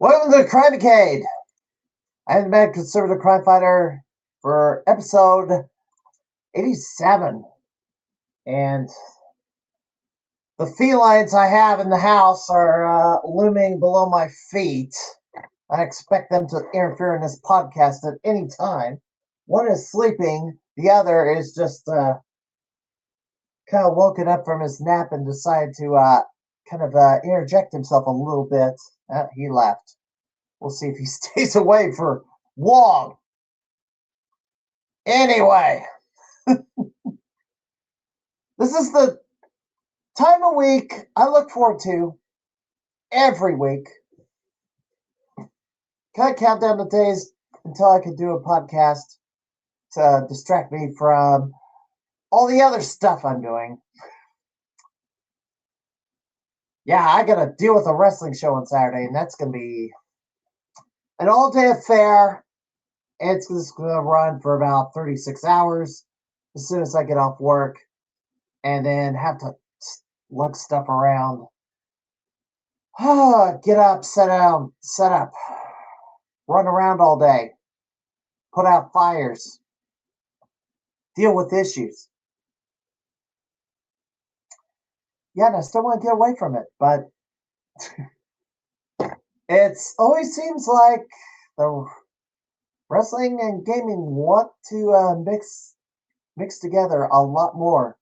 Welcome to Crimeycade. I am the mad conservative crime fighter for episode 87. And the felines I have in the house are looming below my feet. I expect them to interfere in this podcast at any time. One is sleeping, the other is just kind of woken up from his nap and decided to interject himself a little bit. He left. We'll see if he stays away for long. Anyway, this is the time of week I look forward to every week. Kind of count down the days until I could do a podcast to distract me from all the other stuff I'm doing. Yeah, I gotta deal with a wrestling show on Saturday, and that's gonna be an all-day affair. It's just gonna run for about 36 hours as soon as I get off work, and then have to lug stuff around. Get up, set down, set up, run around all day, put out fires, deal with issues. Yeah, and I still want to get away from it, but it always seems like the wrestling and gaming want to mix together a lot more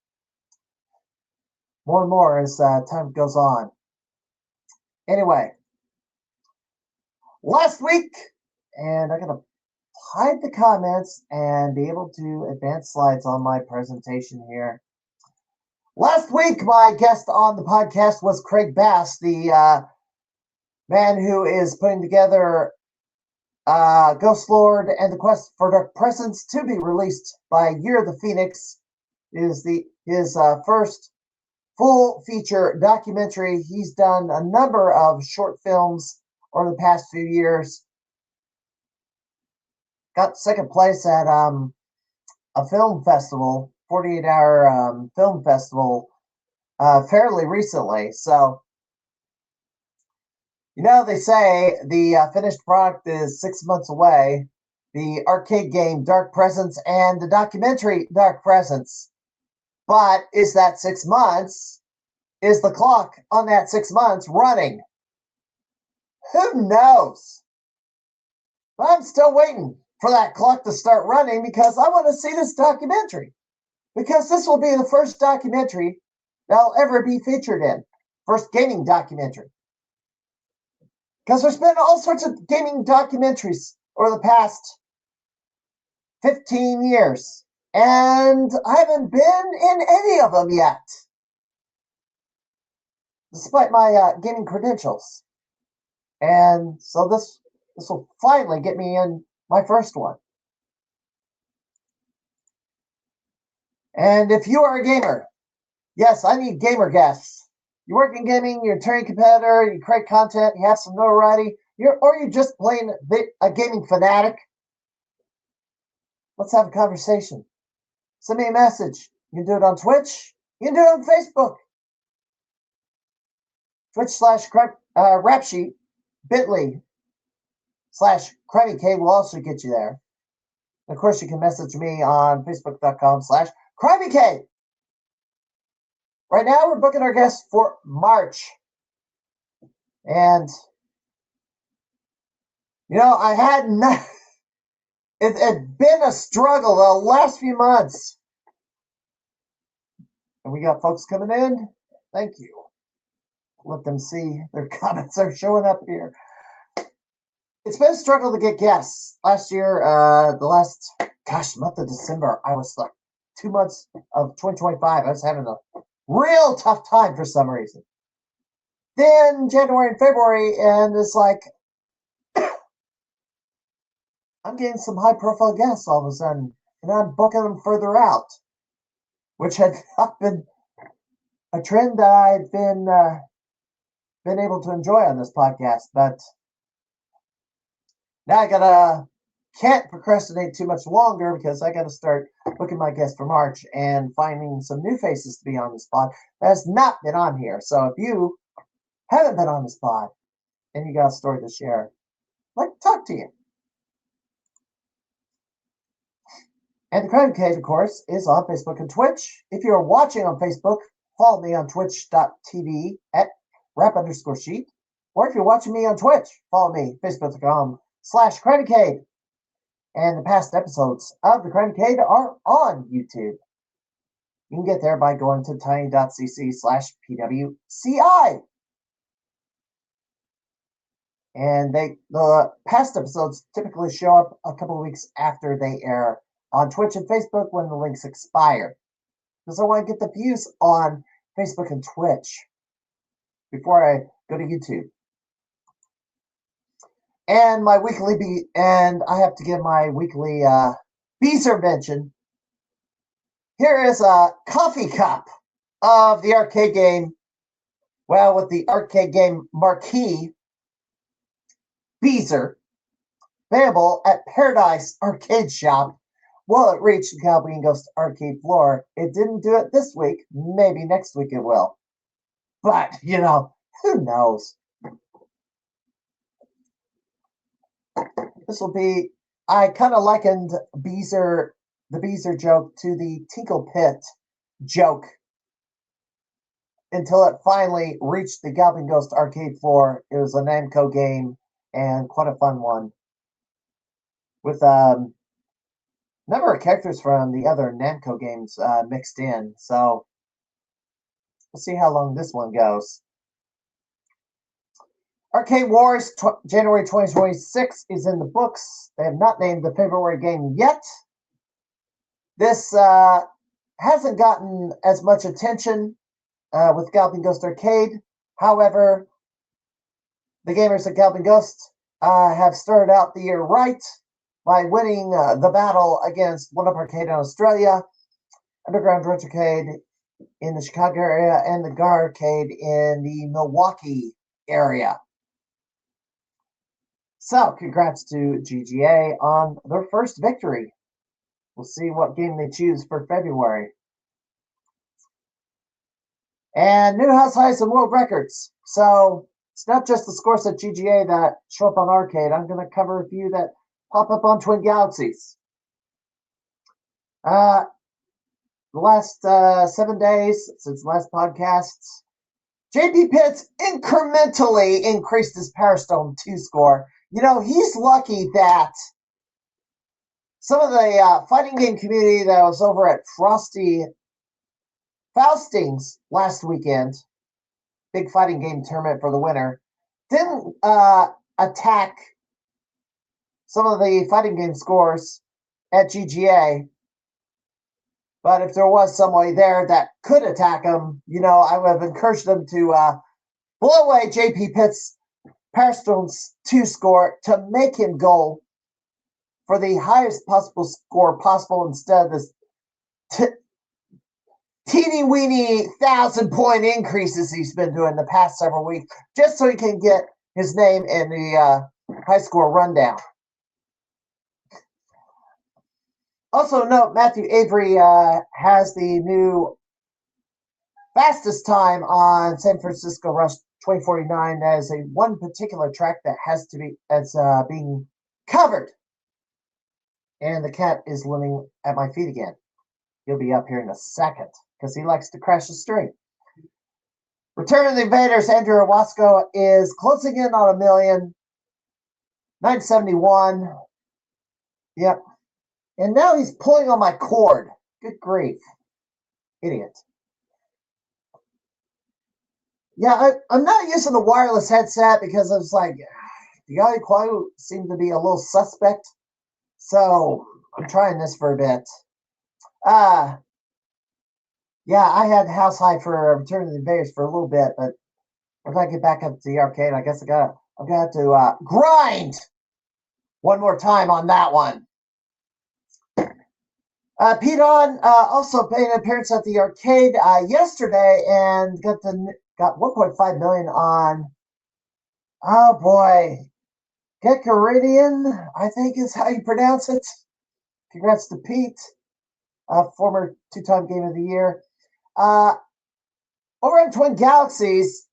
and more as time goes on. Anyway, last week, and I'm going to hide the comments and be able to advance slides on my presentation here. Last week, my guest on the podcast was Craig Bass, the man who is putting together Ghost Lord and the Quest for Dark Presence to be released by Year of the Phoenix. It is his first full feature documentary. He's done a number of short films over the past few years. Got second place at a film festival, 48-hour film festival, fairly recently. So, you know, they say the finished product is 6 months away. The arcade game Dark Presence and the documentary Dark Presence. But is that 6 months? Is the clock on that 6 months running? Who knows? But I'm still waiting for that clock to start running because I want to see this documentary. Because this will be the first documentary that I'll ever be featured in. First gaming documentary. Because there's been all sorts of gaming documentaries over the past 15 years. And I haven't been in any of them yet. Despite my gaming credentials. And so this will finally get me in my first one. And if you are a gamer, yes, I need gamer guests. You work in gaming, you're a turning competitor, you create content, you have some notoriety, or you're just plain a gaming fanatic. Let's have a conversation. Send me a message. You can do it on Twitch. You can do it on Facebook. Twitch/Rapsheet, bit.ly/Crimeycade will also get you there. And of course, you can message me on Facebook.com/Crimeycade. Right now, we're booking our guests for March. And, you know, I had not... It had been a struggle the last few months. And we got folks coming in. Thank you. Let them see their comments are showing up here. It's been a struggle to get guests. Last year, the last, month of December, I was like 2 months of 2025. I was having a real tough time for some reason. Then January and February, and it's like, I'm getting some high-profile guests all of a sudden, and I'm booking them further out, which had not been a trend that I'd been able to enjoy on this podcast. But now I can't procrastinate too much longer because I gotta start booking my guests for March and finding some new faces to be on this pod that has not been on here. So if you haven't been on this pod and you got a story to share, I'd like to talk to you. And the Crimeycade, of course, is on Facebook and Twitch. If you're watching on Facebook, follow me on twitch.tv at rap_sheet. Or if you're watching me on Twitch, follow me, facebook.com/Crimeycade. And the past episodes of the Crimeycade are on YouTube. You can get there by going to tiny.cc/PWCI. And the past episodes typically show up a couple of weeks after they air on Twitch and Facebook when the links expire. Because I want to get the views on Facebook and Twitch before I go to YouTube. And I have to give my weekly Beezer mention. Here is a coffee cup of the arcade game. Well, with the arcade game marquee, Beezer, available at Paradise Arcade Shop. Well, it reached the Cowboy Ghost arcade floor. It didn't do it this week. Maybe next week it will. But, who knows? This will be, I kind of likened the Beezer joke to the Tinkle Pit joke until it finally reached the Goblin Ghost arcade floor. It was a Namco game and quite a fun one with a number of characters from the other Namco games mixed in. So we'll see how long this one goes. Arcade Wars January 2026 is in the books. They have not named the February game yet. This hasn't gotten as much attention with Galloping Ghost Arcade. However, the gamers at Galloping Ghost have started out the year right by winning the battle against One Up Arcade in Australia, Underground Retrocade in the Chicago area, and the Garcade in the Milwaukee area. So, congrats to GGA on their first victory. We'll see what game they choose for February. And new house highs and world records. So, it's not just the scores at GGA that show up on Arcade. I'm going to cover a few that pop up on Twin Galaxies. The last 7 days since the last podcast, JP Pitts incrementally increased his Power Stone 2 score. He's lucky that some of the fighting game community that was over at Frosty Faustings last weekend, big fighting game tournament for the winter, didn't attack some of the fighting game scores at GGA. But if there was somebody there that could attack them, I would have encouraged them to blow away JP Pitts' Power Stone 2 score to make him go for the highest possible score possible instead of this teeny-weeny 1,000-point increases he's been doing the past several weeks, just so he can get his name in the high score rundown. Also note, Matthew Avery has the new fastest time on San Francisco Rush 2049. That is one particular track that has to be being covered. And the cat is living at my feet again. He'll be up here in a second because he likes to crash the stream. Return of the Invaders, Andrew Owasco is closing in on 1,971,000. Yep. And now he's pulling on my cord. Good grief. Idiot. Yeah, I'm not using the wireless headset because I was like, the audio quality seemed to be a little suspect. So I'm trying this for a bit. Yeah, I had House High for Return of the Invaders for a little bit, but if I get back up to the arcade, I guess I'm gonna have to grind one more time on that one. Pete On also made an appearance at the arcade yesterday and got 1.5 million on. Oh boy, Gekaridian, I think is how you pronounce it. Congrats to Pete, former two-time Game of the Year. Over in Twin Galaxies,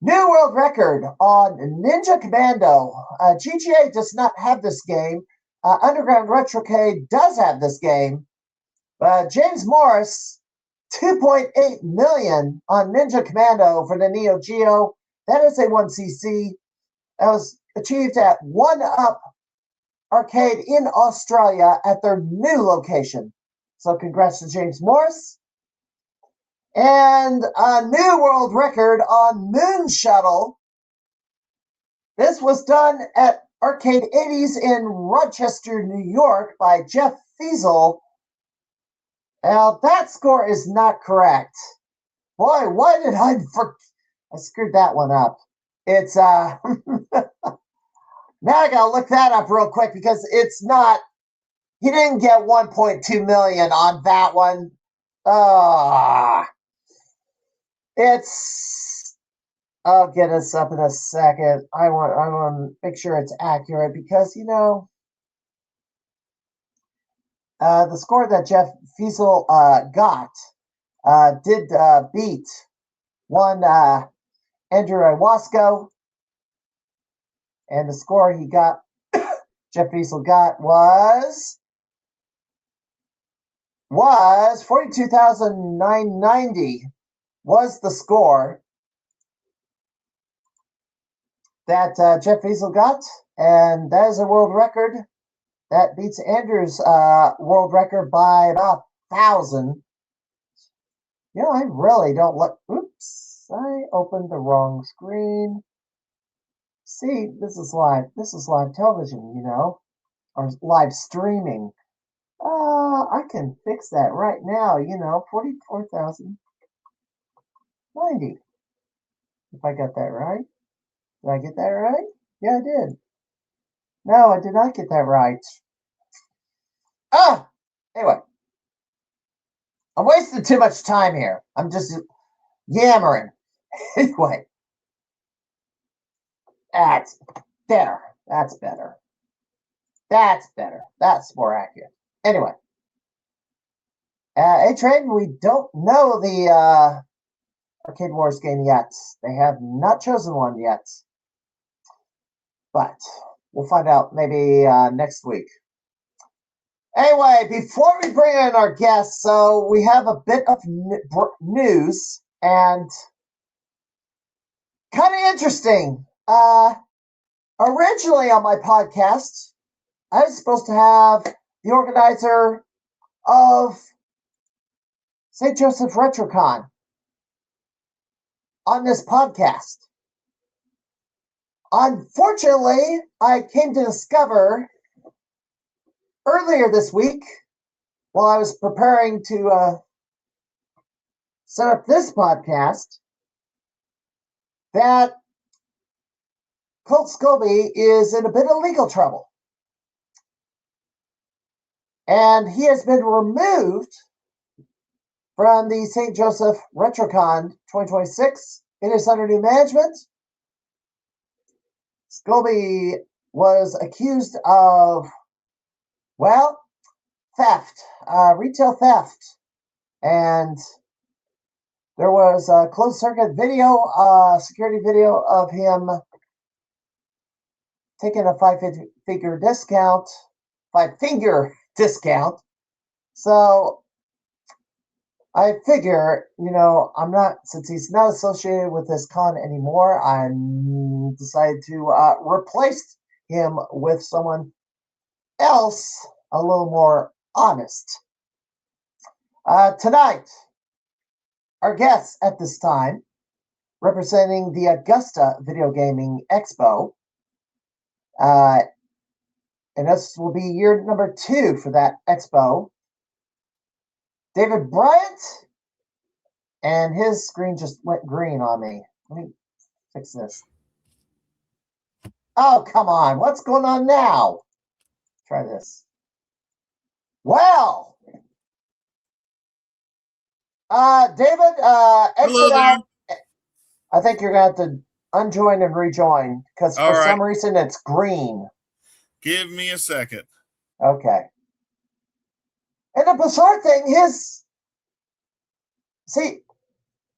New world record on Ninja Commando. GGA does not have this game. Underground Retrocade does have this game. James Morris, 2.8 million on Ninja Commando for the Neo Geo. That is a 1cc. That was achieved at One Up Arcade in Australia at their new location. So congrats to James Morris. And a new world record on Moon Shuttle. This was done at Arcade 80s in Rochester, New York by Jeff Fiesel. Now, that score is not correct. Boy, why did I screwed that one up. It's, now I gotta look that up real quick because it's not, he didn't get 1.2 million on that one. I'll get us up in a second. I want to make sure it's accurate because, the score that Jeff Fiesel got did beat one Andrew Iwasco, and the score he got, Jeff Fiesel got was 42,990 was the score that Jeff Fiesel got, and that is a world record. That beats Andrew's world record by about 1,000. I really don't look. Oops, I opened the wrong screen. See, this is live. This is live television, or live streaming. I can fix that right now, 44,090. If I got that right. Did I get that right? Yeah, I did. No, I did not get that right. Anyway. I'm wasting too much time here. I'm just yammering. Anyway. That's better. That's better. That's better. That's more accurate. Anyway. A-Train, we don't know the Arcade Wars game yet. They have not chosen one yet. But we'll find out maybe next week. Anyway, before we bring in our guests, so we have a bit of news and kind of interesting. Originally on my podcast, I was supposed to have the organizer of St. Joseph RetroCon on this podcast. Unfortunately, I came to discover earlier this week, while I was preparing to set up this podcast, that Colt Scobie is in a bit of legal trouble. And he has been removed from the St. Joseph RetroCon 2026. It is under new management. Scobie was accused of, theft, retail theft. And there was a closed circuit video, security video of him taking a five-finger discount. So I figure, since he's not associated with this con anymore, I decided to replace him with someone else a little more honest. Tonight, our guests at this time, representing the Augusta Video Gaming Expo, and this will be year number 2 for that expo. David Bryant, and his screen just went green on me. Let me fix this. Oh, come on. What's going on now? Try this. Well, David, exit out. I think you're going to have to unjoin and rejoin because for some reason it's green. Give me a second. Okay. And the bizarre thing is, see,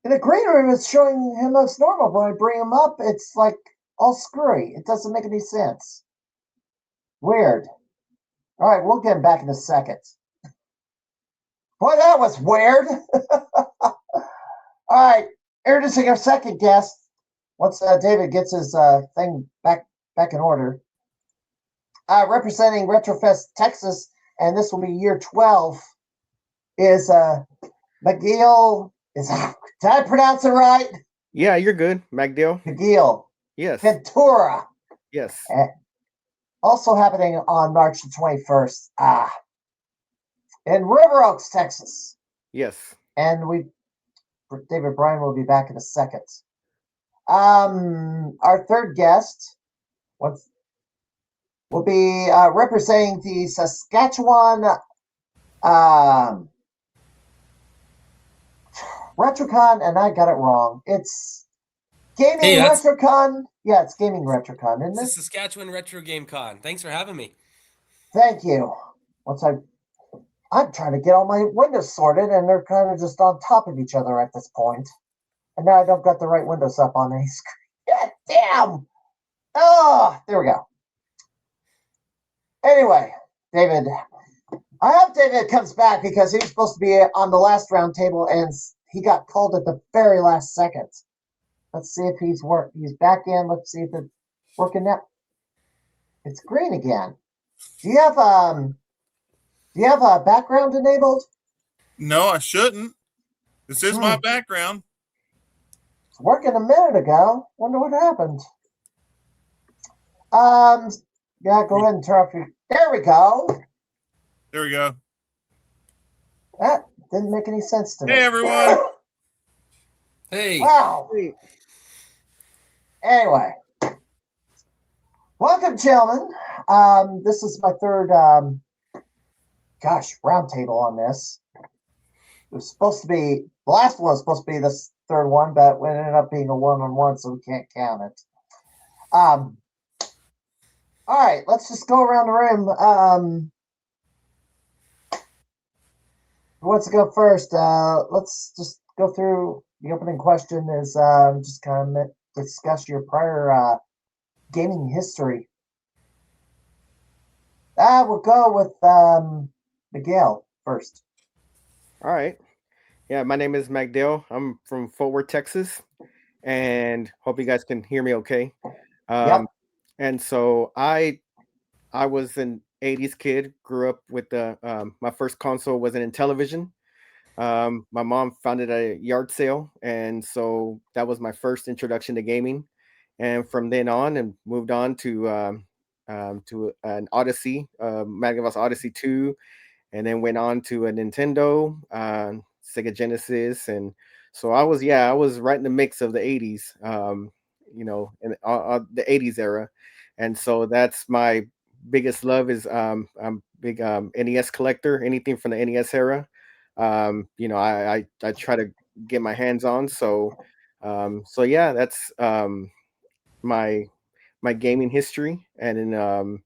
In the green room, it's showing him as normal. When I bring him up, it's like all screwy. It doesn't make any sense. Weird. All right, we'll get him back in a second. Boy, that was weird. All right, introducing our second guest. Once David gets his thing back in order. Representing Retrofest Texas, and this will be year 12, is McGill. Did I pronounce it right? Yeah, you're good, McDill. McGill. Yes. Ventura. Yes. Also happening on March the 21st. In River Oaks, Texas. Yes. And David Bryan will be back in a second. Our third guest will be representing the Saskatchewan Retrocon, and I got it wrong. It's Gaming Retrocon. Yeah, it's Gaming Retrocon, isn't it? It's the Saskatchewan Retro Game Con. Thanks for having me. Thank you. I'm trying to get all my windows sorted, and they're kind of just on top of each other at this point. And now I don't got the right windows up on any screen. God damn! Oh, there we go. Anyway, David. I hope David comes back because he was supposed to be on the last round table, and he got called at the very last second. Let's see if he's back in. Let's see if it's working now. It's green again. Do you have a background enabled? No, I shouldn't. This is my background. It's working a minute ago. Wonder what happened. Yeah, go ahead and turn off your. There we go. There we go. That didn't make any sense to me. Hey, everyone. Hey. Wow. Anyway, welcome, gentlemen. This is my third, round table on this. It was supposed to be, the last one was supposed to be this third one, but it ended up being a one-on-one, so we can't count it. All right, let's just go around the room. Who wants to go first? Let's just go through the opening question is just kind of discuss your prior gaming history. We'll go with Miguel first. All right. Yeah, my name is McDill. I'm from Fort Worth, Texas, and hope you guys can hear me okay. Yep. And so I was an 80s kid, grew up with my first console wasn't in television. My mom found it at a yard sale, and so that was my first introduction to gaming. And from then on, and moved on to an Odyssey, Magnavox Odyssey 2, and then went on to a Nintendo, Sega Genesis, and so I was right in the mix of the 80s, in the 80s era, and so that's my biggest love is I'm big NES collector, anything from the NES era. I try to get my hands on. So yeah, that's my gaming history, and then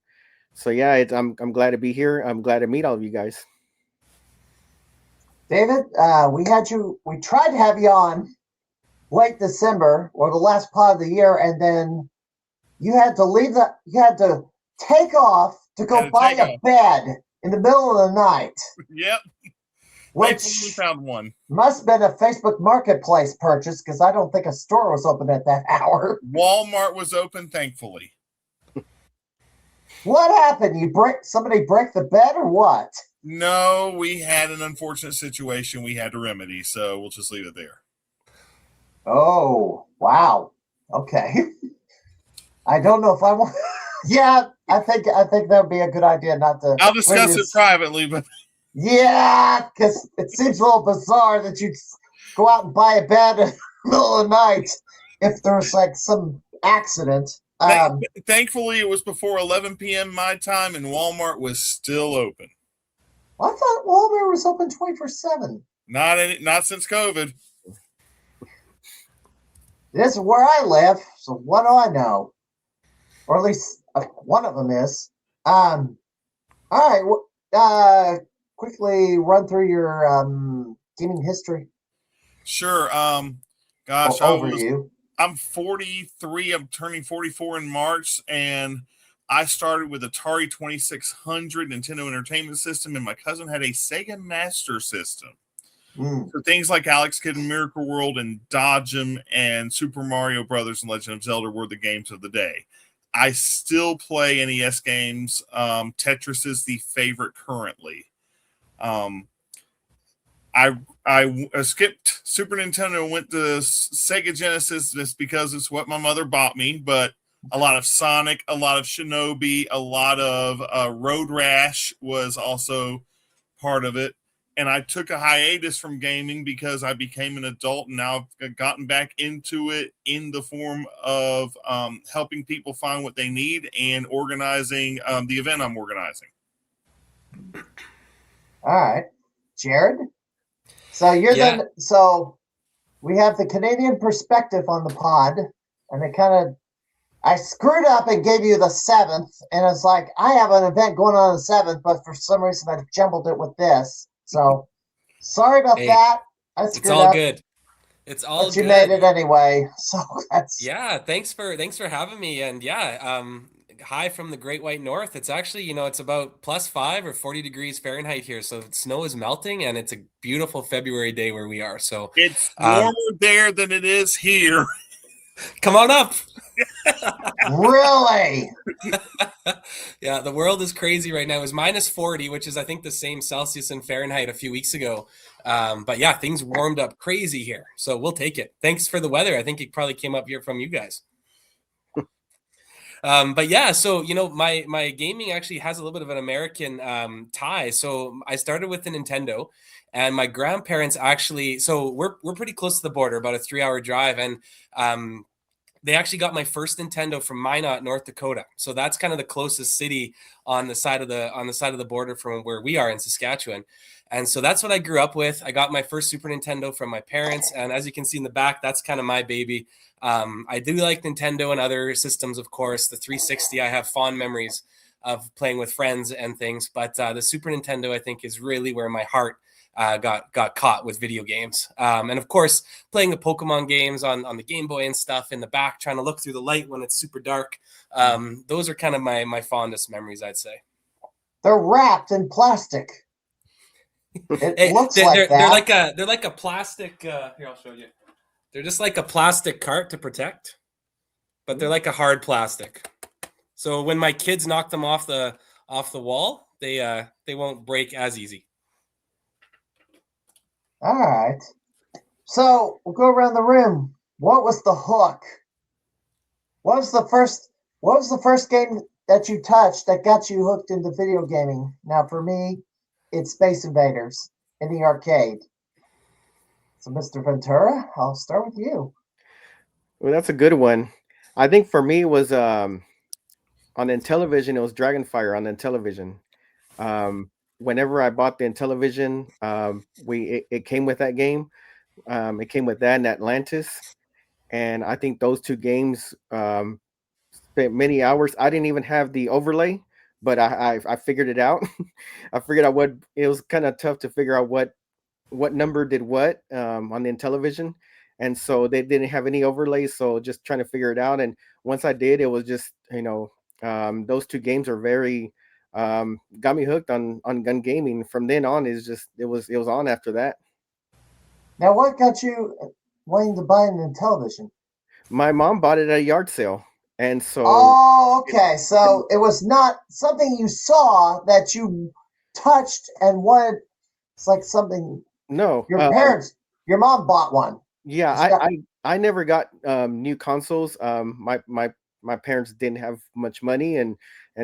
so yeah, I'm glad to be here. I'm glad to meet all of you guys. David, we tried to have you on late December or the last part of the year, and then you had to take off to go buy a bed in the middle of the night. Yep. Which we found one. Must have been a Facebook Marketplace purchase because I don't think a store was open at that hour. Walmart was open, thankfully. What happened? Somebody break the bed or what? No, we had an unfortunate situation we had to remedy, so we'll just leave it there. Oh, wow. Okay. I don't know if I want. Yeah, I think that would be a good idea not to. I'll discuss it privately, but. Yeah, because it seems a little bizarre that you'd go out and buy a bed in the middle of the night if there's like some accident. Thankfully, it was before 11 p.m. my time, and Walmart was still open. I thought Walmart was open 24/7. Not since COVID. This is where I live, so what do I know? Or at least one of them is. All right. Quickly run through your gaming history. Sure. Gosh, over you. I'm 43. I'm turning 44 in March, and I started with Atari 2600 Nintendo Entertainment System, and my cousin had a Sega Master System. Mm. So things like Alex Kidd and Miracle World and Dodgem and Super Mario Brothers and Legend of Zelda were the games of the day. I still play NES games. Tetris is the favorite currently. I skipped Super Nintendo and went to Sega Genesis just because it's what my mother bought me. But a lot of Sonic, a lot of Shinobi, a lot of Road Rash was also part of it. And I took a hiatus from gaming because I became an adult, and now I've gotten back into it in the form of helping people find what they need and organizing the event I'm organizing. All right, Jared. So you're so we have the Canadian perspective on the pod, and I screwed up and gave you the 7th, and it's like I have an event going on the 7th, but for some reason I jumbled it with this. So sorry about that. I screwed it's all up, good. It's all but you good. made it anyway. So that's Thanks for having me. And hi from the Great White North. It's actually, it's about +5 or 40 degrees Fahrenheit here. So snow is melting, and it's a beautiful February day where we are. So it's warmer there than it is here. Come on up. Really? Yeah, the world is crazy right now. It was -40, which is I think the same Celsius and Fahrenheit a few weeks ago. But yeah, things warmed up crazy here. So we'll take it. Thanks for the weather. I think it probably came up here from you guys. But yeah, so my gaming actually has a little bit of an American tie. So I started with the Nintendo, and my grandparents actually. So we're pretty close to the border, about a 3-hour drive, and they actually got my first Nintendo from Minot, North Dakota. So that's kind of the closest city on the side of the border from where we are in Saskatchewan. And so that's what I grew up with. I got my first Super Nintendo from my parents. And as you can see in the back, that's kind of my baby. I do like Nintendo and other systems, of course. The 360, I have fond memories of playing with friends and things. But the Super Nintendo, I think, is really where my heart got caught with video games. And of course, playing the Pokemon games on the Game Boy and stuff in the back, trying to look through the light when it's super dark. Those are kind of my fondest memories, I'd say. They're wrapped in plastic. It looks they're, like that. They're like a plastic. Here, I'll show you. They're just like a plastic cart to protect, but they're like a hard plastic. So when my kids knock them off the wall, they won't break as easy. All right. So we'll go around the room. What was the hook? What was the first game that you touched that got you hooked into video gaming? Now, for me, it's Space Invaders in the arcade. So, Mr. Ventura, I'll start with you. Well, that's a good one. I think for me it was on the television. It was Dragonfire on the television. Whenever I bought the television, it came with that game. It came with that and Atlantis, and I think those two games spent many hours. I didn't even have the overlay, but I figured it out. I figured out what it was kind of tough to figure out what number did what on the television, and so they didn't have any overlays. So just trying to figure it out, and once I did, it was just those two games are very got me hooked on gun gaming. From then on, it was on after that. Now, what got you wanting to buy a television? My mom bought it at a yard sale, and so okay. So it was not something you saw that you touched and wanted. It's like something. No, your mom bought one. Yeah, I never got new consoles. My parents didn't have much money, and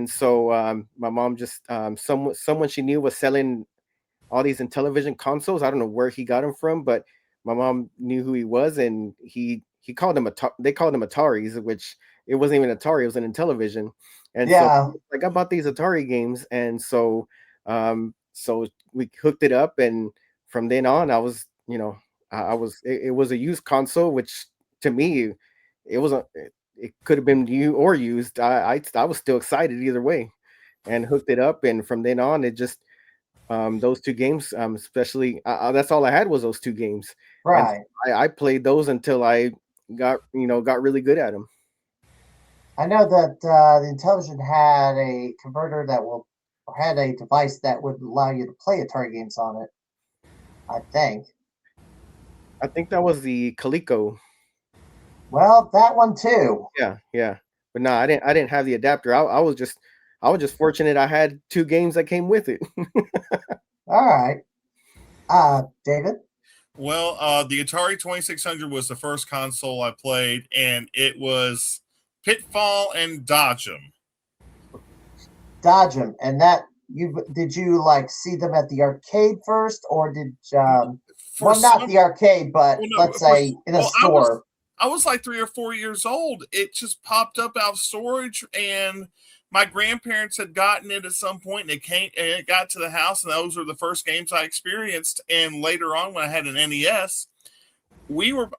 so my mom just someone she knew was selling all these television consoles. I don't know where he got them from, but my mom knew who he was, and he called them they called them Ataris, which it wasn't even Atari, it was an Intellivision. And so like I bought these Atari games, and so so we hooked it up, and from then on I was it was a used console, which to me it could have been new or used. I was still excited either way, and hooked it up, and from then on it just those two games, especially that's all I had was those two games. Right. And I played those until I got really good at them. I know that the Intellivision had a converter had a device that would allow you to play Atari games on it. I think. I think that was the Coleco. Well, that one too. Yeah. But no, I didn't have the adapter. I was just fortunate I had two games that came with it. All right. David? Well, the Atari 2600 was the first console I played, and it was Pitfall and Dodge 'em. Dodge 'em. And did you like see them at the arcade first, or did not the arcade, but let's say in a store? I was like 3 or 4 years old. It just popped up out of storage, and my grandparents had gotten it at some point, and it got to the house, and those were the first games I experienced. And later on, when I had an NES,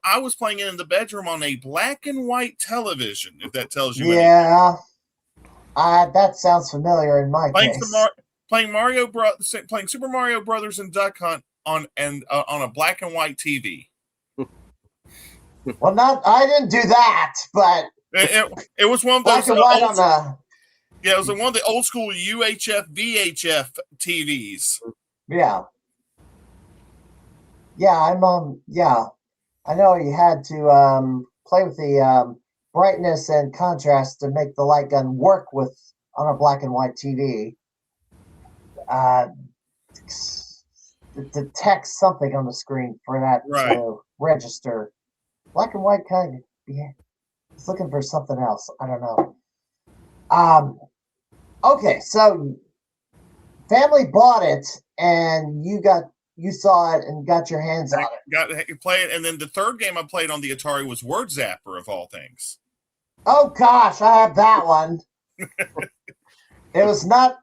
I was playing it in the bedroom on a black and white television, if that tells you anything. Yeah. That sounds familiar in my case. Playing Super Mario Brothers and Duck Hunt on a black and white TV. Well, I didn't do that, but it was one of those black and white on the. Yeah, it was one of the old school UHF VHF TVs. Yeah. Yeah, I know you had to play with the brightness and contrast to make the light gun work on a black and white TV. To text something on the screen for that to register. Black and white kind of, yeah. It's looking for something else. I don't know. Okay, so family bought it, and you saw it and got your hands on it. Got to play it, and then the third game I played on the Atari was Word Zapper, of all things. Oh gosh, I have that one. It was not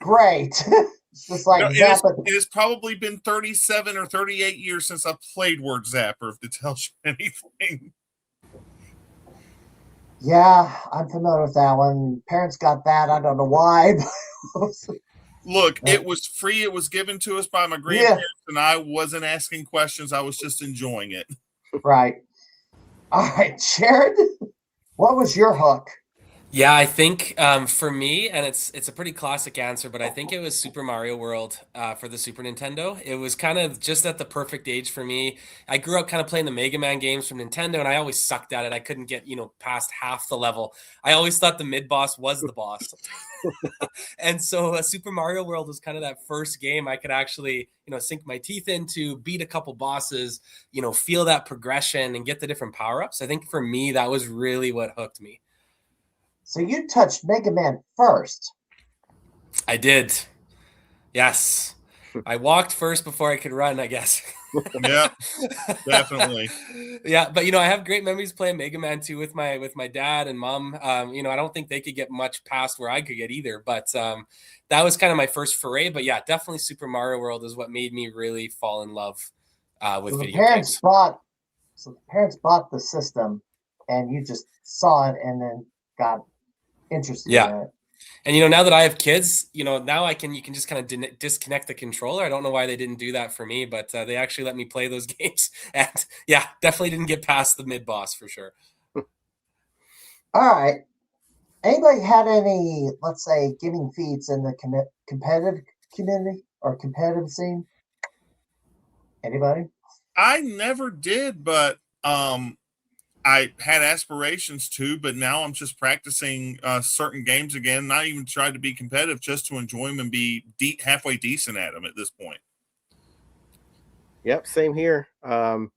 great. It's just like it has probably been 37 or 38 years since I played Word Zapper, if it tells you anything. Yeah, I'm familiar with that one. Parents got that. I don't know why. Look, it was free. It was given to us by my grandparents, and I wasn't asking questions. I was just enjoying it. Right. All right, Jared, what was your hook? Yeah, I think for me, and it's a pretty classic answer, but I think it was Super Mario World for the Super Nintendo. It was kind of just at the perfect age for me. I grew up kind of playing the Mega Man games from Nintendo, and I always sucked at it. I couldn't get, past half the level. I always thought the mid-boss was the boss. And so Super Mario World was kind of that first game I could actually, sink my teeth into, beat a couple bosses, feel that progression and get the different power-ups. I think for me, that was really what hooked me. So you touched Mega Man first. I did. Yes. I walked first before I could run, I guess. Yeah, definitely. Yeah, but I have great memories playing Mega Man 2 with my dad and mom. I don't think they could get much past where I could get either, but that was kind of my first foray. But yeah, definitely Super Mario World is what made me really fall in love with video games. So the parents bought the system, and you just saw it and then got interested in it. And now that I have kids, now you can just kind of disconnect the controller. I don't know why they didn't do that for me, but they actually let me play those games. And yeah, definitely didn't get past the mid boss for sure. All right. Anybody had any, let's say, giving feats in the competitive community or competitive scene? Anybody? I never did, but I had aspirations to, but now I'm just practicing certain games again. Not even try to be competitive, just to enjoy them and be halfway decent at them at this point. Yep, same here.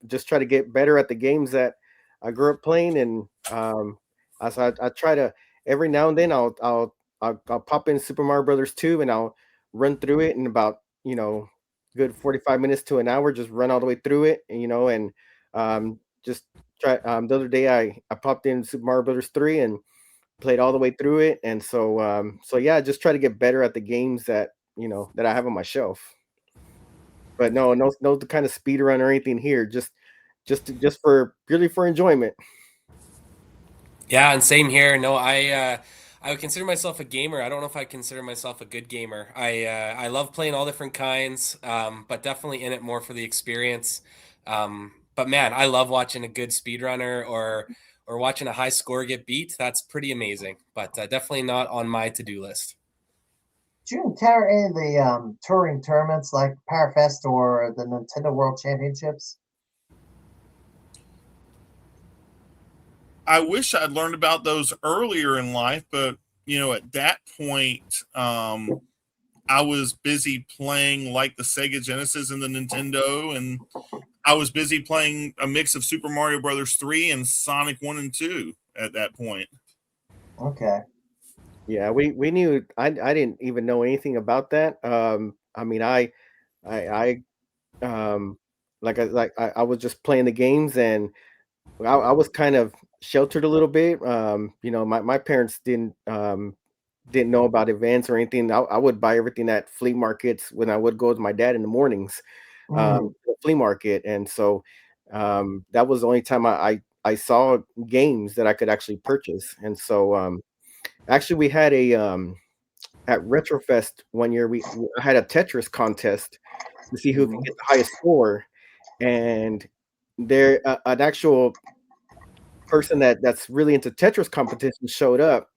Just try to get better at the games that I grew up playing, and I try to every now and then I'll pop in Super Mario Brothers 2 and I'll run through it in about good 45 minutes to an hour. Just run all the way through it, and just. The other day I popped in Super Mario Brothers 3 and played all the way through it, and so yeah, just try to get better at the games that that I have on my shelf. But no kind of speed run or anything here, just purely for enjoyment. Yeah, and same here. No, I I would consider myself a gamer. I don't know if I consider myself a good gamer. I love playing all different kinds, but definitely in it more for the experience. But man, I love watching a good speedrunner or watching a high score get beat. That's pretty amazing, but definitely not on my to-do list. Do you encounter any of the touring tournaments like Powerfest or the Nintendo World Championships? I wish I'd learned about those earlier in life, but at that point, I was busy playing like the Sega Genesis and the Nintendo, and I was busy playing a mix of Super Mario Brothers 3 and Sonic 1 and 2 at that point. Okay. Yeah, we knew. I didn't even know anything about that. I mean, I I was just playing the games, and I was kind of sheltered a little bit. My parents didn't know about events or anything. I would buy everything at flea markets when I would go with my dad in the mornings, to the flea market, and so that was the only time I saw games that I could actually purchase. And so actually, we had a at Retrofest one year. We had a Tetris contest to see who could get the highest score, and there an actual person that's really into Tetris competition showed up,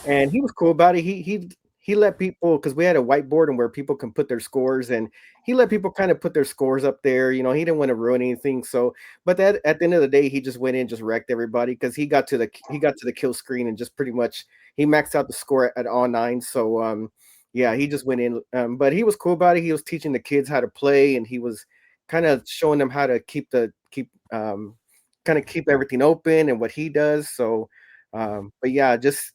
and he was cool about it. He let people, because we had a whiteboard and where people can put their scores, and he let people kind of put their scores up there. He didn't want to ruin anything. So, but that at the end of the day, he just went in, just wrecked everybody because he got to the kill screen and just pretty much he maxed out the score at all nine. So yeah, he just went in. But he was cool about it. He was teaching the kids how to play, and he was kind of showing them how to keep kind of keep everything open and what he does. So but yeah, just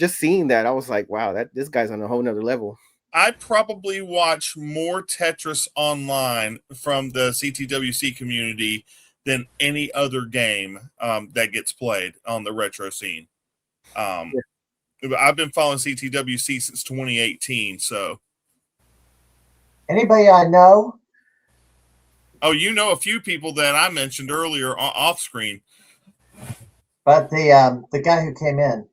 seeing that, I was like, wow, this guy's on a whole nother level. I probably watch more Tetris online from the CTWC community than any other game that gets played on the retro scene. I've been following CTWC since 2018. So, Anybody I know? oh, a few people that I mentioned earlier off screen. But the guy who came in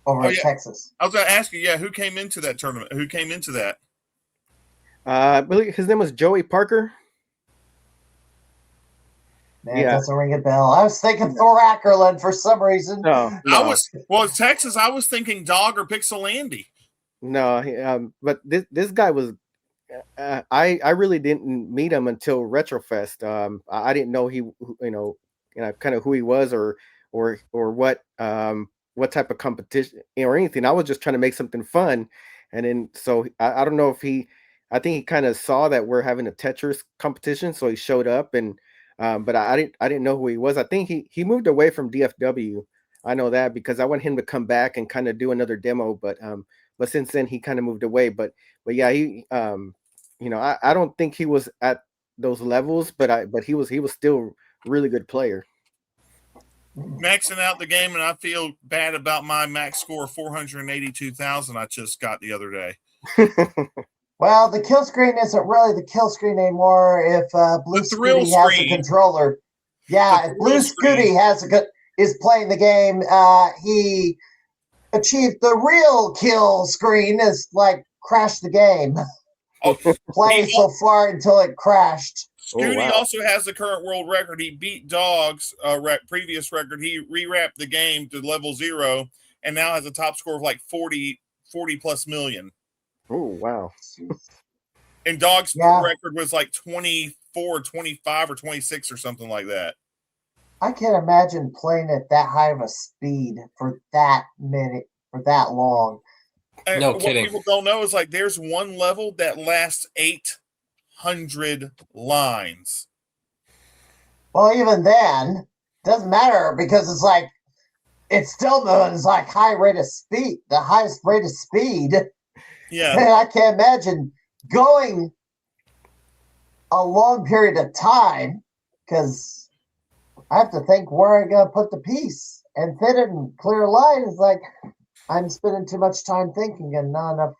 over in Texas. I was going to ask you, who came into that tournament? Who came into that? I believe his name was Joey Parker. Man, it doesn't ring a bell. I was thinking Thor Ackerland for some reason. No. Texas. I was thinking Dog or Pixelandy. No, but this guy was. I really didn't meet him until Retrofest. I didn't know he, kind of who he was or what type of competition or anything. I was just trying to make something fun, and then so I don't know if I think he kind of saw that we're having a Tetris competition, so he showed up, and but I didn't know who he was. I think he moved away from DFW. I know that because I want him to come back and kind of do another demo, but since then he kind of moved away. But yeah, he I don't think he was at those levels, but he was still a really good player. Maxing out the game, and I feel bad about my max score of 482,000 I just got the other day. Well, the kill screen isn't really the kill screen anymore. If Blue Scooty has a controller, if Blue Scooty is playing the game, he achieved the real kill screen. Is like crash the game. Play so far until it crashed. Scooty also has the current world record. He beat Dog's previous record. He rewrapped the game to level 0 and now has a top score of like 40 plus million. Oh, wow. And Dog's record was like 24, 25, or 26 or something like that. I can't imagine playing at that high of a speed for that long. No kidding. What people don't know is like there's one level that lasts 800 lines. Well, even then, doesn't matter because it's like it's still it's like high rate of speed, the highest rate of speed. Yeah, and I can't imagine going a long period of time because I have to think where I'm gonna put the piece and fit it in clear line. Is like I'm spending too much time thinking and not enough,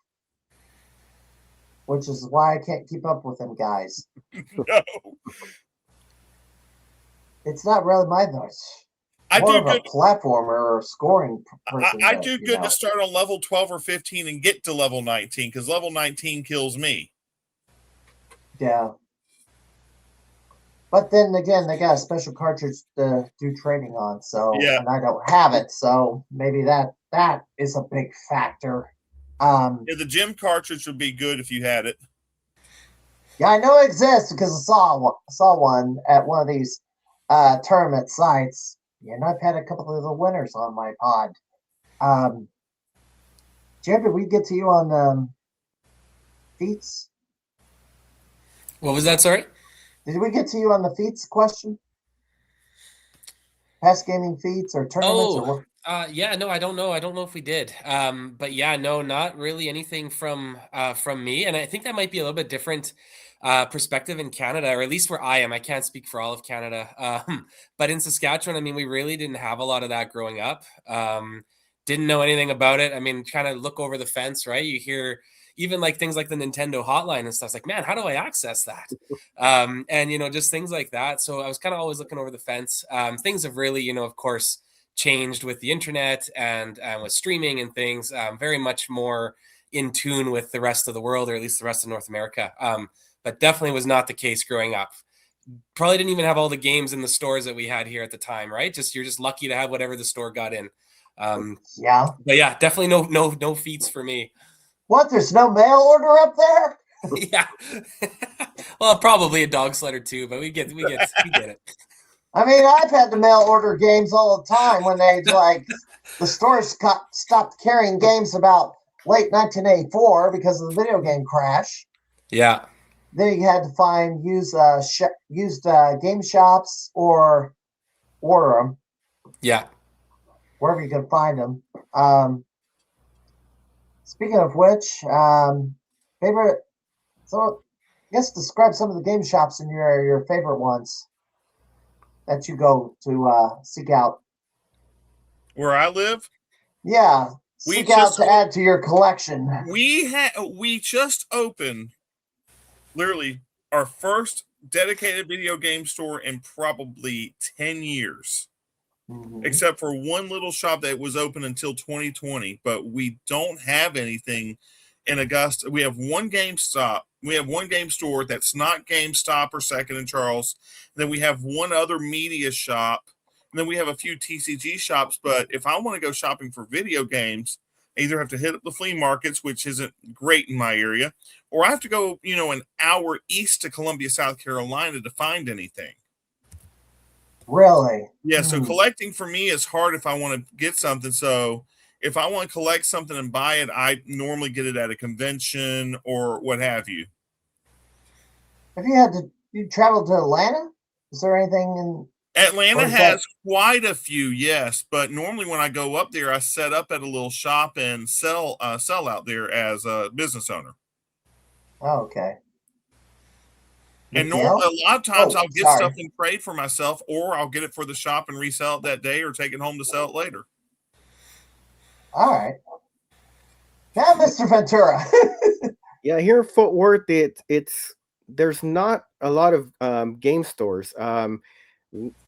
which is why I can't keep up with them guys. No. It's not really my voice. more do of a good. platformer or a scoring person. I though, do you good know? to start on level 12 or 15 and get to level 19 because level 19 kills me. Yeah. But then again, they got a special cartridge to do trading on, so Yeah. and I don't have it, so maybe that is a big factor. Yeah, the gem cartridge would be good if you had it. Yeah, I know it exists because I saw one at one of these tournament sites, and I've had a couple of the winners on my pod. Jim, did we get to you on feats? What was that? Sorry. Did we get to you on the feats question? Past gaming feats or tournaments or Oh, what? yeah, no, I don't know. I don't know if we did. But yeah, no, not really anything from me. And I think that might be a little bit different perspective in Canada, or at least where I am. I can't speak for all of Canada. But in Saskatchewan, I mean, we really didn't have a lot of that growing up. Didn't know anything about it. I mean, kind of look over the fence, right? You hear even like things like the Nintendo hotline and stuff. It's like, man, how do I access that? And just things like that. So I was kind of always looking over the fence. Things have really, of course, changed with the internet and with streaming and things. Very much more in tune with the rest of the world, or at least the rest of North America. But definitely was not the case growing up. Probably didn't even have all the games in the stores that we had here at the time, right? You're just lucky to have whatever the store got in. Yeah. But yeah, definitely no feats for me. What? There's no mail order up there? Yeah. Well, probably a dog sled or two, but we get it. I mean, I've had to mail order games all the time when they the stores stopped carrying games about late 1984 because of the video game crash. Yeah. Then you had to find used game shops or order them. Yeah. Wherever you could find them. Speaking of which, favorite. So, I guess describe some of the game shops in your favorite ones that you go to seek out. Where I live, Yeah, we seek out just to add to your collection. we just opened literally our first dedicated video game store in probably 10 years. Mhm. Except for one little shop that was open until 2020, but we don't have anything in Augusta. We have one GameStop. We have one game store that's not GameStop or Second and Charles. Then we have one other media shop. And then we have a few TCG shops. But if I want to go shopping for video games, I either have to hit up the flea markets, which isn't great in my area, or I have to go, an hour east to Columbia, South Carolina to find anything. Really? Yeah, so collecting for me is hard if I want to get something. So if I want to collect something and buy it, I normally get it at a convention or what have you. Have you traveled to Atlanta? Is there anything in Atlanta has quite a few, yes, but normally when I go up there, I set up at a little shop and sell out there as a business owner. Oh, okay. And a lot of times I'll get stuff in trade for myself, or I'll get it for the shop and resell it that day, or take it home to sell it later. All right. Now, Mr. Ventura. Yeah, here in Fort Worth, there's not a lot of game stores.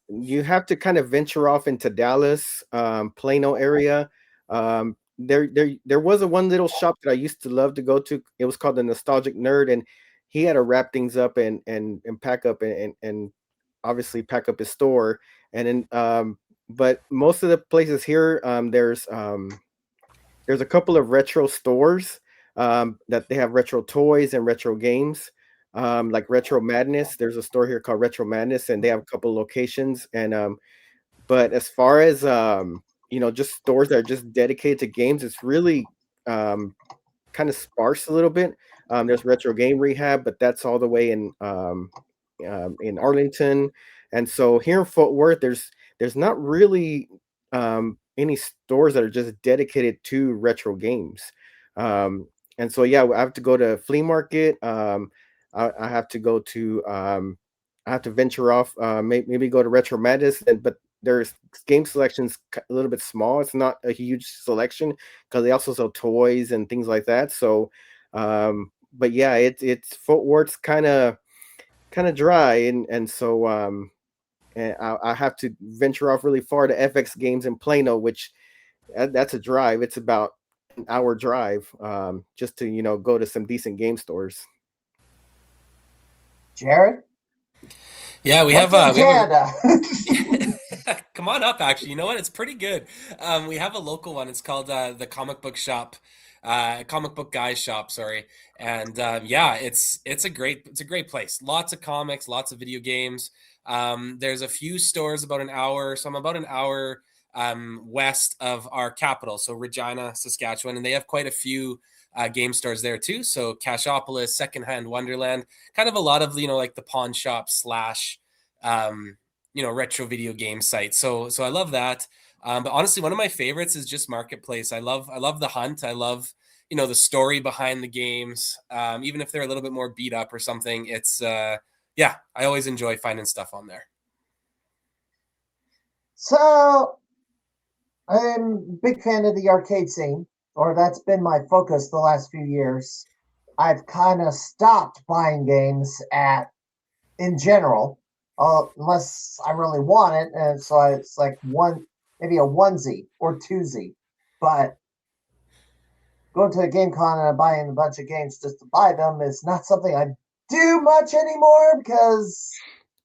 You have to kind of venture off into Dallas, Plano area. There was one little shop that I used to love to go to. It was called the Nostalgic Nerd, and he had to wrap things up and pack up and obviously pack up his store. And then but most of the places here, there's a couple of retro stores that they have retro toys and retro games. Like Retro Madness. There's a store here called Retro Madness, and they have a couple locations. And but as far as just stores that are just dedicated to games, it's really kind of sparse a little bit. There's Retro Game Rehab, but that's all the way in Arlington. And so here in Fort Worth, there's not really any stores that are just dedicated to retro games. And so yeah, I have to go to flea market. I have to go to I have to venture off, maybe go to Retro Madness, but there's game selections a little bit small. It's not a huge selection because they also sell toys and things like that. So, but yeah, it's Fort Worth's kind of dry, and so and I have to venture off really far to FX Games in Plano, which that's a drive. It's about an hour drive, just to go to some decent game stores. Jared? Yeah, we What's have in Canada? come on up. Actually, you know what? It's pretty good. We have a local one. It's called the Comic Book Shop, Comic Book Guys Shop. Sorry, and yeah, it's a great place. Lots of comics, lots of video games. There's a few stores about an hour. So I'm about an hour west of our capital, so Regina, Saskatchewan, and they have quite a few game stores there too. So Cashopolis, Secondhand Wonderland, kind of a lot of like the pawn shop slash retro video game sites. So I love that. But honestly, one of my favorites is just Marketplace. I love the hunt. I love the story behind the games. Even if they're a little bit more beat up or something, it's yeah, I always enjoy finding stuff on there. So I'm a big fan of the arcade scene, or that's been my focus the last few years. I've kind of stopped buying games in general, unless I really want it, and so it's like maybe a onesie or twosie. But going to a game con and buying a bunch of games just to buy them is not something I do much anymore, because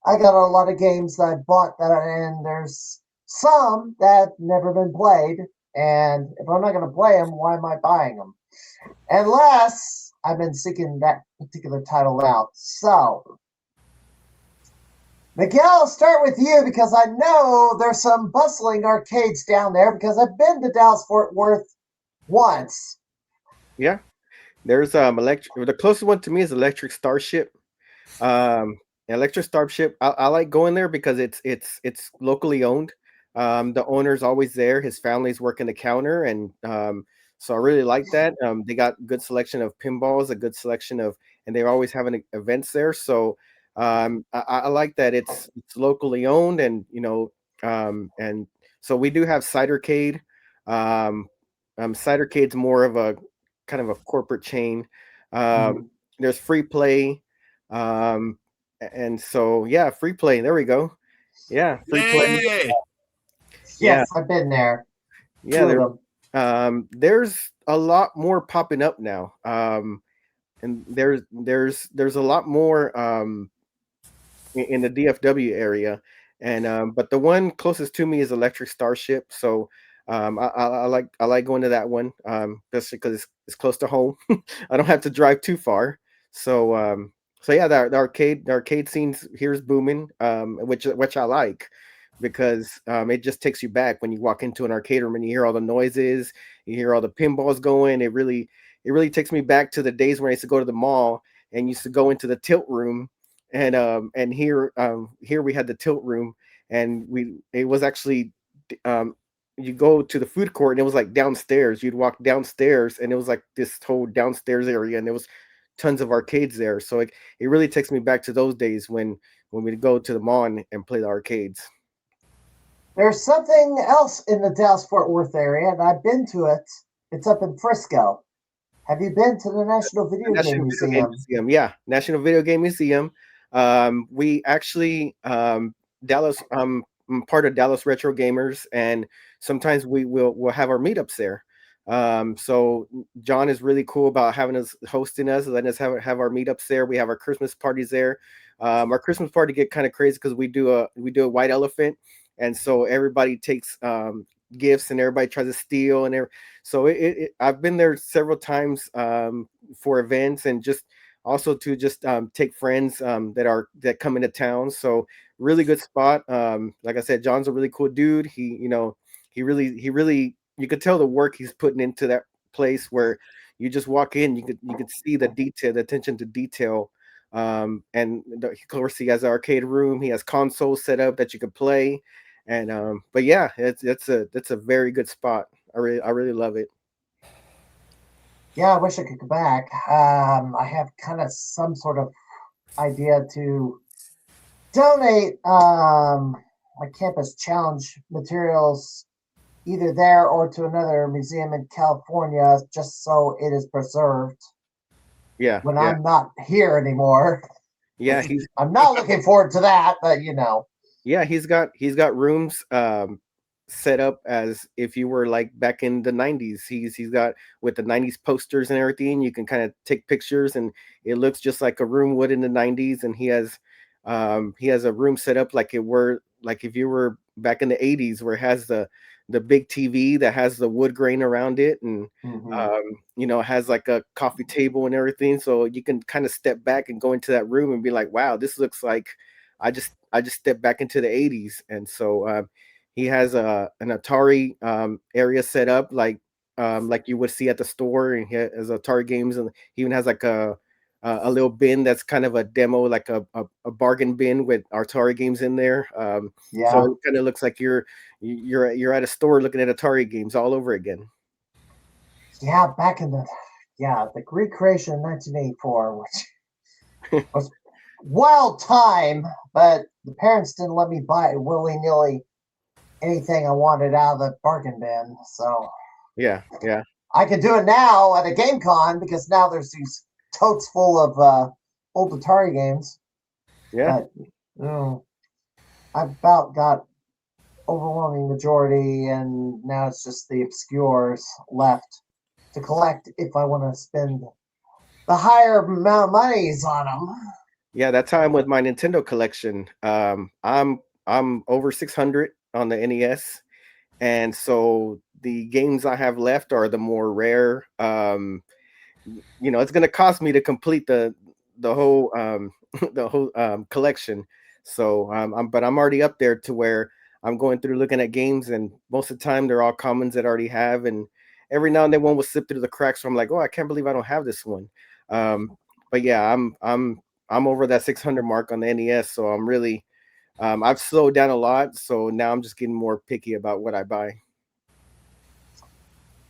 I got a lot of games that I bought and there's some that never been played, and if I'm not going to play them, why am I buying them? Unless I've been seeking that particular title out. So, Miguel, I'll start with you, because I know there's some bustling arcades down there, because I've been to Dallas-Fort Worth once. Yeah, there's the closest one to me is Electric Starship. Electric Starship, I like going there because it's locally owned. The owner's always there. His family's working the counter, and so I really like that. They got good selection of pinballs, a good selection and they're always having events there. So I like that it's locally owned, and and so we do have Cidercade. Cidercade's more of a kind of a corporate chain. There's Free Play, and so yeah, Free Play. There we go. Yeah, Free Play. Yay! Yes, I've been there. Yeah, there's a lot more popping up now, and there's a lot more in the DFW area, and but the one closest to me is Electric Starship. So I like going to that one, especially because it's close to home. I don't have to drive too far. So so yeah, the arcade scenes here is booming, which I like, because it just takes you back when you walk into an arcade room and you hear all the noises, you hear all the pinballs going. It really takes me back to the days when I used to go to the mall and used to go into the tilt room, and here we had the tilt room, and it was actually you go to the food court and it was like downstairs. You'd walk downstairs and it was like this whole downstairs area, and there was tons of arcades there. So it really takes me back to those days when we'd go to the mall and play the arcades. There's something else in the Dallas-Fort Worth area, and I've been to it. It's up in Frisco. Have you been to the National Video Game Museum? Yeah, National Video Game Museum. We actually, Dallas, I'm part of Dallas Retro Gamers, and sometimes we'll have our meetups there. So John is really cool about hosting us, letting us have our meetups there. We have our Christmas parties there. Our Christmas party get kind of crazy because we do a white elephant, and so everybody takes gifts and everybody tries to steal, and so I've been there several times for events, and just also to just take friends that come into town. So really good spot. Like I said, John's a really cool dude. He really you could tell the work he's putting into that place, where you just walk in, you could see the detail, the attention to detail. And of course he has an arcade room, he has consoles set up that you could play, and but yeah, it's a very good spot. I really love it. Yeah, I wish I could go back. I have kind of some sort of idea to donate my campus challenge materials either there or to another museum in California, just so it is preserved. When I'm not here anymore. Yeah, I'm not looking forward to that, but Yeah, he's got rooms set up as if you were like back in the 90s. He's got with the 90s posters and everything. You can kind of take pictures and it looks just like a room would in the 90s. And he has a room set up like it were like if you were back in the 80s where it has the big TV that has the wood grain around it and you know, has like a coffee table and everything. So you can kind of step back and go into that room and be like, wow, this looks like I just stepped back into the 80s. And so he has an Atari area set up like you would see at the store, and he has Atari games, and he even has like a little bin that's kind of a demo, like a bargain bin with Atari games in there. So it kind of looks like you're at a store looking at Atari games all over again. Yeah, back in the recreation in 1984, which was wild time, but the parents didn't let me buy willy-nilly anything I wanted out of the bargain bin. So yeah, I can do it now at a Game Con because now there's these totes full of old Atari games. Yeah. But I about got overwhelming majority, and now it's just the obscures left to collect if I want to spend the higher amount of monies on them. Yeah, that's how I'm with my Nintendo collection. I'm over 600 on the NES, and so the games I have left are the more rare. You know, it's going to cost me to complete the whole the whole collection. So but I'm already up there to where I'm going through looking at games, and most of the time they're all commons that I already have, and every now and then one will slip through the cracks. So I'm like, oh, I can't believe I don't have this one. But yeah, I'm over that 600 mark on the NES, so I'm really I've slowed down a lot. So now I'm just getting more picky about what I buy.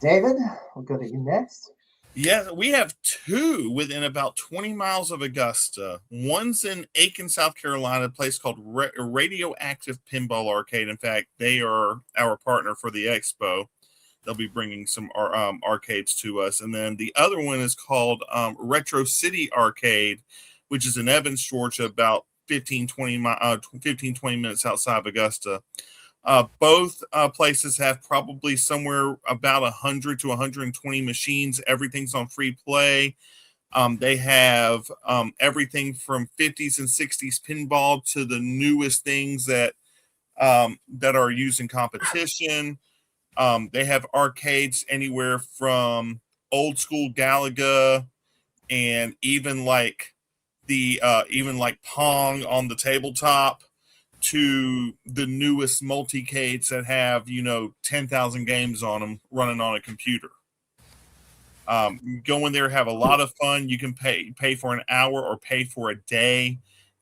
David, we'll go to you next. Yeah, we have two within about 20 miles of Augusta. One's in Aiken, South Carolina, a place called Radioactive Pinball Arcade. In fact, they are our partner for the expo. They'll be bringing some arcades to us. And then the other one is called Retro City Arcade, which is in Evans, Georgia, about 15, 20 minutes outside of Augusta. Both places have probably somewhere about 100 to 120 machines. Everything's on free play. They have everything from 50s and 60s pinball to the newest things that are used in competition. They have arcades anywhere from old school Galaga and even like Pong on the tabletop to the newest multicades that have 10,000 games on them running on a computer. Go in there, have a lot of fun. You can pay for an hour or pay for a day,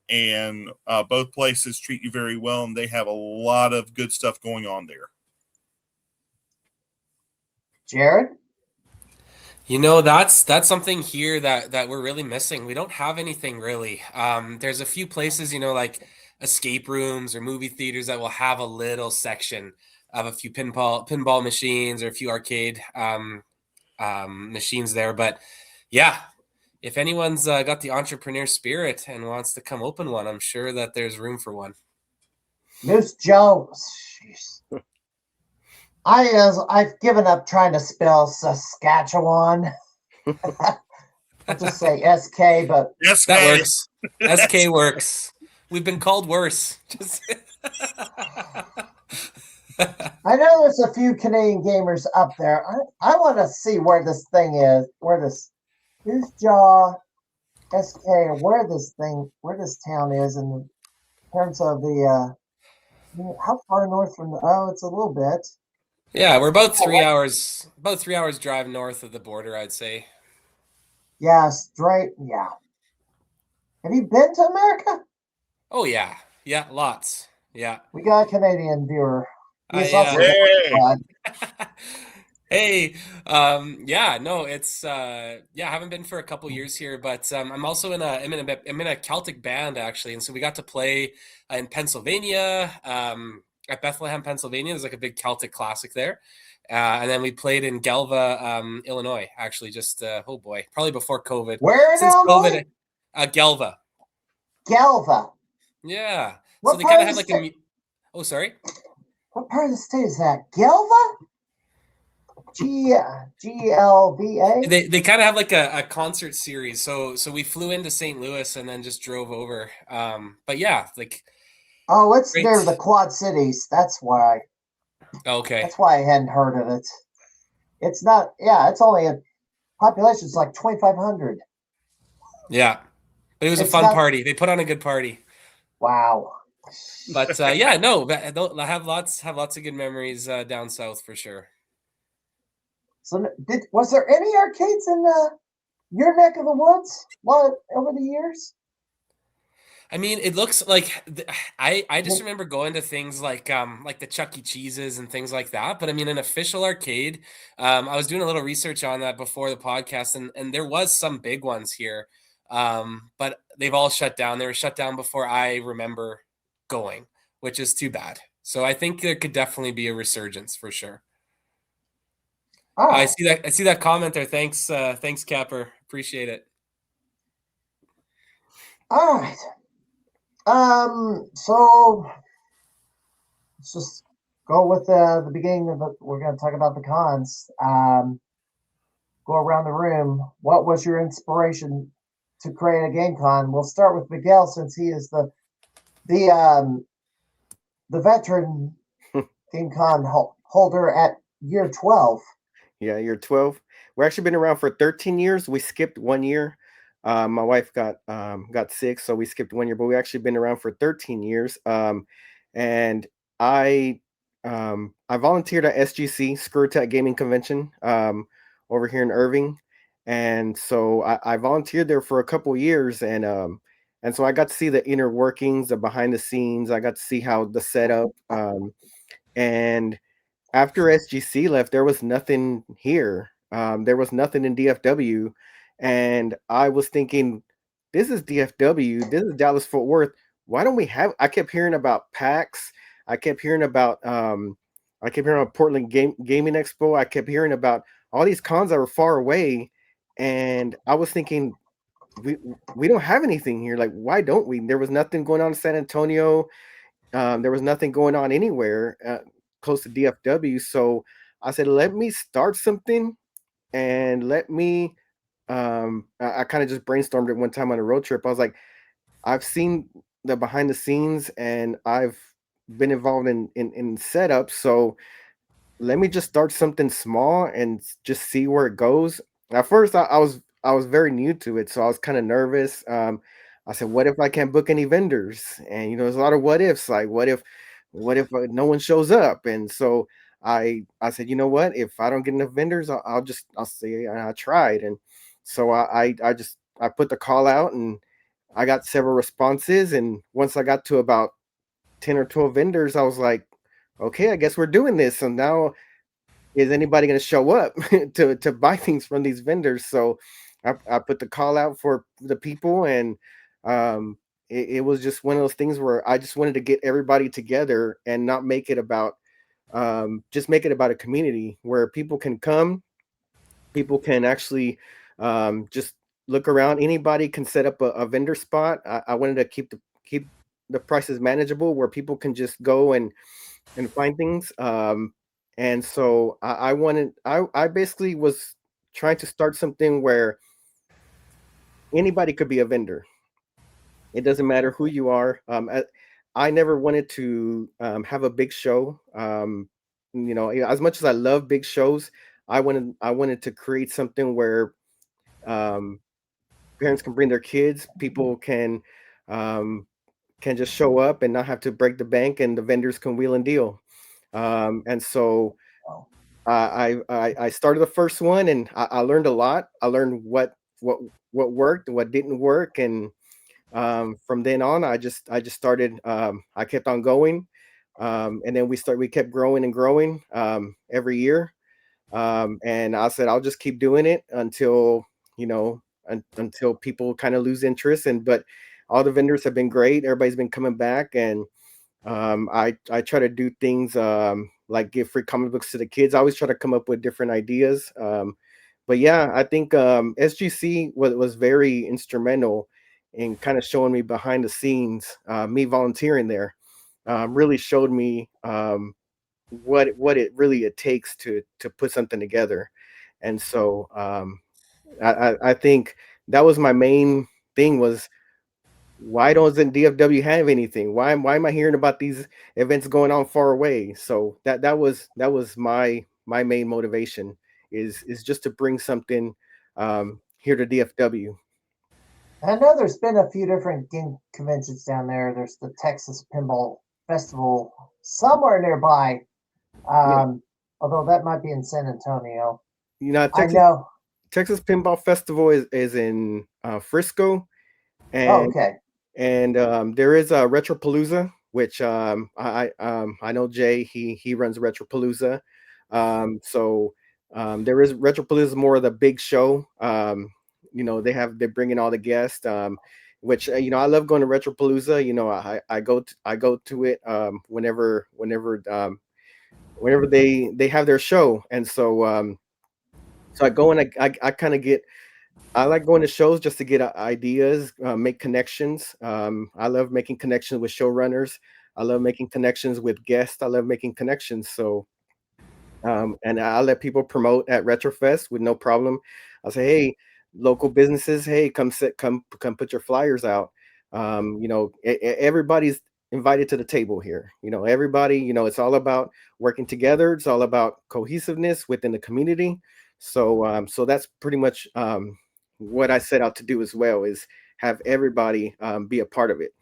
and both places treat you very well, and they have a lot of good stuff going on there. Jared? That's something here that we're really missing. We don't have anything really. There's a few places, like escape rooms or movie theaters that will have a little section of a few pinball machines or a few arcade machines there. But yeah, if anyone's got the entrepreneur spirit and wants to come open one, I'm sure that there's room for one. Moose Joe. I've given up trying to spell Saskatchewan. I'll just say SK, but that works. SK works. We've been called worse. I know there's a few Canadian gamers up there. I want to see where this thing is, where this Jaw SK, where this town is in terms of the how far north from it's a little bit. Yeah, we're about 3 hours drive north of the border, I'd say. Yeah, straight. Yeah. Have you been to America? Oh yeah, lots. Yeah, we got a Canadian viewer. Hey, no, it's I haven't been for a couple years here, but I'm also in a Celtic band actually, and so we got to play in Pennsylvania, at Bethlehem, Pennsylvania. There's like a big Celtic classic there, and then we played in Galva, Illinois, actually, just probably before COVID. Where in Illinois? Galva. Galva. Yeah. What so they kind of have like Oh, sorry. What part of the state is that? Gelva? GLVA? They kind of have like a concert series. So we flew into St. Louis and then just drove over. But yeah, like Oh, it's great. near the Quad Cities. That's why. Okay. That's why I hadn't heard of it. It's not. Yeah, it's only a population. It's like 2,500. Yeah. But it was a It's fun not. party. They put on a good party. Wow. But yeah, no, I have lots of good memories down south for sure. So, was there any arcades in your neck of the woods? What over the years? I mean, it looks like I just remember going to things like the Chuck E. Cheese's and things like that. But I mean, an official arcade. I was doing a little research on that before the podcast, and there was some big ones here, but they've all shut down. They were shut down before I remember going, which is too bad. So I think there could definitely be a resurgence for sure. Oh, I see that comment there. Thanks, thanks, Capper. Appreciate it. all right. So let's just go with the beginning of it. We're going to talk about the cons. Go around the room. What was your inspiration to create a game con? We'll start with Miguel since he is the veteran game con holder at year 12. Yeah, year 12. We're actually been around for 13 years. We skipped 1 year. My wife got sick, so we skipped 1 year, but we actually been around for 13 years. And I volunteered at SGC, Screw Gaming Convention, over here in Irving. And so I volunteered there for a couple years, and so I got to see the inner workings, the behind the scenes. I got to see how the setup, and after SGC left, there was nothing here. There was nothing in DFW, and I was thinking, this is DFW. This is Dallas Fort Worth. Why don't we have? I kept hearing about PAX. I kept hearing about Portland Gaming Expo. I kept hearing about all these cons that were far away, and I was thinking, we don't have anything here. Like, why don't we? There was nothing going on in San Antonio. There was nothing going on anywhere close to DFW. So I said, let me start something, and let me. I kind of just brainstormed it one time on a road trip. I was like, I've seen the behind the scenes, and I've been involved in setup. So let me just start something small and just see where it goes. At first, I was very new to it, so I was kind of nervous. I said, "What if I can't book any vendors?" And there's a lot of what ifs. Like, what if no one shows up? And so I said, you know what? If I don't get enough vendors, I'll say I tried. And so I put the call out, and I got several responses. And once I got to about 10 or 12 vendors, I was like, okay, I guess we're doing this. So now, is anybody going to show up to buy things from these vendors? So I put the call out for the people, and it was just one of those things where I just wanted to get everybody together and not make it about just make it about a community where people can come, people can actually just look around. Anybody can set up a vendor spot. I wanted to keep the prices manageable, where people can just go and find things. And so I basically was trying to start something where anybody could be a vendor. It doesn't matter who you are. I never wanted to have a big show. As much as I love big shows, I wanted to create something where um, parents can bring their kids, people can just show up and not have to break the bank, and the vendors can wheel and deal. And so I started the first one, and I learned a lot. I learned what worked and what didn't work, and from then on, I just started. I kept on going, and then we kept growing and growing every year. And I said I'll just keep doing it until until people kind of lose interest. But all the vendors have been great. Everybody's been coming back, and I try to do things like give free comic books to the kids. I always try to come up with different ideas. But yeah, I think SGC was very instrumental in kind of showing me behind the scenes, me volunteering there. really showed me what it really it takes to put something together. And so I think that was my main thing was, why doesn't DFW have anything? Why am I hearing about these events going on far away? So that was my main motivation is just to bring something here to DFW. I know there's been a few different game conventions down there. There's the Texas Pinball Festival somewhere nearby, Yeah. although that might be in San Antonio. You know, I know. Texas Pinball Festival is in Frisco, Oh, and okay. and there is a Retropalooza, which I know Jay, he runs Retropalooza. So there is Retropalooza, more of the big show. You know, they're bringing all the guests. Which you know, I love going to Retropalooza. You know, I go to it whenever they have their show. And so so I go and I kind of get, I like going to shows just to get ideas, make connections. I love making connections with showrunners. I love making connections with guests. I love making connections. So, and I let people promote at Retrofest with no problem. I'll say, hey, local businesses, hey, come put your flyers out. You know, everybody's invited to the table here. You know, everybody. You know, it's all about working together. It's all about cohesiveness within the community. So, so that's pretty much what I set out to do as well, is have everybody be a part of it.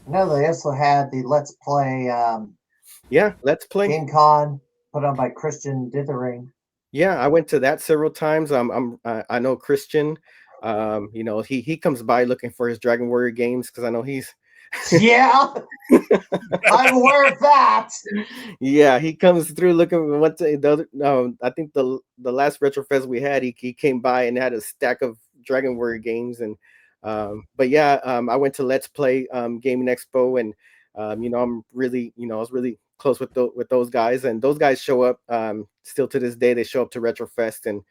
I know they also had the Let's Play Yeah, Let's Play Game Con put on by Christian Dithering. Yeah, I went to that several times. I know Christian. You know, he comes by looking for his Dragon Warrior games because I know he's Yeah, I'm aware of that. yeah, he comes through looking. What the other? No, I think the last Retrofest we had, he came by and had a stack of Dragon Warrior games. And but yeah, I went to Let's Play Gaming Expo, and you know, I'm really, you know, I was really close with those guys, and those guys show up still to this day. They show up to Retrofest, and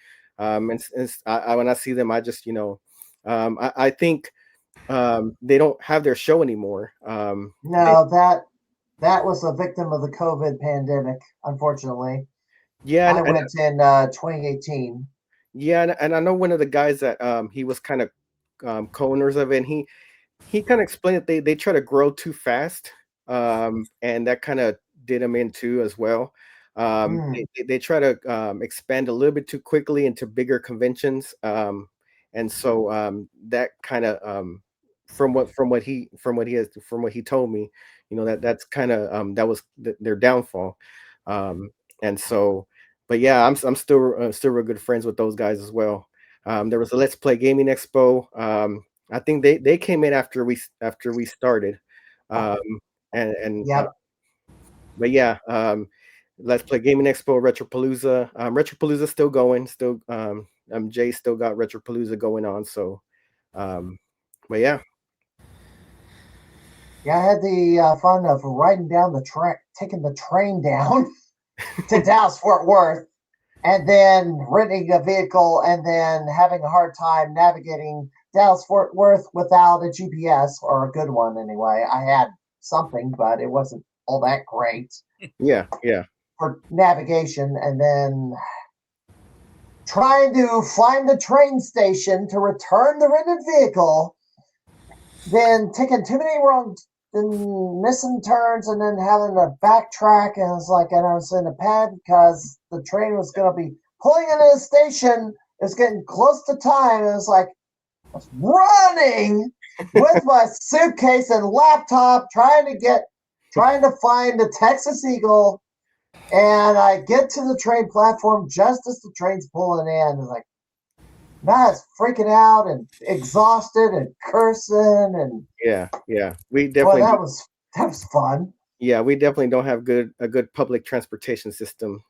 when I see them, I just, you know, I think they don't have their show anymore. No, that was a victim of the COVID pandemic, unfortunately. Yeah, I went in 2018. Yeah, and I know one of the guys that he was kind of co-owners of it, and he kind of explained that they try to grow too fast, and that kind of did them in too as well. They try to expand a little bit too quickly into bigger conventions, and so that kind of from what he told me, you know, that's kind of that was their downfall. And so, but yeah, I'm still real good friends with those guys as well. There was a Let's Play Gaming Expo. I think they came in after we started. And Yep. But yeah, Let's Play Gaming Expo, Retropalooza. Retropalooza still going. Still, Jay still got Retropalooza going on. So, but yeah. Yeah, I had the fun of riding down the train, taking the train down to Dallas Fort Worth, and then renting a vehicle, and then having a hard time navigating Dallas Fort Worth without a GPS, or a good one anyway. I had something, but it wasn't all that great. Yeah. For navigation, and then trying to find the train station to return the rented vehicle, then taking too many wrong, then missing turns, and then having to backtrack. And it's like, and I was in a panic because the train was going to be pulling into the station. It was getting close to time. And it was like, I was running with my suitcase and laptop, trying to find the Texas Eagle. And I get to the train platform just as the train's pulling in. It's like, Matt's freaking out and exhausted and cursing, and Yeah. We definitely. that was fun. Yeah, we definitely don't have a good public transportation system.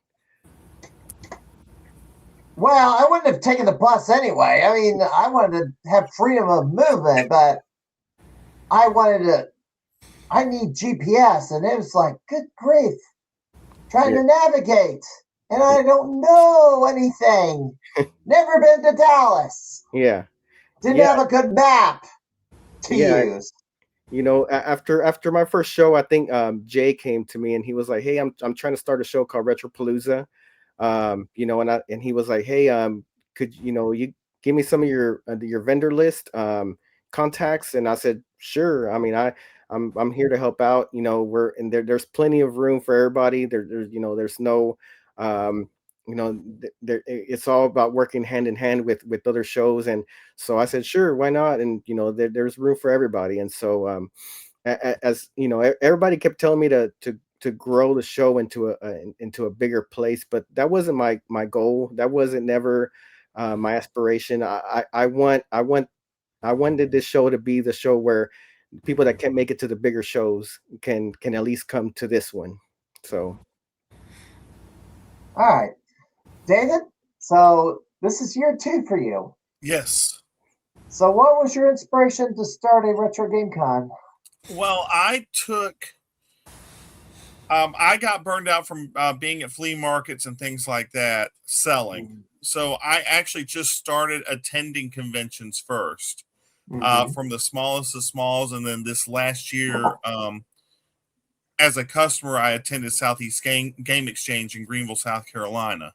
Well, I wouldn't have taken the bus anyway. I mean, I wanted to have freedom of movement, but I need GPS, and it was like, good grief, trying to navigate, and I don't know anything. Never been to Dallas. Yeah. Didn't have a good map to use. After my first show, I think Jay came to me and he was like, "Hey, I'm trying to start a show called Retropalooza," and he was like, "Hey, could you give me some of your vendor list contacts?" And I said, "Sure. I mean, I'm here to help out. There's plenty of room for everybody. There's no it's all about working hand in hand with other shows." And so I said, "Sure, why not?" And there's room for everybody. And so as everybody kept telling me to grow the show into a bigger place, but that wasn't my goal. That wasn't never my aspiration. I wanted this show to be the show where people that can't make it to the bigger shows can at least come to this one. So All right, David. So this is year 2 for you. Yes. So what was your inspiration to start a retro game con? Well, I got burned out from being at flea markets and things like that, selling. So I actually just started attending conventions first, from the smallest of smalls. And then this last year, as a customer, I attended Southeast Game Exchange in Greenville, South Carolina.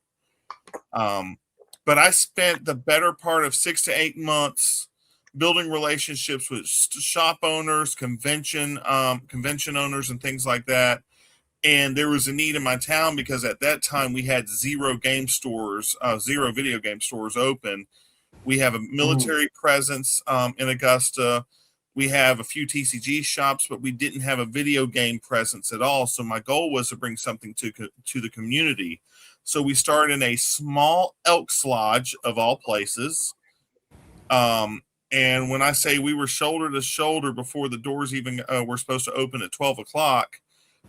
But I spent the better part of 6 to 8 months building relationships with shop owners, convention owners, and things like that. And there was a need in my town because at that time we had zero video game stores open. We have a military presence in Augusta. We have a few TCG shops, but we didn't have a video game presence at all. So my goal was to bring something to the community. So we started in a small Elks Lodge of all places. And when I say we were shoulder to shoulder before the doors even were supposed to open at 12 o'clock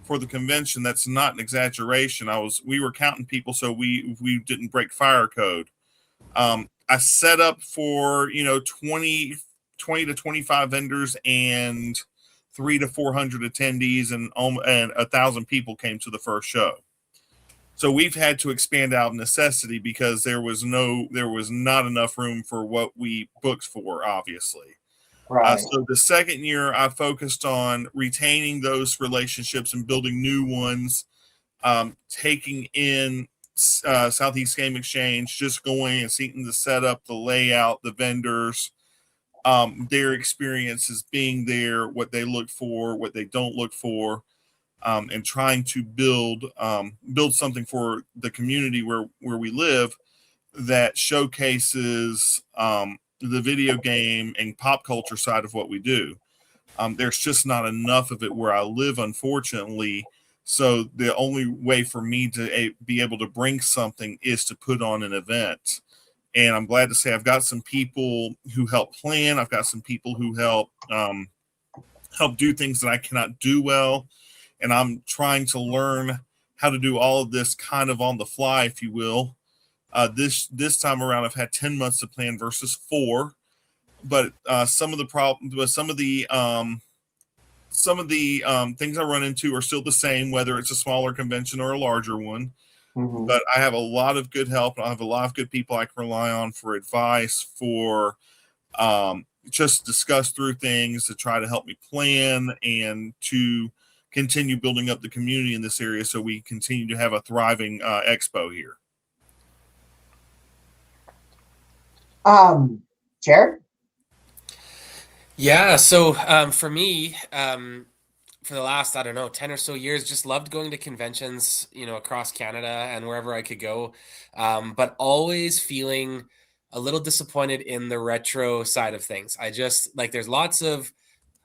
for the convention, that's not an exaggeration. We were counting people so we didn't break fire code. I set up for 20 to 25 vendors and 300 to 400 attendees, and 1,000 people came to the first show. So we've had to expand out of necessity because there was not enough room for what we booked for, obviously. Right. So the second year, I focused on retaining those relationships and building new ones, taking in Southeast Game Exchange, just going and seeing the setup, the layout, the vendors, their experiences being there, what they look for, what they don't look for, and trying to build something for the community where we live that showcases the video game and pop culture side of what we do. There's just not enough of it where I live, unfortunately. So the only way for me to be able to bring something is to put on an event. And I'm glad to say I've got some people who help plan. I've got some people who help do things that I cannot do well. And I'm trying to learn how to do all of this kind of on the fly, if you will. This time around, I've had 10 months to plan versus 4. But some of the things I run into are still the same, whether it's a smaller convention or a larger one. But I have a lot of good help. I have a lot of good people I can rely on for advice, for just discuss through things, to try to help me plan and to continue building up the community in this area so we continue to have a thriving expo here. Jared? Yeah, so for me, for the last, 10 or so years, just loved going to conventions, across Canada and wherever I could go. But always feeling a little disappointed in the retro side of things. I just there's lots of,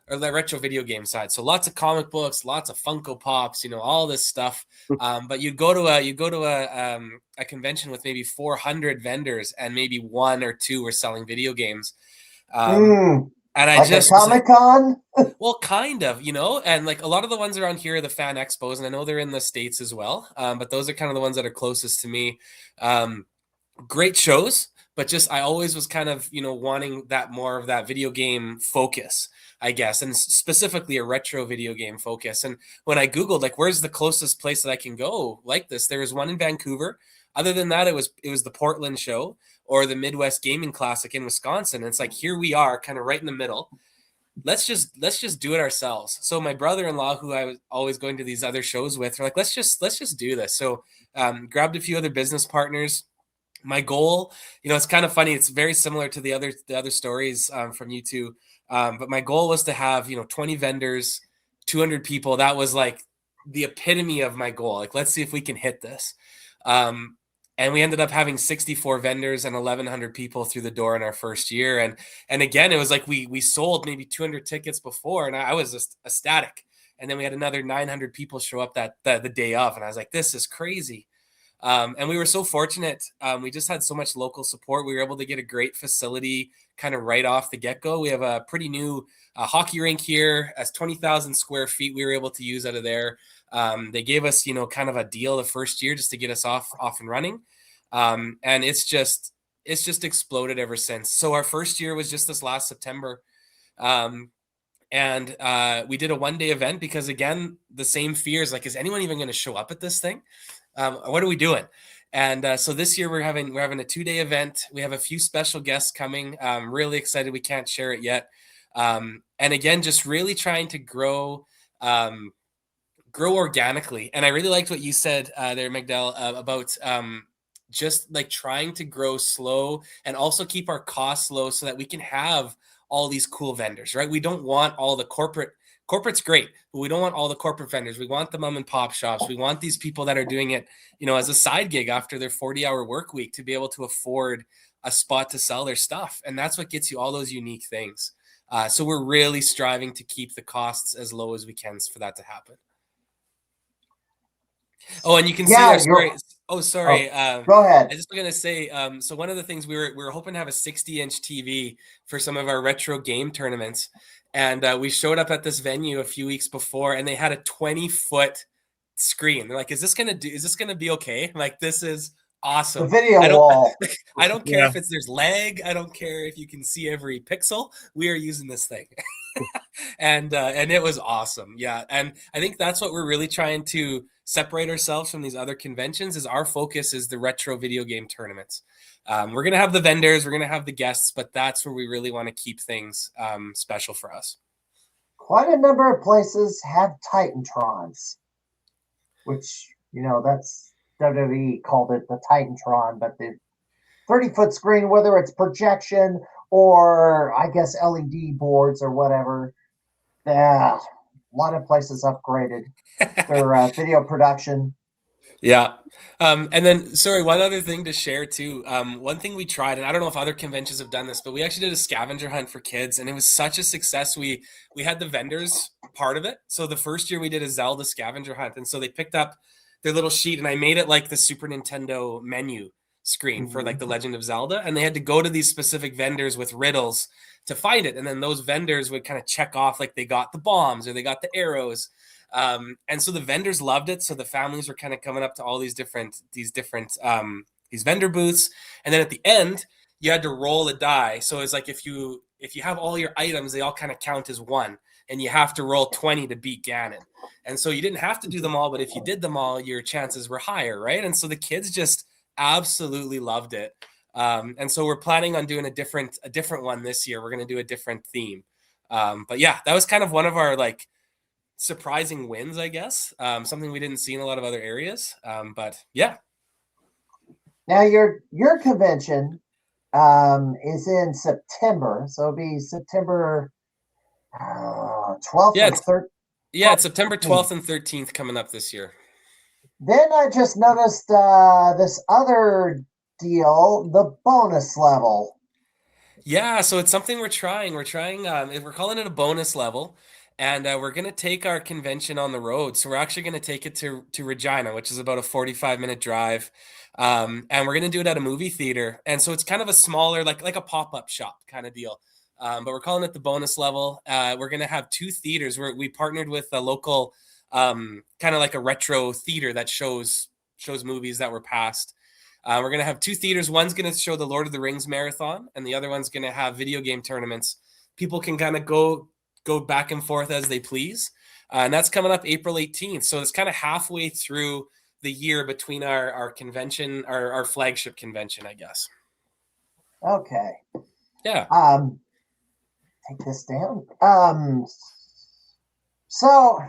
or the retro video game side. So lots of comic books, lots of Funko Pops, all this stuff. But you go to a convention with maybe 400 vendors and maybe 1 or 2 were selling video games. And I just Comic-Con? Well, kind of, and a lot of the ones around here are the fan expos, and I know they're in the States as well. But those are kind of the ones that are closest to me. Great shows, but just I always was kind of, wanting that more of that video game focus, I guess, and specifically a retro video game focus. And when I Googled where's the closest place that I can go like this, there was one in Vancouver. Other than that, it was the Portland show or the Midwest Gaming Classic in Wisconsin. And it's here we are, kind of right in the middle. let's just do it ourselves. So my brother-in-law, who I was always going to these other shows with, are like, let's just do this. So grabbed a few other business partners. My goal, it's kind of funny. It's very similar to the other stories from you two. But my goal was to have 20 vendors, 200 people. That was like the epitome of my goal. Like, let's see if we can hit this. And we ended up having 64 vendors and 1,100 people through the door in our first year. And again, it was like we sold maybe 200 tickets before, and I was just ecstatic. And then we had another 900 people show up the day of, and I was like, this is crazy. And we were so fortunate. We just had so much local support. We were able to get a great facility kind of right off the get-go. We have a pretty new hockey rink here, as 20,000 square feet we were able to use out of there. They gave us, kind of a deal the first year just to get us off and running. And it's just exploded ever since. So our first year was just this last September. And we did a one-day event because, again, the same fears, like, is anyone even going to show up at this thing? What are we doing? And so this year we're having a 2-day event. We have a few special guests coming. I'm really excited. We can't share it yet. And again, just really trying to grow organically. And I really liked what you said there, Migdal, about just like trying to grow slow and also keep our costs low so that we can have all these cool vendors, right? We don't want all the corporate's great, but we don't want all the corporate vendors. We want the mom and pop shops. We want these people that are doing it, as a side gig after their 40-hour work week to be able to afford a spot to sell their stuff. And that's what gets you all those unique things. So we're really striving to keep the costs as low as we can for that to happen. Oh, and you can see our story. Oh, sorry. Go ahead. I just was gonna say. So one of the things we were hoping to have a 60-inch TV for some of our retro game tournaments, and we showed up at this venue a few weeks before, and they had a 20-foot screen. They're like, "Is this gonna be okay?" I'm like, this is awesome. The video wall. I don't care if there's lag. I don't care if you can see every pixel. We are using this thing. And it was awesome. Yeah. And I think that's what we're really trying to separate ourselves from these other conventions is our focus is the retro video game tournaments. We're going to have the vendors, we're going to have the guests, but that's where we really want to keep things special for us. Quite a number of places have Titantrons, which, that's WWE called it the Titantron, but the 30-foot screen, whether it's projection or I guess LED boards or whatever, a lot of places upgraded their video production. Yeah. And then, sorry, one other thing to share too. One thing we tried, and I don't know if other conventions have done this, but we actually did a scavenger hunt for kids, and it was such a success. We had the vendors part of it. So the first year we did a Zelda scavenger hunt, and so they picked up their little sheet, and I made it like the Super Nintendo menu screen for like the Legend of Zelda, and they had to go to these specific vendors with riddles to find it, and then those vendors would kind of check off like they got the bombs or they got the arrows. And so the vendors loved it. So the families were kind of coming up to all these vendor booths. And then at the end, you had to roll a die. So it's like, if you have all your items, they all kind of count as one, and you have to roll 20 to beat Ganon. And so you didn't have to do them all, but if you did them all, your chances were higher. Right. And so the kids just absolutely loved it. And so we're planning on doing a different one this year. We're going to do a different theme. But yeah, that was kind of one of our like surprising wins, I guess. Something we didn't see in a lot of other areas. But yeah. Now your convention is in September, so it'll be September 12th Yeah, or 13th. Yeah, it's September 12th and 13th coming up this year. Then I just noticed this other deal, the bonus level. Yeah, so it's something we're trying. We're calling it a bonus level, and we're going to take our convention on the road. So we're actually going to take it to Regina, which is about a 45-minute drive, and we're going to do it at a movie theater. And so it's kind of a smaller, like a pop-up shop kind of deal. But we're calling it the bonus level. We're going to have 2 theaters. We partnered with a local kind of like a retro theater that shows movies that were past. We're going to have 2 theaters. One's going to show the Lord of the Rings marathon, and the other one's going to have video game tournaments. People can kind of go back and forth as they please. And that's coming up April 18th. So it's kind of halfway through the year between our convention, our flagship convention, I guess. Okay. Yeah. take this down. So,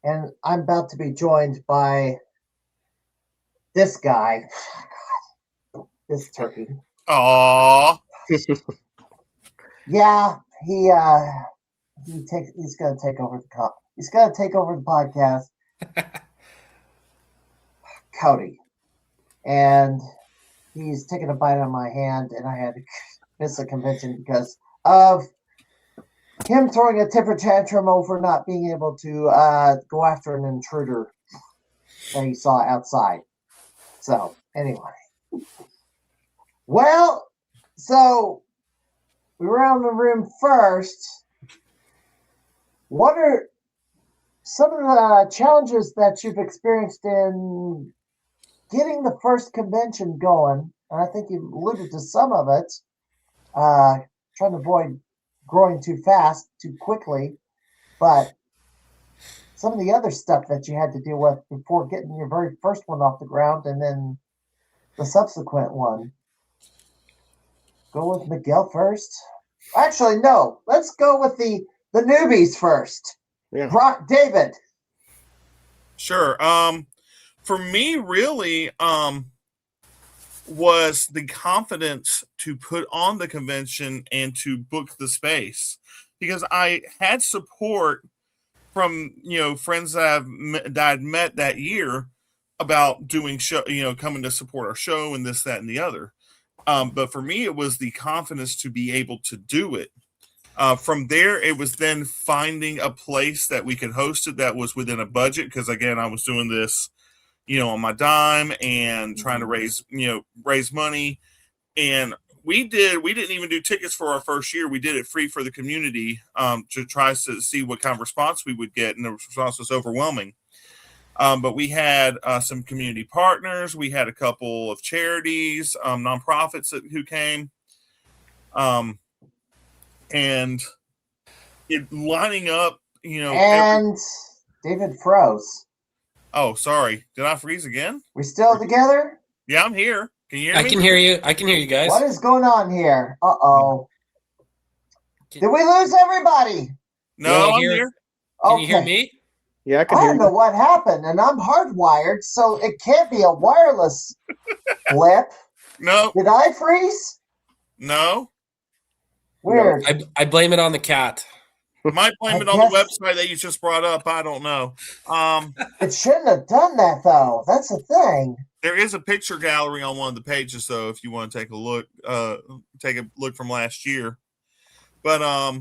and I'm about to be joined by this guy, this turkey. Aw. Yeah, he's gonna take over he's gonna take over the podcast. Cody. And he's taking a bite on my hand, and I had to miss the convention because of him throwing a temper tantrum over not being able to go after an intruder that he saw outside. So, anyway. Well, so we were out in the room first. What are some of the challenges that you've experienced in getting the first convention going? And I think you alluded to some of it. Trying to avoid growing too fast, too quickly. But some of the other stuff that you had to deal with before getting your very first one off the ground and then the subsequent one. Go with Miguel first. Actually, no. Let's go with the newbies first. Yeah. David. Sure. For me, really, was the confidence to put on the convention and to book the space, because I had support from friends that I'd met that year about doing show, coming to support our show and this, that, and the other. But for me, it was the confidence to be able to do it. From there, it was then finding a place that we could host it that was within a budget. Because again, I was doing this, on my dime and trying to raise money. And we didn't even do tickets for our first year. We did it free for the community to try to see what kind of response we would get. And the response was overwhelming. But we had some community partners. We had a couple of charities, nonprofits who came. And it lining up, And David froze. Oh, sorry. Did I freeze again? We still together? Yeah, I'm here. Can you hear me? I can hear you. I can hear you guys. What is going on here? Uh-oh. Did we lose everybody? No, I'm here. Can you hear me? Yeah, I can I hear don't you. know what happened, and I'm hardwired, so it can't be a wireless flip. No. Did I freeze? No. Weird. I blame it on the cat. Might blame it on the website that you just brought up. I don't know. It shouldn't have done that, though. That's the thing. There is a picture gallery on one of the pages, though, if you want to take a look from last year. But I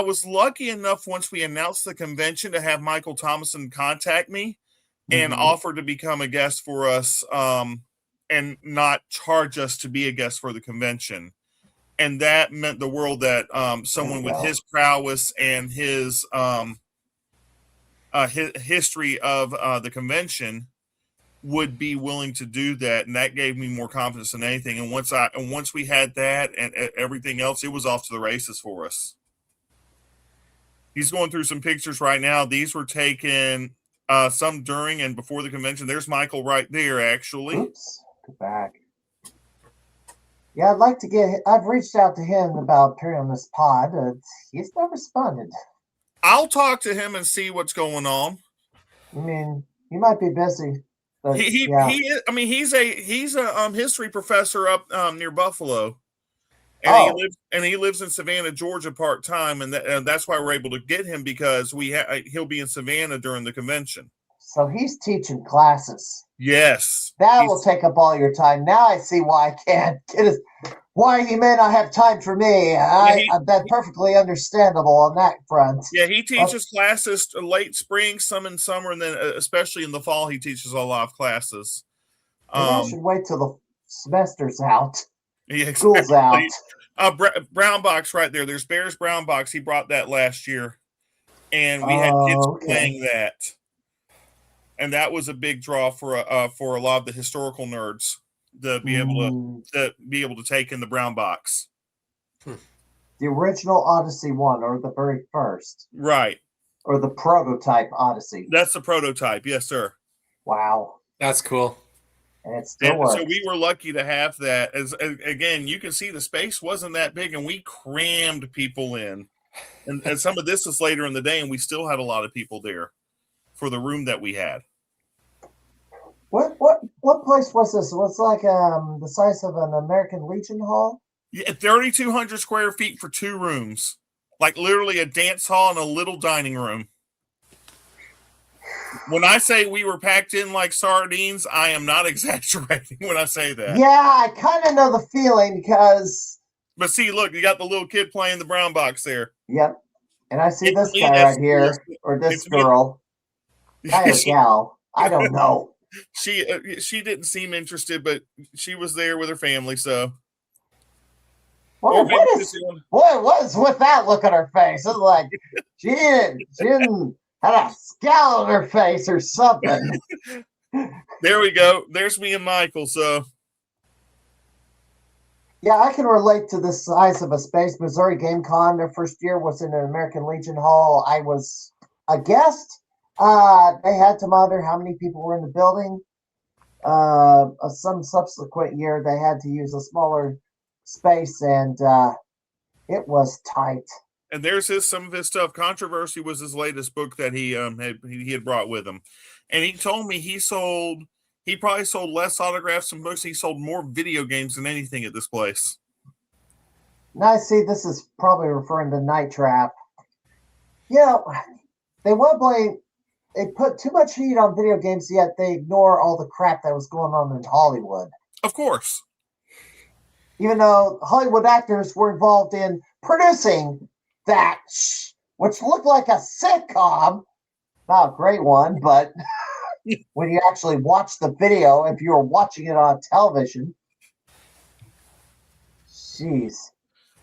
was lucky enough once we announced the convention to have Michael Thomason contact me and offer to become a guest for us and not charge us to be a guest for the convention. And that meant the world that someone with his prowess and his history of the convention would be willing to do that, and that gave me more confidence than anything. And once we had that and everything else, it was off to the races for us. He's going through some pictures right now. These were taken some during and before the convention. There's Michael right there, actually. Oops, go back. Yeah, I'd like to I've reached out to him about appearing on this pod. He's not responded. I'll talk to him and see what's going on. I mean, he might be busy. But He's a history professor up near Buffalo, and he lives in Savannah, Georgia, part time, and that's why we're able to get him, because he'll be in Savannah during the convention. So he's teaching classes. Yes, that will take up all your time. Now I see why I can't get it. Why he may not have time for me. That's perfectly understandable on that front. Yeah, he teaches classes late spring, some in summer, and then especially in the fall, he teaches a lot of classes. I should wait till the semester's out. Yeah, exactly. School's out. Brown box right there. There's Bears Brown box. He brought that last year, and we had kids playing that, and that was a big draw for a lot of the historical nerds to be able to take in the brown box. The original Odyssey 1, or the very first, right? Or the prototype Odyssey. That's the prototype, yes, sir. Wow, that's cool. And it still And works. so we were lucky to have that. As again, you can see the space wasn't that big, and we crammed people in. And some of this is later in the day, and we still had a lot of people there for the room that we had. What place was this? It was like the size of an American Legion Hall. Yeah, 3,200 square feet for 2 rooms, like literally a dance hall and a little dining room. When I say we were packed in like sardines, I am not exaggerating when I say that. Yeah, I kind of know the feeling because. But see, look, you got the little kid playing the brown box there. Yep, and I see And this to me, guy that's right here, cool. or this To me- girl, guy or gal. I don't know. She didn't seem interested, but she was there with her family. So, Boy, what is with that look on her face? It's like she didn't had a scowl on her face or something. there we go. There's me and Michael. So, yeah, I can relate to the size of a space. Missouri Game Con, their first year was in an American Legion Hall. I was a guest. They had to monitor how many people were in the building. Some subsequent year, they had to use a smaller space, and it was tight. and there's some of his stuff. Controversy was his latest book that he had brought with him, and he told me he probably sold less autographs and books. He sold more video games than anything at this place. Now I see this is probably referring to Night Trap. You know, they want to blame. They put too much heat on video games, yet they ignore all the crap that was going on in Hollywood. Of course. Even though Hollywood actors were involved in producing that, which looked like a sitcom. Not a great one, but when you actually watch the video, if you were watching it on television, jeez.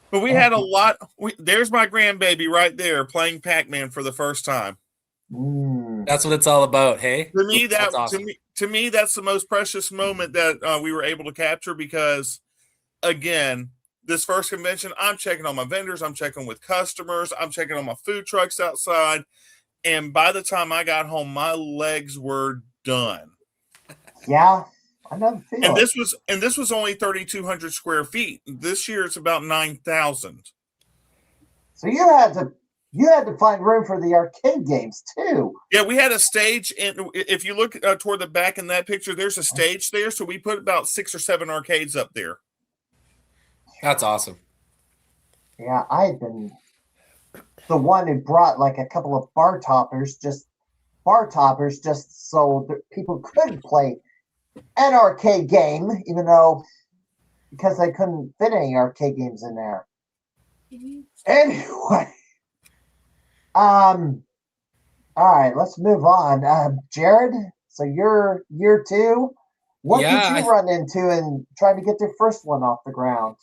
But we had a lot. There's my grandbaby right there playing Pac-Man for the first time. That's what it's all about, hey? To me, That's awesome. to me, that's the most precious moment that we were able to capture because, again, this first convention, I'm checking on my vendors, I'm checking with customers, I'm checking on my food trucks outside, and by the time I got home, my legs were done. Yeah, I know the feeling. And this was only 3,200 square feet. This year, it's about 9,000. So you had to find room for the arcade games too. Yeah, we had a stage, and if you look toward the back in that picture, there's a stage there. So we put about 6 or 7 arcades up there. That's awesome. Yeah, I had been the one who brought like a couple of bar toppers just so that people could play an arcade game, even though because they couldn't fit any arcade games in there. Anyway. All right, let's move on. Jared, so you're year 2. What did you run into in trying to get their first one off the ground?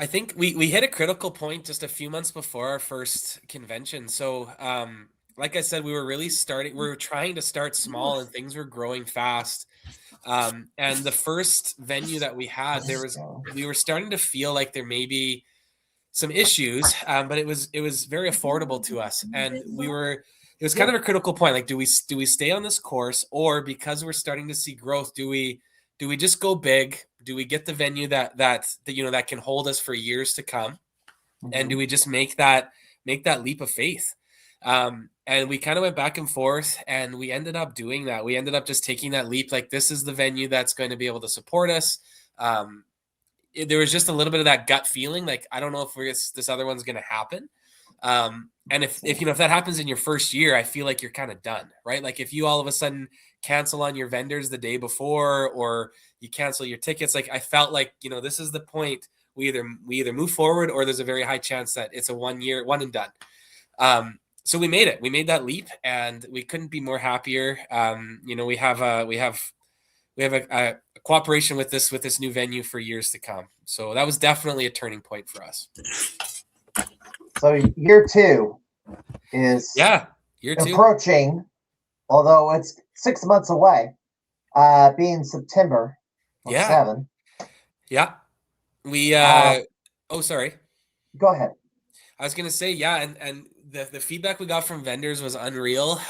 I think we hit a critical point just a few months before our first convention. So, like I said, we were trying to start small and things were growing fast. And the first venue that we had, we were starting to feel like there may be some issues, but it was very affordable to us, and it was kind of a critical point. Like, do we stay on this course, or because we're starting to see growth, do we just go big? Do we get the venue that can hold us for years to come, and do we just make that leap of faith? And we kind of went back and forth, and we ended up doing that. We ended up just taking that leap. Like, this is the venue that's going to be able to support us. There was just a little bit of that gut feeling, like, I don't know if this other one's going to happen. And if that happens in your first year, I feel like you're kind of done, right? Like, if you all of a sudden cancel on your vendors the day before, or you cancel your tickets, like, I felt like, this is the point. We either move forward, or there's a very high chance that it's a 1 year, one and done. So we made it. We made that leap, and we couldn't be more happier. We have a cooperation with this new venue for years to come. So that was definitely a turning point for us. So year 2 is approaching, although it's 6 months away, being September 7. Yeah. We sorry. Go ahead. I was gonna say, and The feedback we got from vendors was unreal.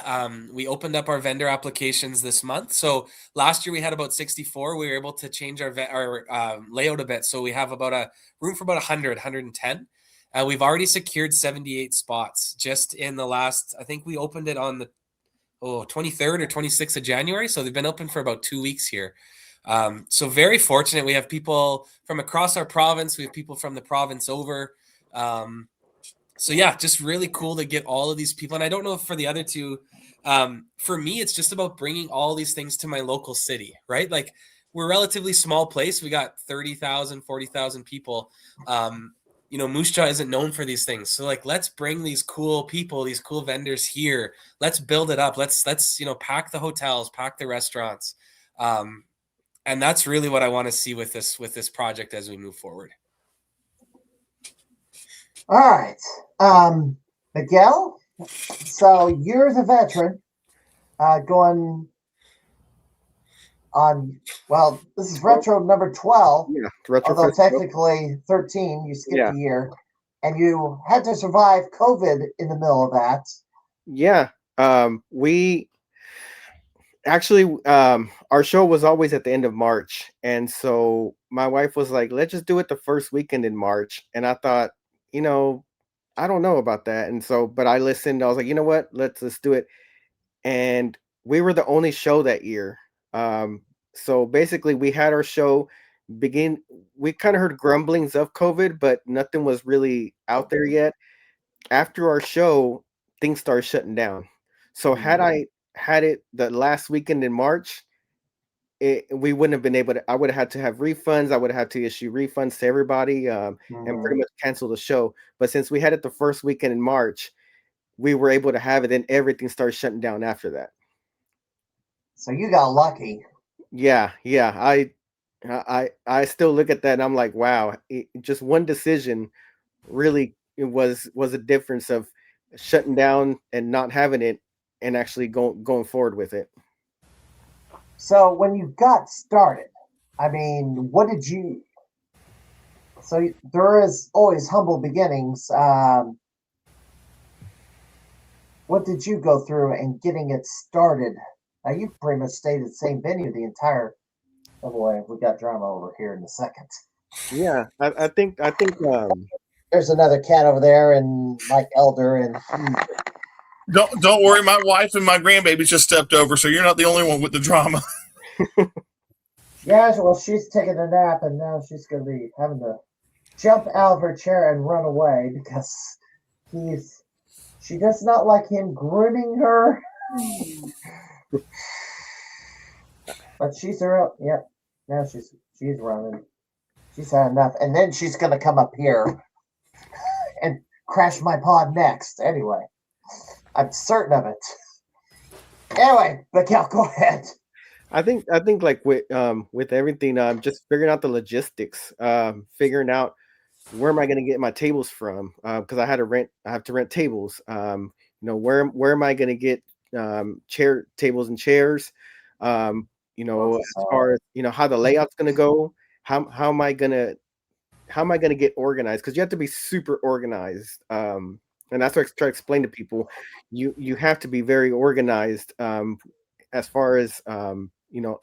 We opened up our vendor applications this month. So last year we had about 64. We were able to change our layout a bit. So we have about a room for about 100, 110. We've already secured 78 spots just in the last, I think we opened it on the 23rd or 26th of January. So they've been open for about 2 weeks here. So very fortunate. We have people from across our province. We have people from the province over. So yeah, just really cool to get all of these people. And I don't know if for the other two, for me, it's just about bringing all these things to my local city, right? Like we're a relatively small place. We got 30,000, 40,000 people. Moose Jaw isn't known for these things. So like, let's bring these cool people, these cool vendors here. Let's build it up. Let's pack the hotels, pack the restaurants. And that's really what I want to see with this project as we move forward. All right. Miguel, so you're the veteran going on, well, this is retro number 12. Yeah, retro although festival. Technically 13, you skipped a year. And you had to survive COVID in the middle of that. Yeah. We actually, our show was always at the end of March. And so my wife was like, let's just do it the first weekend in March. And I thought, I don't know about that. And so, but I listened. I was like, you know what? Let's do it. And we were the only show that year. So basically, we had our show begin. We kind of heard grumblings of COVID, but nothing was really out there yet. After our show, things started shutting down. So had I had it the last weekend in March, we wouldn't have been able to. I would have had to have refunds. I would have had to issue refunds to everybody and pretty much cancel the show. But since we had it the first weekend in March, we were able to have it, and everything started shutting down after that. So you got lucky. Yeah. I still look at that and I'm like, wow, just one decision really was a difference of shutting down and not having it, and actually going forward with it. So when you got started, I mean, what did you? So there is always humble beginnings. What did you go through in getting it started? Now you pretty much stayed at the same venue the entire. Oh boy, we got drama over here in a second. Yeah, I think there's another cat over there, and Mike Elder, and Don't worry, my wife and my grandbaby just stepped over, so you're not the only one with the drama. Yeah, well, she's taking a nap, and now she's going to be having to jump out of her chair and run away because she does not like him grooming her. But she's her. Yep. Now she's running. She's had enough, and then she's going to come up here and crash my pod next. Anyway, I'm certain of it. Anyway, Miguel, go ahead. I think like with everything, just figuring out the logistics, figuring out where am I going to get my tables from, because I have to rent tables. Where am I going to get tables and chairs? As far as how the layout's going to go, how am I going to get organized? Because you have to be super organized. And that's what I try to explain to people. You have to be very organized as far as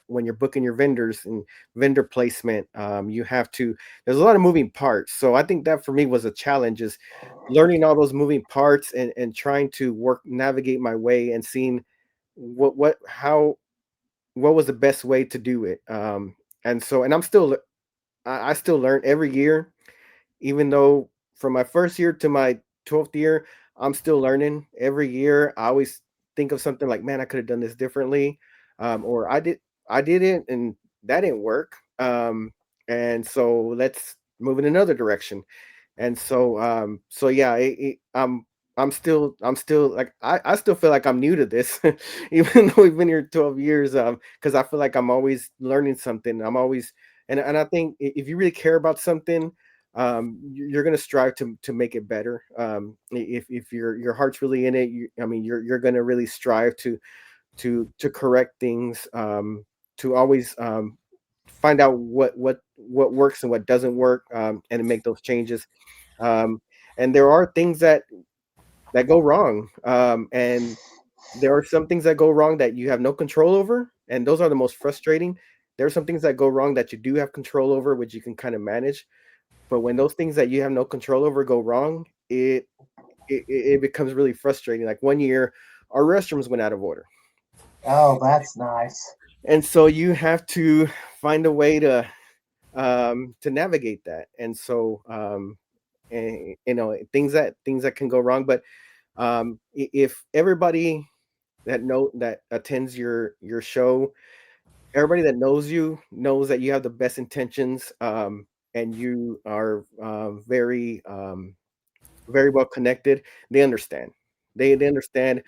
when you're booking your vendors and vendor placement. There's a lot of moving parts. So I think that for me was a challenge, is learning all those moving parts and trying to navigate my way and seeing what was the best way to do it. And I still learn every year, even though from my first year to my 12th year, I'm still learning every year. I always think of something like, man, I could have done this differently. Or I did it and that didn't work. And so let's move in another direction. And so yeah, I'm still like, I still feel like I'm new to this, even though we've been here 12 years. Because I feel like I'm always learning something. I'm always, and I think if you really care about something, you're going to strive to make it better. If your heart's really in it, you're going to really strive to correct things, to always find out what works and what doesn't work, and to make those changes. And there are things that go wrong. And there are some things that go wrong that you have no control over, and those are the most frustrating. There are some things that go wrong that you do have control over, which you can kind of manage. But when those things that you have no control over go wrong, it becomes really frustrating. Like one year, our restrooms went out of order, Oh, that's nice. and so you have to find a way to navigate that. And so and, things that can go wrong. But if everybody that attends your show, everybody that knows you knows that you have the best intentions, and you are very well connected. They understand. They understand.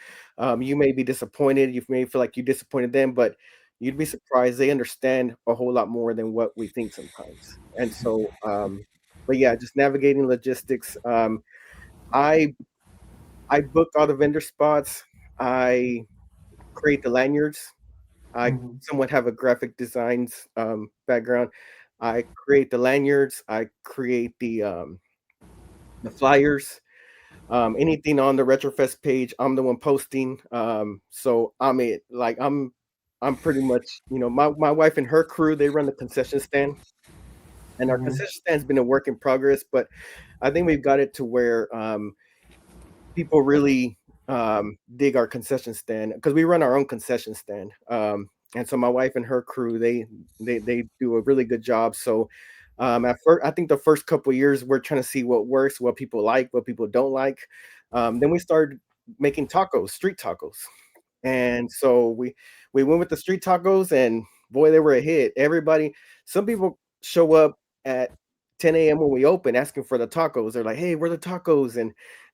You may be disappointed. You may feel like you disappointed them, but you'd be surprised. They understand a whole lot more than what we think sometimes. And so, but yeah, just navigating logistics. I I book all the vendor spots. I create the lanyards. I Mhm. somewhat have a graphic designs background. I create the lanyards. I create the flyers. Anything on the Retrofest page, I'm the one posting. So I'm pretty much, my wife and her crew, they run the concession stand, and our Mhm. concession stand's been a work in progress, but I think we've got it to where people really dig our concession stand, because we run our own concession stand. And so my wife and her crew, they do a really good job. So at first, I think the first couple of years, we're trying to see what works, what people like, what people don't like. Then we started making tacos, street tacos. And so we went with the street tacos, and boy, they were a hit. Some people show up at 10 a.m. when we open asking for the tacos. They're like, "Hey, where are the tacos?"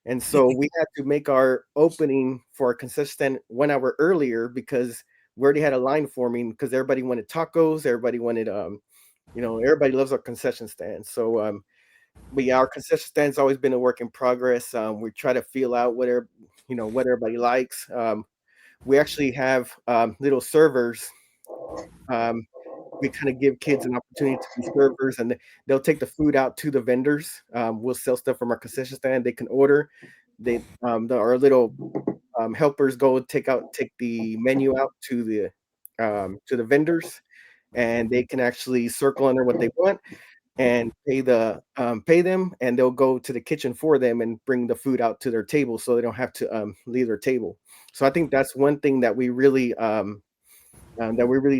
And so we had to make our opening for a concession stand 1 hour earlier, because we already had a line forming, because everybody wanted tacos. Everybody wanted everybody loves our concession stand. So but yeah, our concession stand's always been a work in progress. We try to feel out what everybody likes. We actually have little servers. Um, we kind of give kids an opportunity to be servers, and they'll take the food out to the vendors. We'll sell stuff from our concession stand. They can order. Our little helpers go take the menu out to the vendors, and they can actually circle under what they want and pay them, and they'll go to the kitchen for them and bring the food out to their table, so they don't have to leave their table. So I think that's one thing that we really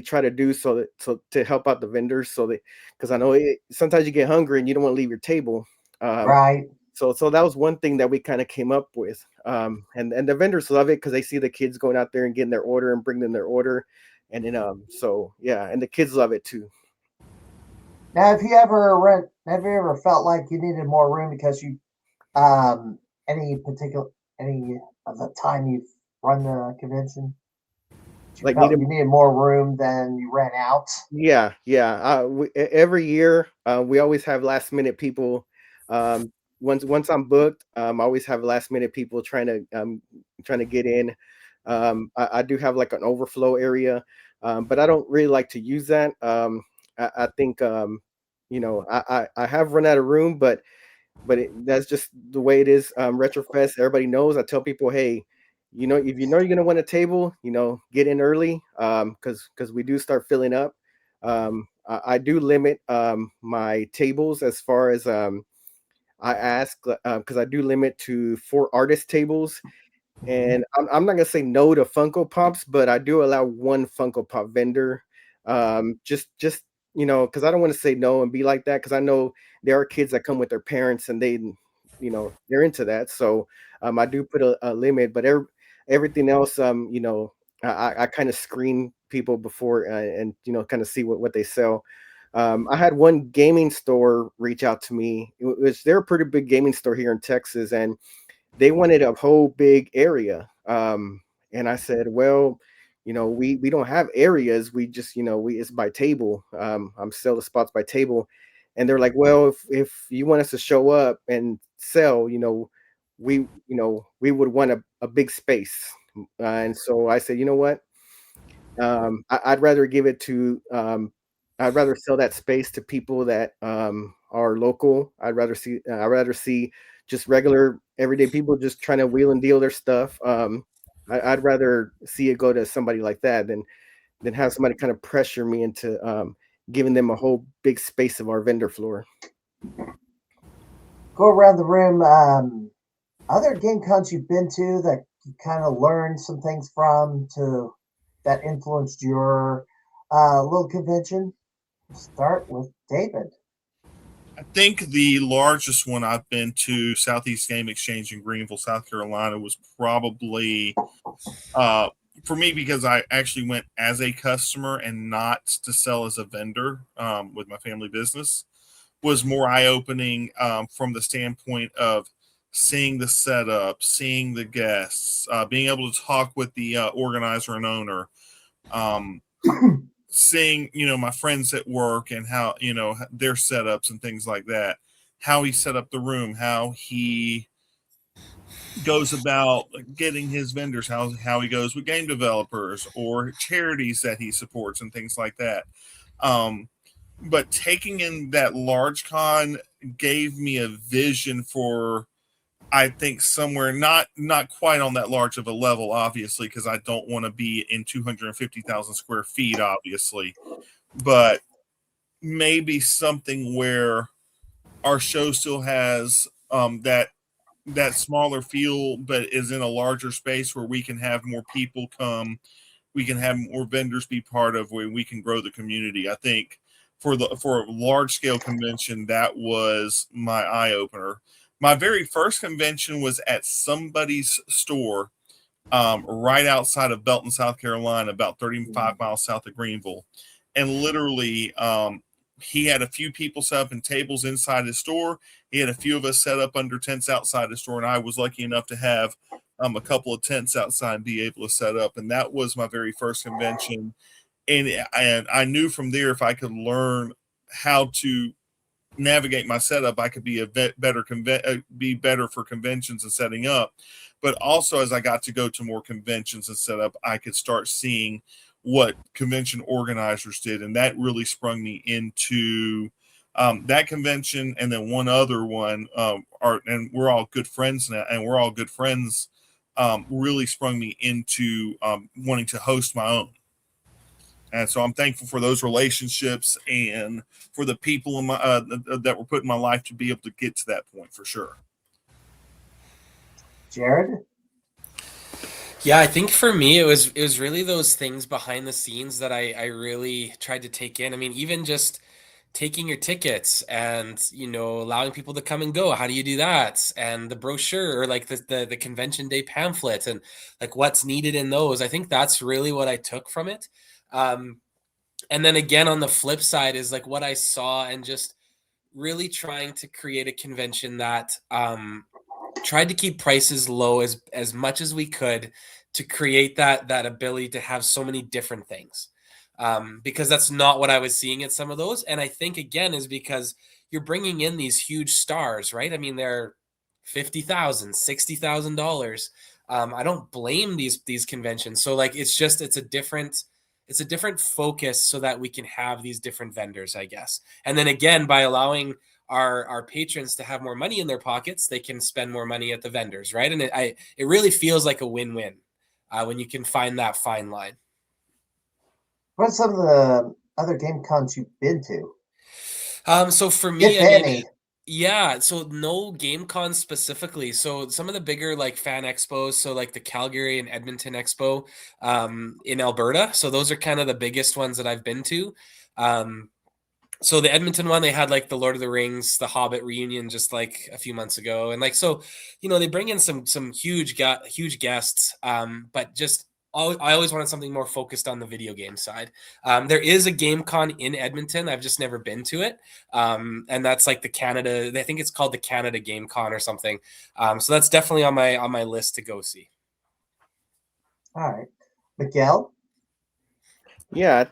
try to do, so to help out the vendors, because I know sometimes you get hungry and you don't want to leave your table. um, Right. so that was one thing that we kind of came up with. And the vendors love it, because they see the kids going out there and getting their order and bring them their order. And then so yeah, and the kids love it too. Now, have you ever felt like you needed more room because any particular any of the time you've run the convention, you Like felt needed you needed more room than you ran out? Yeah. Every year, we always have last minute people. Once I'm booked, I always have last minute people trying to get in. I do have like an overflow area, but I don't really like to use that. I think I have run out of room, but that's just the way it is. Retrofest, everybody knows. I tell people, hey, if you know you're gonna win a table, get in early, because we do start filling up. I do limit my tables, as far as I ask, because I do limit to 4 artist tables. Mhm. And I'm not gonna say no to Funko Pops, but I do allow one Funko Pop vendor. Just because I don't want to say no and be like that, because I know there are kids that come with their parents, and they're into that. So I do put a limit, but everything else, I kind of screen people before, and kind of see what they sell. I had one gaming store reach out to me. They're a pretty big gaming store here in Texas, and they wanted a whole big area. And I said, well, we don't have areas. We just, it's by table. I'm sell the spots by table. And they're like, well, if you want us to show up and sell, we would want a big space. And so I said, you know what? I'd rather give it to I'd rather sell that space to people that are local. I'd rather see just regular everyday people just trying to wheel and deal their stuff. I'd rather see it go to somebody like that than have somebody kind of pressure me into giving them a whole big space of our vendor floor. Go around the room. Other game cons you've been to that you kind of learned some things from to that influenced your little convention? Start with David. I think the largest one I've been to, Southeast Game Exchange in Greenville, South Carolina, was probably for me because I actually went as a customer and not to sell as a vendor with my family business. Was more eye-opening from the standpoint of seeing the setup, seeing the guests, being able to talk with the organizer and owner, seeing, my friends at work and how, their setups and things like that, how he set up the room, how he goes about getting his vendors, how he goes with game developers or charities that he supports and things like that. But taking in that large con gave me a vision for, I think, somewhere not quite on that large of a level, obviously, because I don't want to be in 250,000 square feet, obviously, but maybe something where our show still has that smaller feel, but is in a larger space where we can have more people come, we can have more vendors be part of, where we can grow the community. I think for a large scale convention, that was my eye opener. My very first convention was at somebody's store right outside of Belton, South Carolina, about 35 miles south of Greenville. And literally, he had a few people set up in tables inside his store. He had a few of us set up under tents outside the store. And I was lucky enough to have a couple of tents outside and be able to set up. And that was my very first convention. And I knew from there, if I could learn how to navigate my setup, I could be be better for conventions and setting up. But also, as I got to go to more conventions and set up, I could start seeing what convention organizers did, and that really sprung me into that convention. And then one other one, and we're all good friends now, and we're all good friends. Really sprung me into wanting to host my own. And so I'm thankful for those relationships and for the people in my that were put in my life to be able to get to that point, for sure. Jared? Yeah, I think for me it was really those things behind the scenes that I really tried to take in. I mean, even just taking your tickets and allowing people to come and go. How do you do that? And the brochure, or like the convention day pamphlet, and like what's needed in those. I think that's really what I took from it. And then again, on the flip side is like what I saw, and just really trying to create a convention that tried to keep prices low as much as we could, to create that ability to have so many different things. Because that's not what I was seeing at some of those. And I think, again, is because you're bringing in these huge stars, right? I mean, they're $50,000, $60,000. I don't blame these conventions. So like, it's a different focus, so that we can have these different vendors, I guess. And then again, by allowing our patrons to have more money in their pockets, they can spend more money at the vendors, right? And it really feels like a win-win when you can find that fine line. What are some of the other game cons you've been to? So for me, If any. Yeah, so no game cons specifically. So some of the bigger like fan expos, so like the Calgary and Edmonton Expo in Alberta. So those are kind of the biggest ones that I've been to. So the Edmonton one, they had like the Lord of the Rings, the Hobbit reunion just like a few months ago. And like, so, they bring in some huge guests, but just I always wanted something more focused on the video game side. There is a game con in Edmonton. I've just never been to it. And that's like I think it's called the Canada Game Con or something. So that's definitely on my list to go see. All right. Miguel? Yeah, I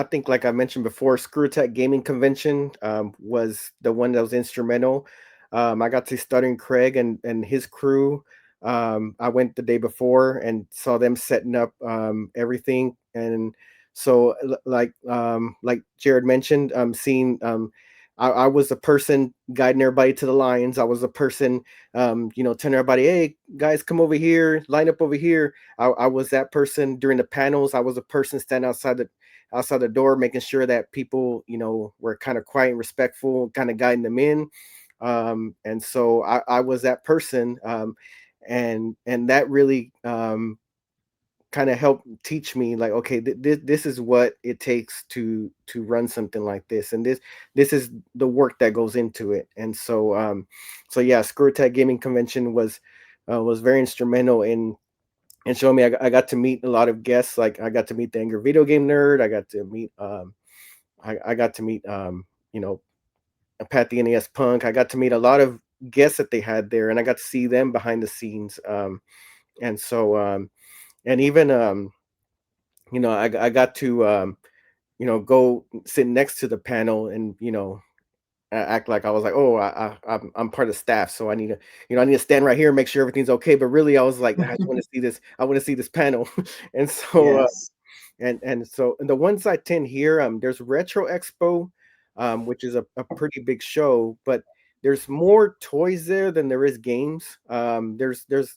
think like I mentioned before, Screw Attack Gaming Convention was the one that was instrumental. I got to studying Craig and his crew. I went the day before and saw them setting up everything. And so like Jared mentioned, seeing I was the person guiding everybody to the lines. I was the person, telling everybody, hey, guys, come over here, line up over here. I was that person during the panels. I was a person standing outside the door, making sure that people, were kind of quiet and respectful, kind of guiding them in. And so I was that person. And that really kind of helped teach me, like, okay, this is what it takes to run something like this, and this is the work that goes into it. And so yeah, Screw Attack Gaming Convention was very instrumental in showing me. I got to meet a lot of guests. Like, I got to meet the Angry Video Game Nerd. I got to meet Pat the NES Punk. I got to meet a lot of guests that they had there, and I got to see them behind the scenes. And so and even I got to go sit next to the panel and act like I was like, oh, I'm part of staff, so I need to I need to stand right here and make sure everything's okay. But really, I was like, I just want to see this. I want to see this panel. And so Yes. and so the ones I attend here, there's Retro Expo, which is a pretty big show, but there's more toys there than there is games. There's the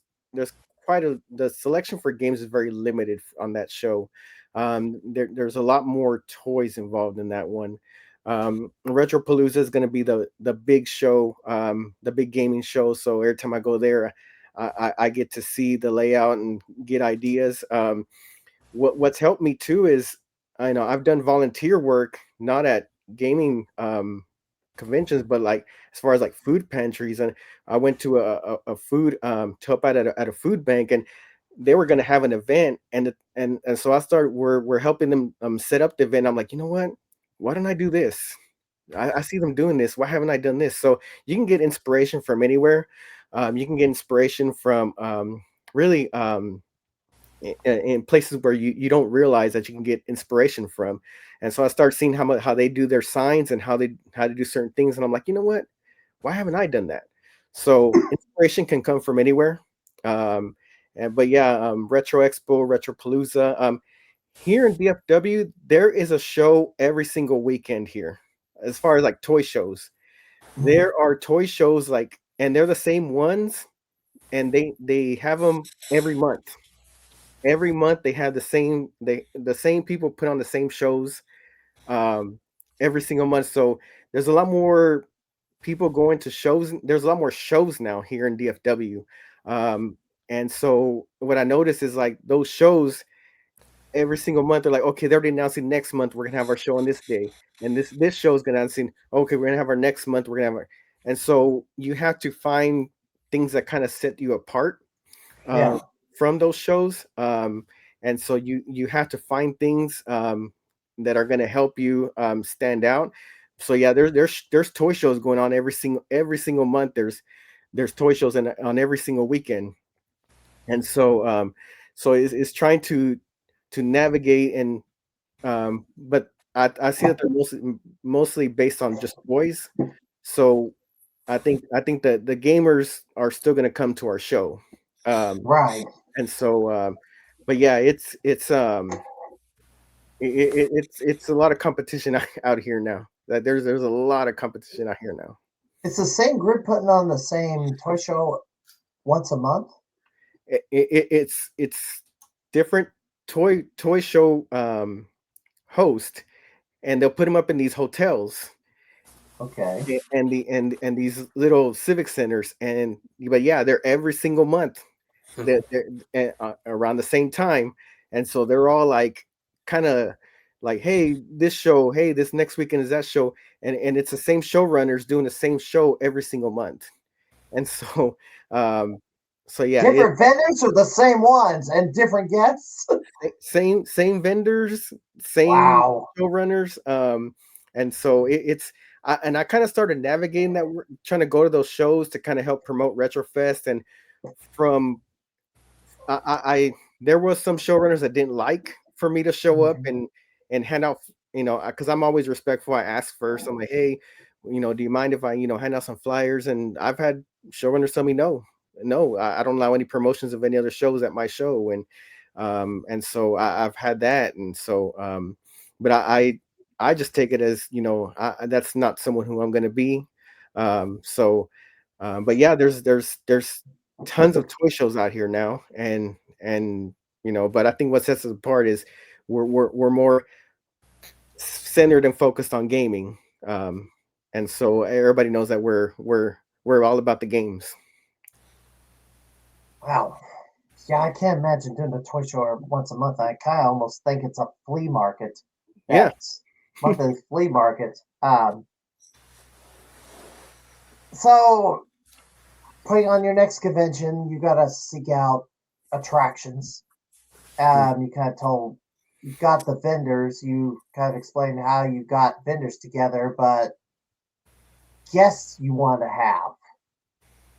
selection for games is very limited on that show. There's a lot more toys involved in that one. Retropalooza is going to be the big show, the big gaming show. So every time I go there, I get to see the layout and get ideas. What's helped me too is I've done volunteer work, not at gaming conventions, but like as far as like food pantries. And I went to a food to help out at a food bank, and they were going to have an event, and so I started we're helping them set up the event. I'm like, you know what, why don't I do this? I see them doing this. Why haven't I done this? So you can get inspiration from anywhere. You can get inspiration from really in places where you don't realize that you can get inspiration from. And so I started seeing how they do their signs and how to do certain things. And I'm like, you know what? Why haven't I done that? So inspiration can come from anywhere. But yeah, Retro Expo, Retropalooza. Here in DFW, there is a show every single weekend here. As far as like toy shows, there are toy shows, like, and they're the same ones, and they have them every month. Every month they have the same people put on the same shows every single month. So there's a lot more people going to shows. There's a lot more shows now here in DFW. And so what I noticed is, like, those shows every single month, they're like, okay, they're already announcing next month we're gonna have our show on this day, and this show is gonna announce, okay, we're gonna have our next month, we're gonna have our, and so you have to find things that kind of set you apart Yeah. from those shows. And so you have to find things that are going to help you stand out. So yeah, there's toy shows going on every single month. There's toy shows on every single weekend. And so so it's trying to navigate, and but I see that they're mostly based on just toys. So I think that the gamers are still going to come to our show. Right. And so but yeah, it's a lot of competition out here now. That there's a lot of competition out here now. It's the same group putting on the same toy show once a month. It's different toy show host, and they'll put them up in these hotels. Okay. And these little civic centers, but yeah, they're every single month. They're around the same time, and so they're all like, kind of like, hey, this show, hey, this next weekend is that show, and it's the same showrunners doing the same show every single month. And so so yeah, Different vendors or the same ones and different guests? same vendors, same Wow. showrunners. And so I kind of started navigating that, trying to go to those shows to kind of help promote Retrofest. And from I there was some showrunners that didn't like for me to show up and hand out, because I'm always respectful. I ask first. I'm like, hey, do you mind if I hand out some flyers? And I've had showrunners tell me no, I don't allow any promotions of any other shows at my show. And so I've had that. And so but I just take it as, you know, that's not someone who I'm going to be. But yeah, there's tons of toy shows out here now, and you know, but I think what sets us apart is we're more centered and focused on gaming, and so everybody knows that we're all about the games. Wow. Yeah, I can't imagine doing a toy show once a month. I kind of almost think it's a flea market. Yeah. That's monthly flea market. So putting on your next convention, you got to seek out attractions. You kind of told you got the vendors. You kind of explained how you got vendors together, but guests you want to have.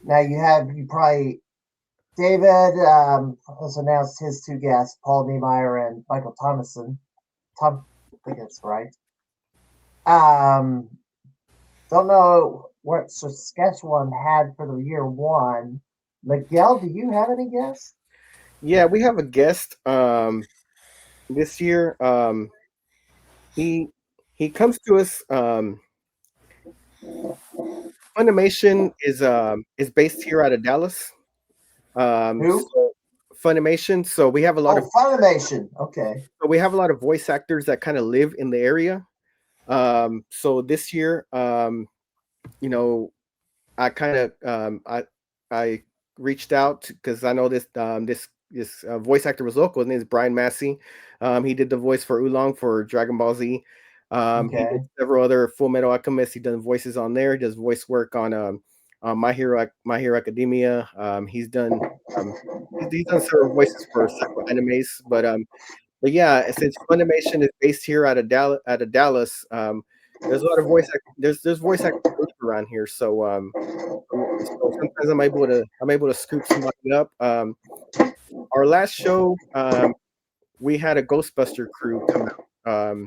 Now you probably David has announced his two guests, Paul Niemeyer and Michael Thomason. I think that's right. Don't know what Saskatchewan had for the year one. Miguel, do you have any guests? Yeah, we have a guest this year. He comes to us. Funimation is based here out of Dallas. Who? So Funimation. So we have a lot of Funimation. Okay. so we have a lot of voice actors that kind of live in the area. So this year, you know, I kind of I reached out because I know this voice actor was local. His name is Brian Massey. He did the voice for Oolong for Dragon Ball Z. He did several other Full Metal Alchemist. He does voices on there. He does voice work on My Hero Academia. He's done several voices for several animes. But yeah, since Funimation is based here out of Dallas, there's a lot of there's voice actors around here. So sometimes I'm able to scoop somebody up. Our last show, we had a Ghostbuster crew come out,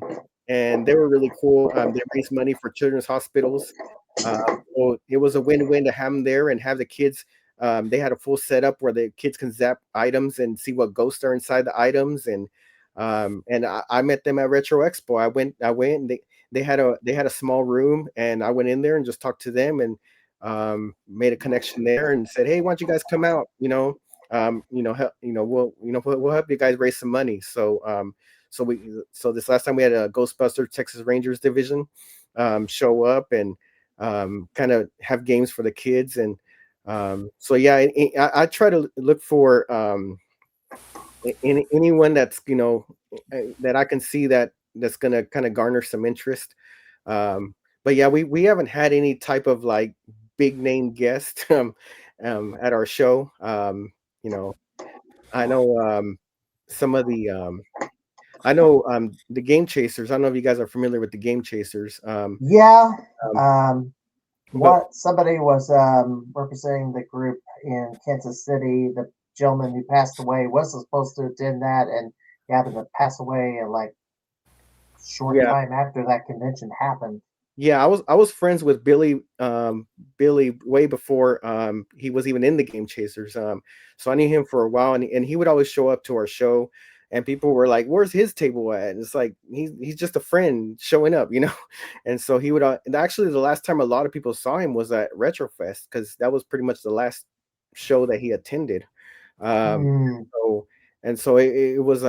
and they were really cool. They raised money for children's hospitals. So it was a win-win to have them there and have the kids. They had a full setup where the kids can zap items and see what ghosts are inside the items. And I met them at Retro Expo. I went and they had a small room, and I went in there and just talked to them and made a connection there and said, hey, why don't you guys come out? We'll help you guys raise some money. So this last time we had a Ghostbuster Texas Rangers division show up and kind of have games for the kids. And so yeah, I try to look for anyone that's that I can see that's gonna kind of garner some interest. But yeah, we haven't had any type of like big name guest at our show. I know some of the the Game Chasers. I don't know if you guys are familiar with the Game Chasers. Yeah. Somebody was representing the group in Kansas City. The gentleman who passed away wasn't supposed to attend that, and he happened to pass away in like short time after that convention happened. Yeah, I was friends with Billy way before he was even in the Game Chasers. So I knew him for a while, and he would always show up to our show, and people were like, "Where's his table at?" And it's like he's just a friend showing up, And so he would actually the last time a lot of people saw him was at Retrofest because that was pretty much the last show that he attended. So it was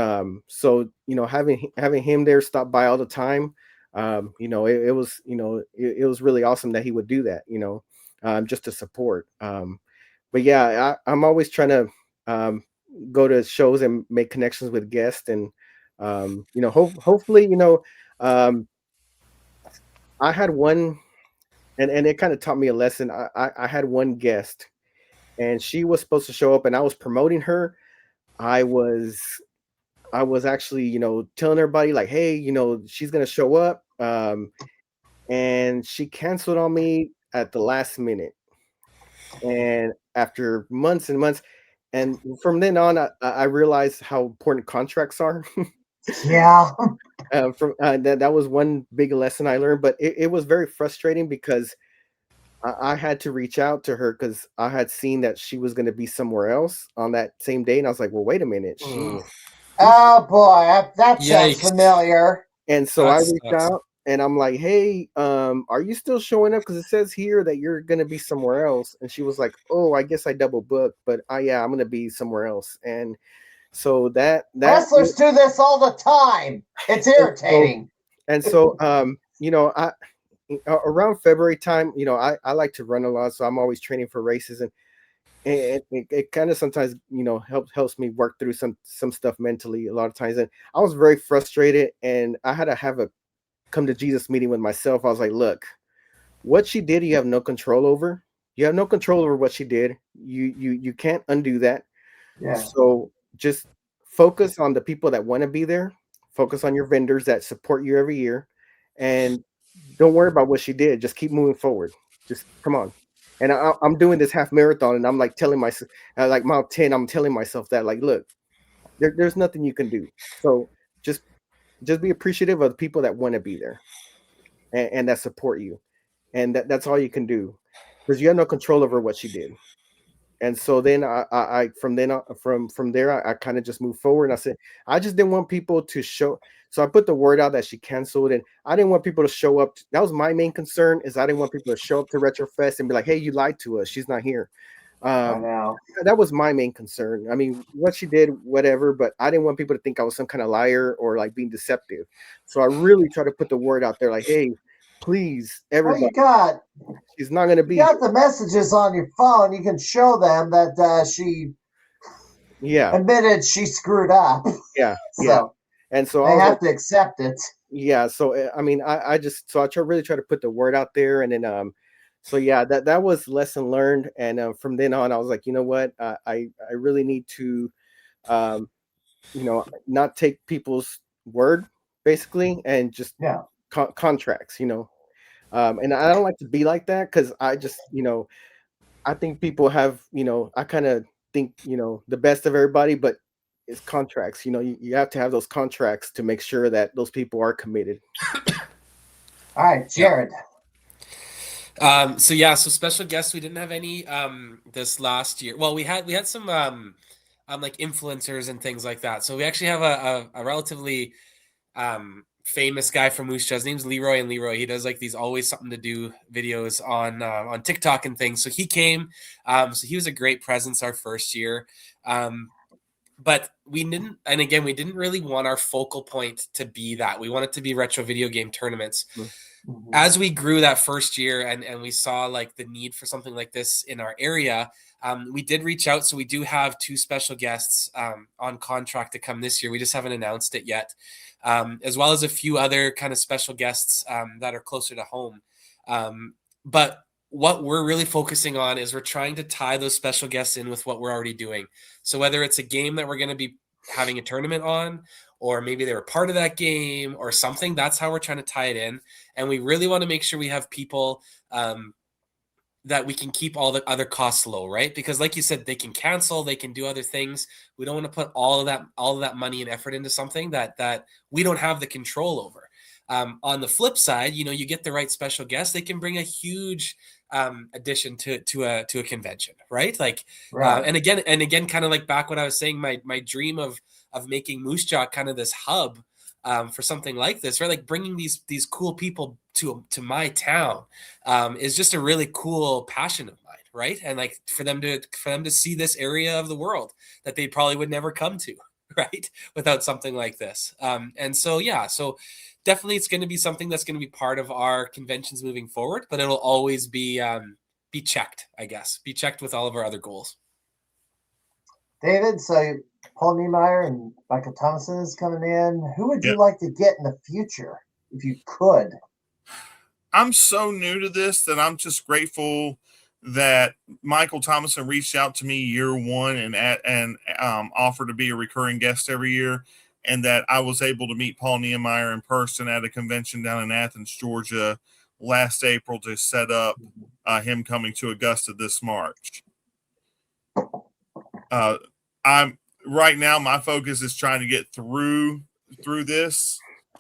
having him there stop by all the time. It was really awesome that he would do that, just to support. But yeah, I'm always trying to go to shows and make connections with guests, and hopefully, I had one, and it kind of taught me a lesson. I had one guest, and she was supposed to show up, and I was promoting her. I was actually, telling everybody like, hey, she's gonna show up. And she canceled on me at the last minute. And after months and months, and from then on, I realized how important contracts are. Yeah. That was one big lesson I learned, but it was very frustrating because I had to reach out to her because I had seen that she was going to be somewhere else on that same day, and I was like, well, wait a minute. Oh boy, that sounds familiar. And so I reached out and I'm like, hey, are you still showing up? Because it says here that you're gonna be somewhere else. And she was like, oh, I guess I double booked, but yeah, I'm gonna be somewhere else. And so that Wrestlers do this all the time. It's irritating. And so I around February time, I like to run a lot, so I'm always training for races, and it kind of sometimes helps me work through some stuff mentally a lot of times. And I was very frustrated, and I had to have a come to Jesus meeting with myself. I was like, look, what she did, you have no control over. You have no control over what she did. You can't undo that. Yeah. So just focus on the people that want to be there. Focus on your vendors that support you every year, and don't worry about what she did. Just keep moving forward. Just come on. And I'm doing this half marathon, and I'm like telling myself, like mile 10, I'm telling myself that, like, look, there's nothing you can do. So just be appreciative of the people that want to be there, and that support you, and that's all you can do, because you have no control over what she did. And so then I from then on, from there, I kind of just moved forward, and I said, I just didn't want people to show. So I put the word out that she canceled, and I didn't want people to show up. That was my main concern, is I didn't want people to show up to Retrofest and be like, hey, you lied to us. She's not here. I know. That was my main concern. I mean, what she did, whatever, but I didn't want people to think I was some kind of liar or like being deceptive. So I really try to put the word out there, like, hey, please, everybody, she's not going to be. You got the messages on your phone. You can show them that she admitted she screwed up. Yeah. So yeah. And so they have to accept it. Yeah. So, I mean, I really try to put the word out there. And then, so yeah, that was lesson learned. And from then on, I was like, you know what, I really need to, not take people's word, basically, and just contracts, and I don't like to be like that, because I just, I think people have, I kind of think, the best of everybody, but it's contracts. You have to have those contracts to make sure that those people are committed. All right, Jared. So special guests, we didn't have any this last year. Well, we had some like influencers and things like that. So we actually have a relatively famous guy from Moose Jaw. His name's Leroy, and Leroy, he does like these always something to do videos on TikTok and things. So he came. So he was a great presence our first year. But we didn't really want our focal point to be that. We wanted to be retro video game tournaments. Mm-hmm. As we grew that first year and we saw like the need for something like this in our area, we did reach out. So we do have 2 special guests on contract to come this year. We just haven't announced it yet, as well as a few other kind of special guests that are closer to home. But what we're really focusing on is we're trying to tie those special guests in with what we're already doing. So whether it's a game that we're going to be having a tournament on, or maybe they were part of that game or something, that's how we're trying to tie it in. And we really want to make sure we have people that we can keep all the other costs low, right? Because like you said, they can cancel, they can do other things. We don't want to put all of that money and effort into something that we don't have the control over. On the flip side, you get the right special guest, they can bring a huge addition to a convention, right? Like, right. And again, kind of like back what I was saying, my dream of making Moose Jaw kind of this hub for something like this, right? Like bringing these cool people to my town is just a really cool passion of mine, right? And like for them to see this area of the world that they probably would never come to, right, without something like this. And so definitely it's going to be something that's going to be part of our conventions moving forward, but it'll always be checked, I guess, be checked with all of our other goals. David, so Paul Niemeyer and Michael Thomason is coming in. Who would you like to get in the future if you could? I'm so new to this that I'm just grateful that Michael Thomason reached out to me year one and offered to be a recurring guest every year, and that I was able to meet Paul Niemeyer in person at a convention down in Athens, Georgia last April to set up him coming to Augusta this March. Right now, my focus is trying to get through this.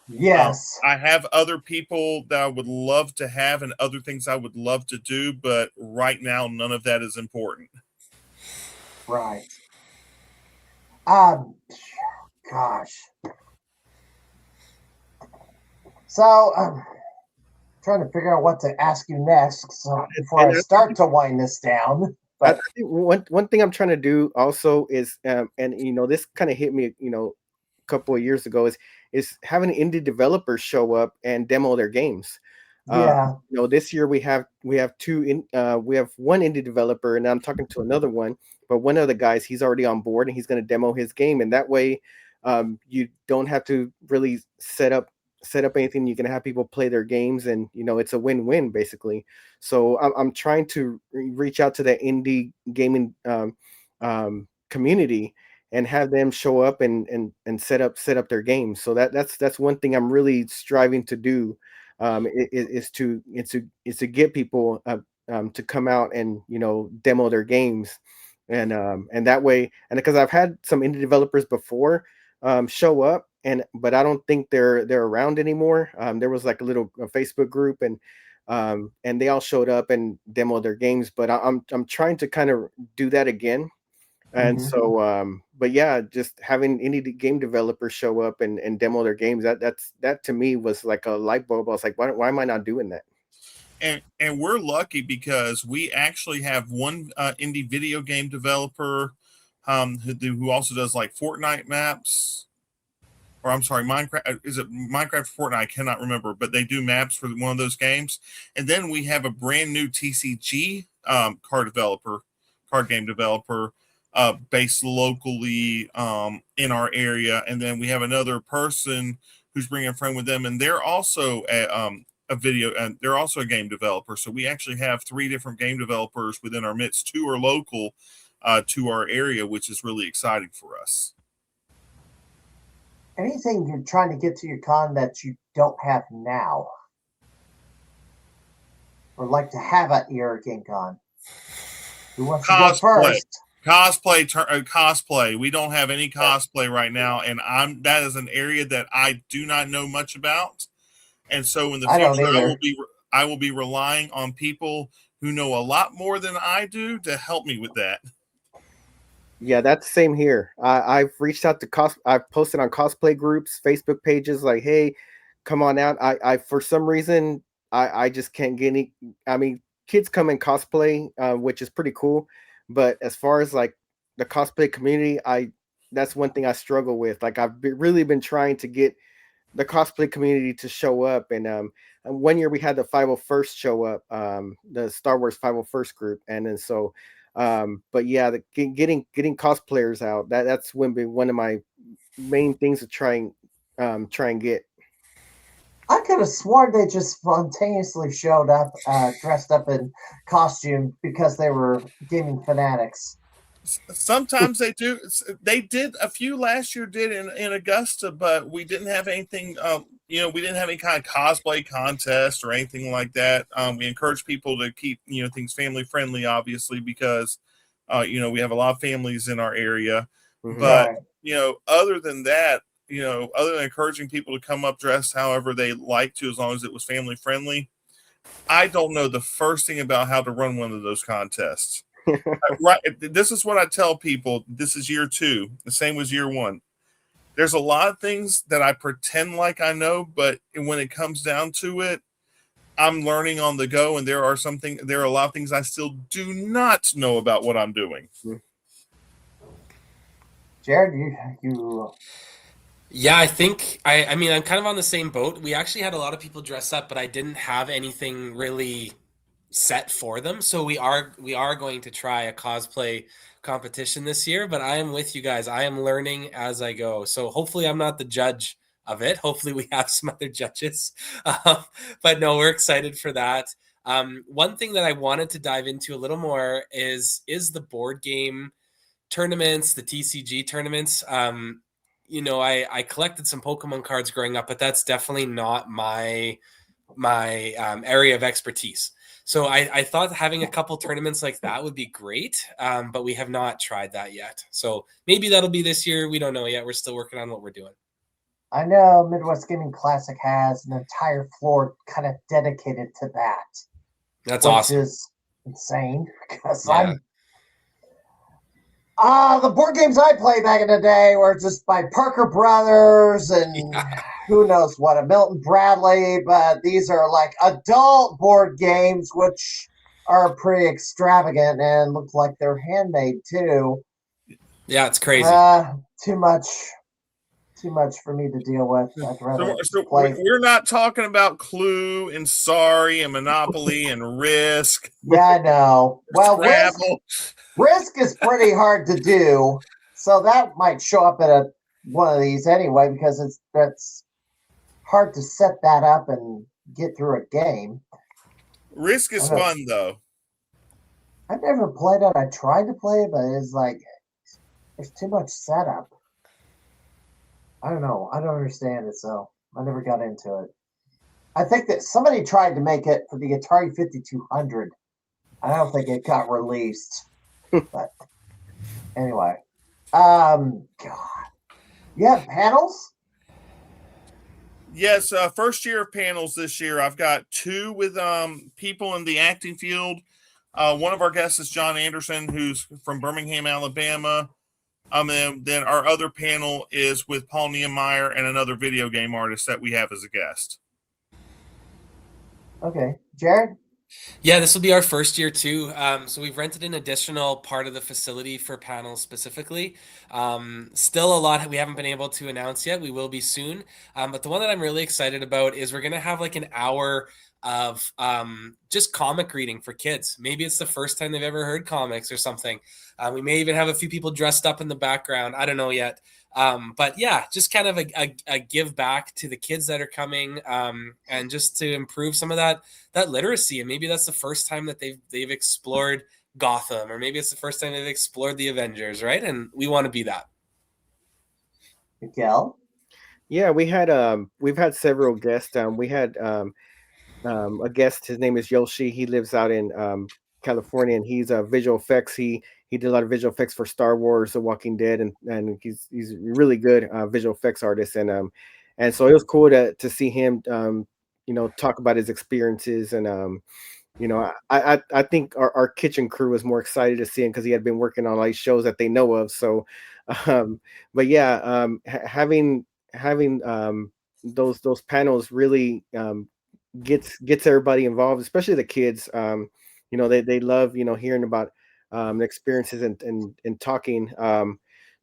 Yes. I have other people that I would love to have and other things I would love to do, but right now, none of that is important. Right. Gosh. So, trying to figure out what to ask you next before And I start to wind this down. I But think one thing I'm trying to do also is, and this kind of hit me, a couple of years ago, is having indie developers show up and demo their games. yeah, This year we have we have one indie developer, and I'm talking to another one, but one of the guys, he's already on board and he's going to demo his game, and that way, you don't have to really set up anything. You can have people play their games, and it's a win-win basically. So I'm trying to reach out to the indie gaming community and have them show up and set up their games. So that's one thing I'm really striving to do, is to get people to come out and demo their games, and that way, and because I've had some indie developers before show up, but I don't think they're around anymore. There was like a little Facebook group, and they all showed up and demoed their games, but I'm trying to kind of do that again. And Mhm. so, but yeah, just having any game developers show up and demo their games, that to me was like a light bulb. I was like, why am I not doing that? And we're lucky because we actually have one indie video game developer who also does like Fortnite maps, or I'm sorry, Minecraft. Is it Minecraft or Fortnite? I cannot remember, but they do maps for one of those games. And then we have a brand new TCG card game developer, based locally in our area. And then we have another person who's bringing a friend with them, and they're also a video, and they're also a game developer. So we actually have 3 different game developers within our midst. 2 are local to our area, which is really exciting for us. Anything you're trying to get to your con that you don't have now, or like to have at your Game Con? Who wants to go first? Cosplay. We don't have any cosplay right now, and that is an area that I do not know much about. And so in the I don't future, either. I will be relying on people who know a lot more than I do to help me with that. Yeah, that's the same here. I've reached out to I've posted on cosplay groups, Facebook pages, like, hey, come on out. I for some reason I just can't get any. I mean, kids come in cosplay, which is pretty cool, but as far as like the cosplay community, that's one thing I struggle with. Like really been trying to get the cosplay community to show up, and one year we had the 501st show up, the Star Wars 501st group, and then so. But yeah, getting cosplayers out, that's been one of my main things to try and get. I could have sworn they just spontaneously showed up, dressed up in costume because they were gaming fanatics. Sometimes they do. They did a few last year, did in Augusta, but we didn't have anything. We didn't have any kind of cosplay contest or anything like that. We encourage people to keep things family friendly, obviously, because we have a lot of families in our area. Mhm. But Right. other than that, other than encouraging people to come up dressed however they like to, as long as it was family friendly, I don't know the first thing about how to run one of those contests. Right. This is what I tell people. This is year 2. The same was year 1. There's a lot of things that I pretend like I know, but when it comes down to it, I'm learning on the go, and there are a lot of things I still do not know about what I'm doing. Jared, you Yeah, I think I mean I'm kind of on the same boat. We actually had a lot of people dress up, but I didn't have anything really set for them. So we are going to try a cosplay competition this year, but I am with you guys. I am learning as I go. So hopefully I'm not the judge of it. Hopefully we have some other judges. Um, but no, we're excited for that. One thing that I wanted to dive into a little more is the board game tournaments, the TCG tournaments. I collected some Pokemon cards growing up, but that's definitely not my area of expertise. So I thought having a couple tournaments like that would be great, but we have not tried that yet. So maybe that'll be this year. We don't know yet. We're still working on what we're doing. I know Midwest Gaming Classic has an entire floor kind of dedicated to that. That's which awesome. is insane because Yeah. the board games I played back in the day were just by Parker Brothers and who knows what, a Milton Bradley, but these are like adult board games, which are pretty extravagant and look like they're handmade too. Yeah, it's crazy. Too much for me to deal with. I'd rather play. We're not talking about Clue and Sorry and Monopoly and Risk. Yeah, I know. Well, Risk is pretty hard to do, so that might show up at one of these anyway, because that's hard to set that up and get through a game. Risk is fun though. I've never played it. I tried to play it, but it's like there's too much setup. I don't know. I don't understand it, so I never got into it. I think that somebody tried to make it for the Atari 5200. I don't think it got released. But anyway. God. You have panels? Yes, first year of panels this year. I've got 2 with people in the acting field. One of our guests is John Anderson, who's from Birmingham, Alabama. And then our other panel is with Paul Niemeyer and another video game artist that we have as a guest. Okay. Jared? Yeah, this will be our first year too. So we've rented an additional part of the facility for panels specifically. Still a lot we haven't been able to announce yet. We will be soon. But the one that I'm really excited about is we're going to have like an hour of just comic reading for kids. Maybe it's the first time they've ever heard comics or something. We may even have a few people dressed up in the background. I don't know yet. But yeah, just kind of a give back to the kids that are coming, and just to improve some of that literacy. And maybe that's the first time that they've explored Gotham, or maybe it's the first time they've explored the Avengers, right? And we want to be that. Miguel? Yeah, we've had several guests. We had a guest. His name is Yoshi. He lives out in California, and he's visual effects. He did a lot of visual effects for Star Wars, The Walking Dead, and he's a really good visual effects artist. And so it was cool to see him talk about his experiences. And I think our kitchen crew was more excited to see him because he had been working on like shows that they know of. So but yeah, having those panels really gets everybody involved, especially the kids. They love hearing about the experiences and talking.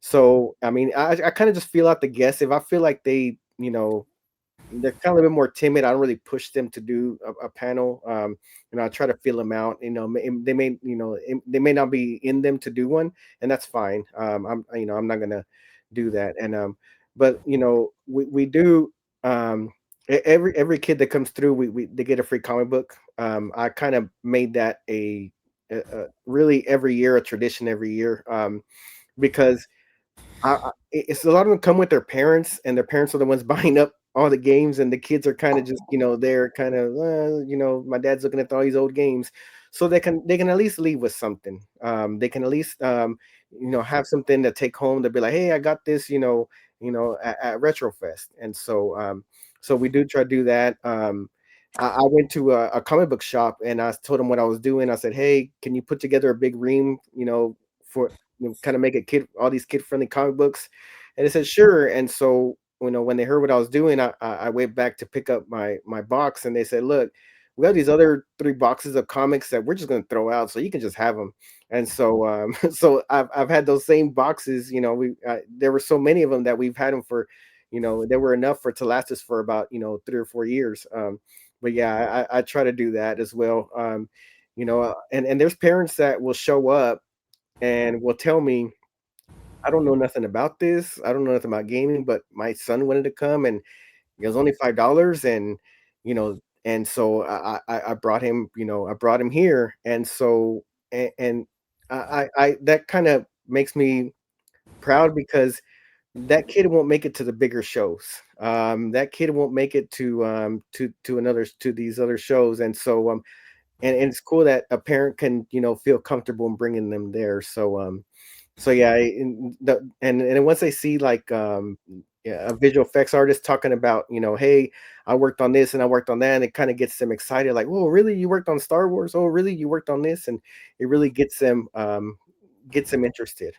So I mean, I kind of just feel out the guests. If I feel like they're kind of a little bit more timid, I don't really push them to do a panel. I try to feel them out. They may not be in them to do one, and that's fine. I'm not gonna do that. And but we do. Every kid that comes through, they get a free comic book. I kind of made that a really every year a tradition every year, because it's a lot of them come with their parents, and their parents are the ones buying up all the games, and the kids are kind of just they're kind of my dad's looking at all these old games, so they can at least leave with something. They can at least have something to take home to be like, hey, I got this at Retrofest. And so we do try to do that. I went to a comic book shop, and I told them what I was doing. I said, hey, can you put together a big ream, for kind of make all these kid-friendly comic books? And they said, sure. And so, when they heard what I was doing, I went back to pick up my box, and they said, look, we have these other 3 boxes of comics that we're just going to throw out, so you can just have them. And so, so I've had those same boxes. There were so many of them that we've had them for, there were enough to last us for about 3 or 4 years. But yeah, I try to do that as well. And there's parents that will show up and will tell me, I don't know nothing about this. I don't know nothing about gaming, but my son wanted to come, and it was only $5, and so I brought him. I brought him here, and so and I that kind of makes me proud, because that kid won't make it to the bigger shows. That kid won't make it to these other shows, and so and it's cool that a parent can feel comfortable in bringing them there. So yeah, and then once they see like a visual effects artist talking about hey, I worked on this and I worked on that, and it kind of gets them excited, like, oh really, you worked on Star Wars? Oh really, you worked on this? And it really gets them interested.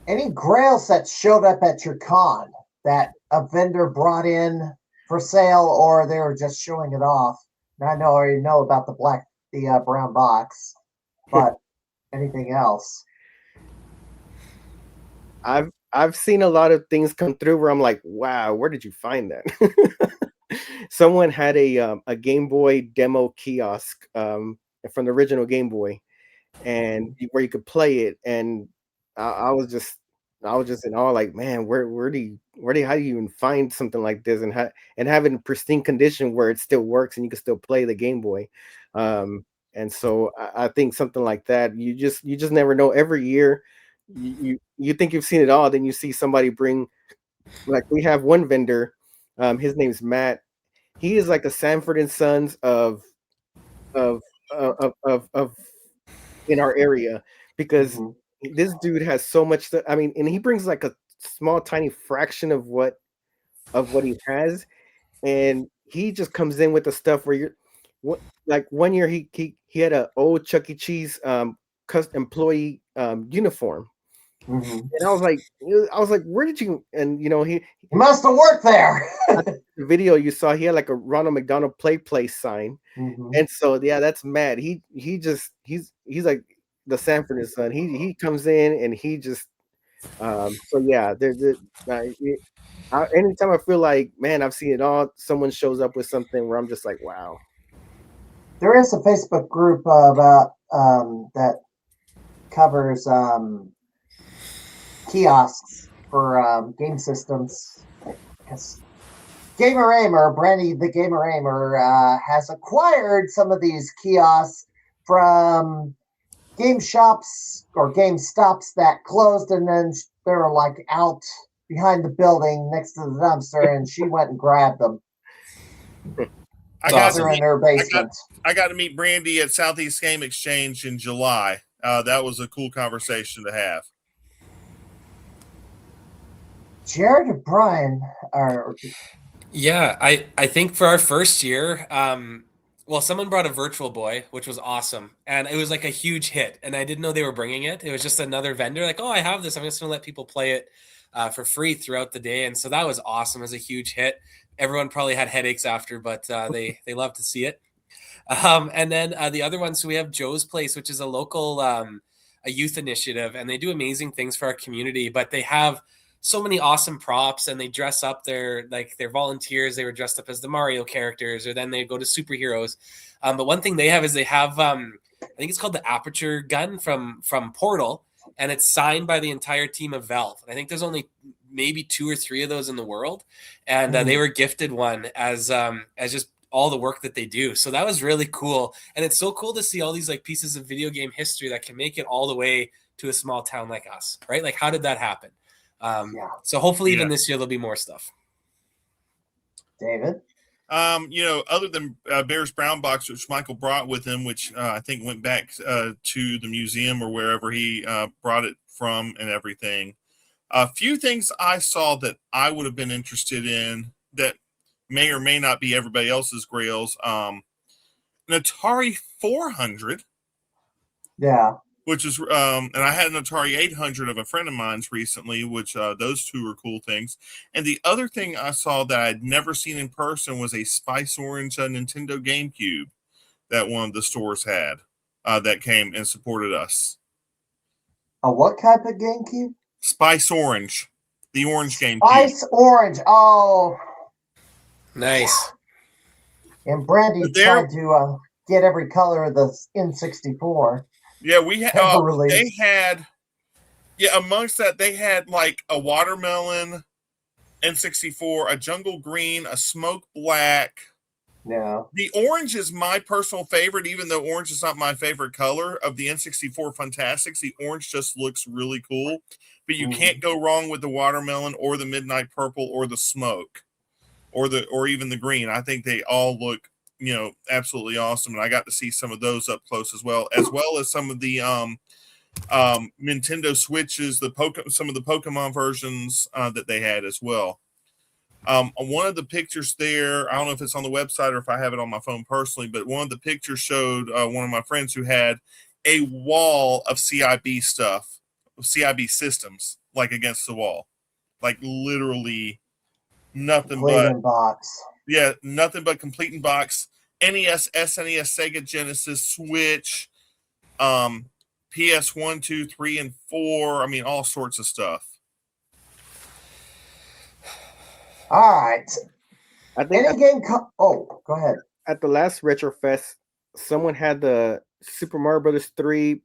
Any grails that showed up at your con that a vendor brought in for sale, or they were just showing it off? And I already know about the brown box, but anything else? I've seen a lot of things come through where I'm like, wow, where did you find that? Someone had a Game Boy demo kiosk from the original Game Boy, and where you could play it, and I was just in awe, like, man, how do you even find something like this, and have it in pristine condition where it still works and you can still play the Game Boy. And so I think something like that, you just never know. Every year you think you've seen it all, then you see somebody bring, like, we have one vendor, his name's Matt. He is like a Sanford and Sons of of in our area, because this dude has so much stuff. I mean, and he brings like a small tiny fraction of what he has, and he just comes in with the stuff where you're what, like, one year he had a old Chuck E. Cheese custom employee uniform. And I was like, where did you? And he must have worked there. The video you saw, he had like a Ronald McDonald Play Place sign. And so yeah, that's Matt. He's like the Sanford and Son. He comes in and he just so yeah, anytime I feel like, man, I've seen it all, someone shows up with something where I'm just like, wow. There is a Facebook group about that covers kiosks for game systems. Gamer Aimer, Brandy the Gamer Aimer, has acquired some of these kiosks from game shops or game stops that closed, and then they're like out behind the building next to the dumpster, and she went and grabbed them. I got in her basement. I got to meet Brandy at Southeast Game Exchange in July. That was a cool conversation to have. Jared and Brian are. Yeah, I think for our first year, well, someone brought a Virtual Boy, which was awesome, and it was like a huge hit. And I didn't know they were bringing it. It was just another vendor, like, oh, I have this. I'm just gonna let people play it for free throughout the day. And so that was awesome. It was a huge hit. Everyone probably had headaches after, but they love to see it. And then the other one, so we have Joe's Place, which is a local a youth initiative, and they do amazing things for our community. But they have so many awesome props, and they dress up their volunteers. They were dressed up as the Mario characters, or then they go to superheroes. But one thing they have is they have I think it's called the Aperture gun from Portal, and it's signed by the entire team of Valve. And I think there's only maybe 2 or 3 of those in the world, and they were gifted one as just all the work that they do. So that was really cool, and it's so cool to see all these like pieces of video game history that can make it all the way to a small town like us, right? Like, how did that happen? So hopefully even this year there'll be more stuff. David? Other than Bear's Brown Box, which Michael brought with him, which I think went back to the museum or wherever he brought it from and everything. A few things I saw that I would have been interested in that may or may not be everybody else's grails. An Atari 400. Yeah. Which is, and I had an Atari 800 of a friend of mine's recently, which those two are cool things. And the other thing I saw that I'd never seen in person was a Spice Orange Nintendo GameCube that one of the stores had that came and supported us. A what type of GameCube? Spice Orange, the orange GameCube. Spice Orange, oh. Nice. And Brandy tried to get every color of the N64. Yeah, they had, amongst that, they had like a watermelon N64, a jungle green, a smoke black. Yeah. The orange is my personal favorite, even though orange is not my favorite color of the N64 Fantastics. The orange just looks really cool, but you can't go wrong with the watermelon or the midnight purple or the smoke or even the green. I think they all look absolutely awesome, and I got to see some of those up close as well as some of the Nintendo Switches, some of the Pokemon versions that they had as well. One of the pictures there, I don't know if it's on the website or if I have it on my phone personally, but one of the pictures showed one of my friends who had a wall of CIB stuff, CIB systems, like against the wall, like literally Nothing Complete but in box. yeah, nothing but complete in box. NES, SNES, Sega Genesis, Switch, PS1, 2, 3, and 4. I mean, all sorts of stuff. All right. I think Any game? Oh, go ahead. at the last Retro Fest, someone had the Super Mario Brothers 3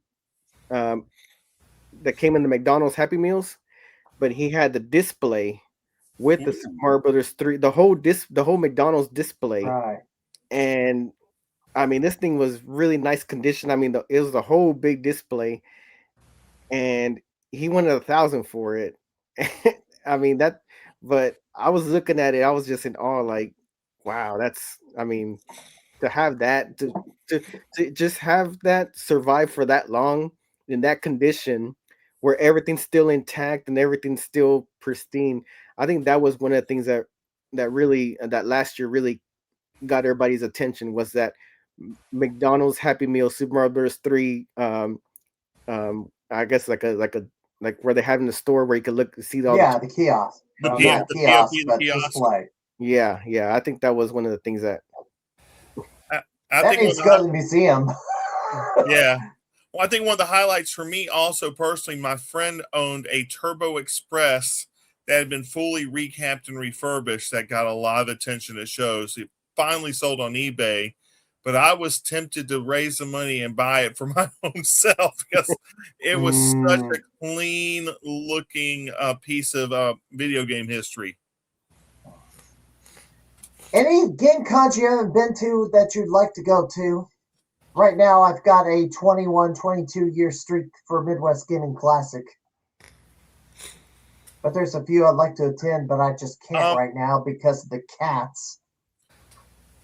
that came in the McDonald's Happy Meals, but he had the display with the Super Mario Brothers 3, the whole McDonald's display. Right. And I mean, this thing was really nice condition. I mean, it was the whole big display, and he wanted 1,000 for it. I mean that, but I was looking at it, I was just in awe, like, wow, that's. I mean, to have that, to just have that survive for that long in that condition, where everything's still intact and everything's still pristine. I think that was one of the things that really that last year really got everybody's attention, was that McDonald's Happy Meal Super Mario Bros. 3. I guess like where they have in the store where you can look see all the kiosk. The Not the kiosk, POP, but the kiosk. display. yeah. I think that was one of the things that I That think needs to go to the museum. yeah. Well, I think one of the highlights for me also personally, my friend owned a Turbo Express that had been fully recapped and refurbished that got a lot of attention at shows. It finally sold on eBay, but I was tempted to raise the money and buy it for my own self because it was such a clean looking piece of video game history. Any game cons you haven't been to that you'd like to go to? Right now, I've got a 21, 22-year streak for Midwest Gaming Classic. But there's a few I'd like to attend, but I just can't right now because of the cats.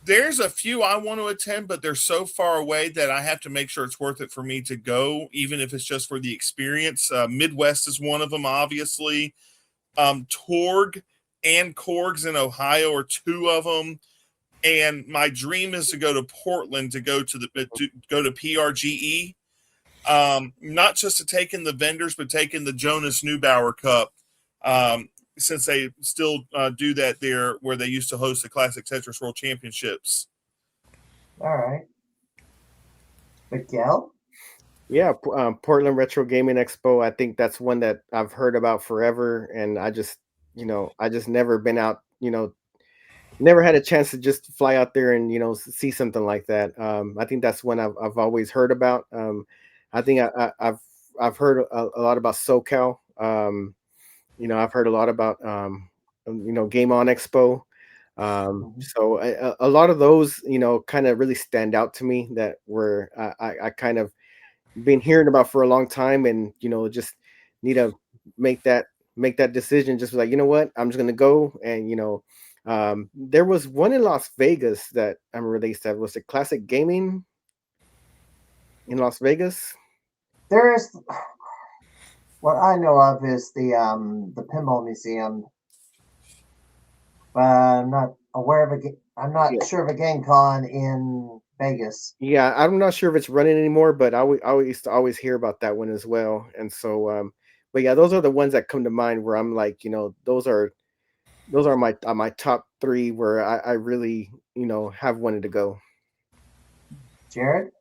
There's a few I want to attend, but they're so far away that I have to make sure it's worth it for me to go, even if it's just for the experience. Midwest is one of them, obviously. Torg and Korgs in Ohio are two of them. And my dream is to go to Portland to go to PRGE, not just to take in the vendors, but take in the Jonas Neubauer Cup, since they still do that there, where they used to host the Classic Tetris World Championships. All right, Miguel. Yeah, Portland Retro Gaming Expo. I think that's one that I've heard about forever, and I just never been out. Never had a chance to just fly out there and see something like that. I think that's one I've always heard about. I think I've heard a lot about SoCal. I've heard a lot about Game On Expo. So a lot of those kind of really stand out to me, that were I kind of been hearing about for a long time, and just need to make that decision. Just like, you know what, I'm just gonna go. And there was one in Las Vegas that I'm released. That was a Classic Gaming in Las Vegas. There is, what I know of is the Pinball Museum, but I'm not aware of I'm not sure of a Game Con in Vegas. Yeah, I'm not sure if it's running anymore, but I used to always hear about that one as well. And so, but yeah, those are the ones that come to mind where I'm like, those are my top three where I really have wanted to go. Jared?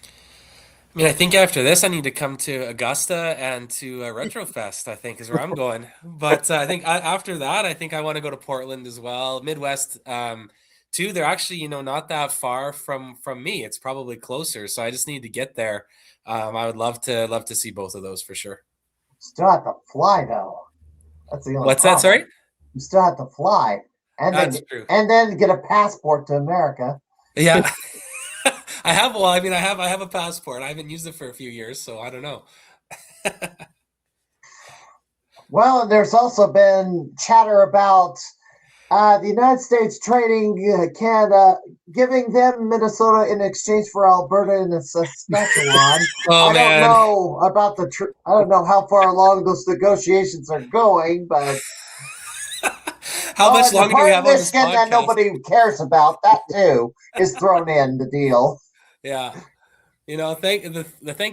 I mean, I think after this, I need to come to Augusta and to Retrofest, I think is where I'm going. But I think after that, I think I want to go to Portland as well. Midwest, too. They're actually, not that far from me. It's probably closer. So I just need to get there. I would love to see both of those for sure. Still have to fly, though. That's the only What's problem. that, sorry? You still have to fly. That's true. And then get a passport to America. Yeah. I have a passport. I haven't used it for a few years, so I don't know. Well, there's also been chatter about the United States trading Canada, giving them Minnesota in exchange for Alberta and Saskatchewan. Oh, I don't know about I don't know how far along those negotiations are going, but how much longer do we have on this podcast? That nobody cares about, that too is thrown in the deal. Yeah. Thank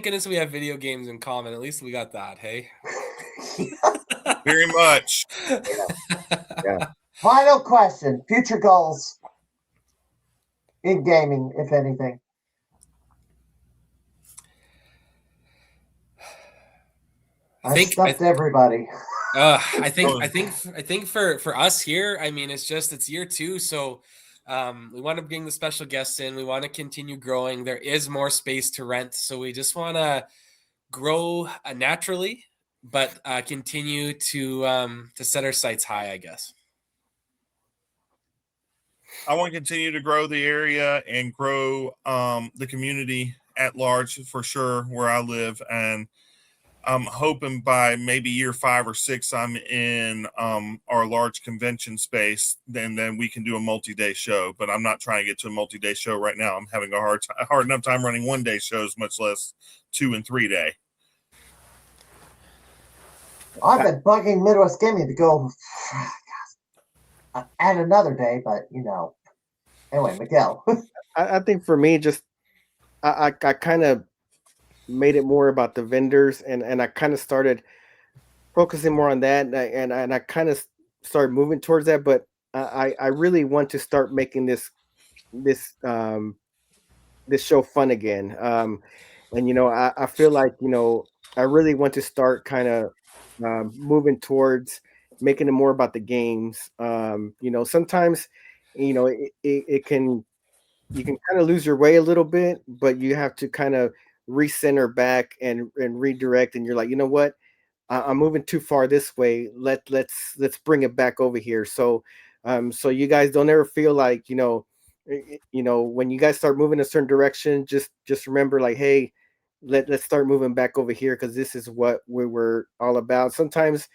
goodness we have video games in common. At least we got that, hey? Very much. Yeah. Final question. Future goals in gaming, if anything. I stumped everybody. I think for us here, I mean, it's year 2, so we want to bring the special guests in. We want to continue growing. There is more space to rent, so we just want to grow naturally, but continue to set our sights high, I guess. I want to continue to grow the area and grow the community at large for sure where I live. And I'm hoping by maybe year 5 or 6, I'm in our large convention space. Then we can do a multi-day show. But I'm not trying to get to a multi-day show right now. I'm having a hard enough time running one-day shows, much less 2 and 3 day. I've been bugging Midwest Gaming to go add another day, but anyway, Miguel. I think for me, just I kind of made it more about the vendors, and I kind of started focusing more on that, and I kind of started moving towards that. But I really want to start making this show fun again. And I feel like I really want to start kind of moving towards making it more about the games. Sometimes it can you can kind of lose your way a little bit, but you have to kind of recenter back and redirect. And you're like, you know what? I'm moving too far this way. Let's bring it back over here. So you guys don't ever feel like when you guys start moving a certain direction, just remember, like, hey, let's start moving back over here, because this is what we were all about. Sometimes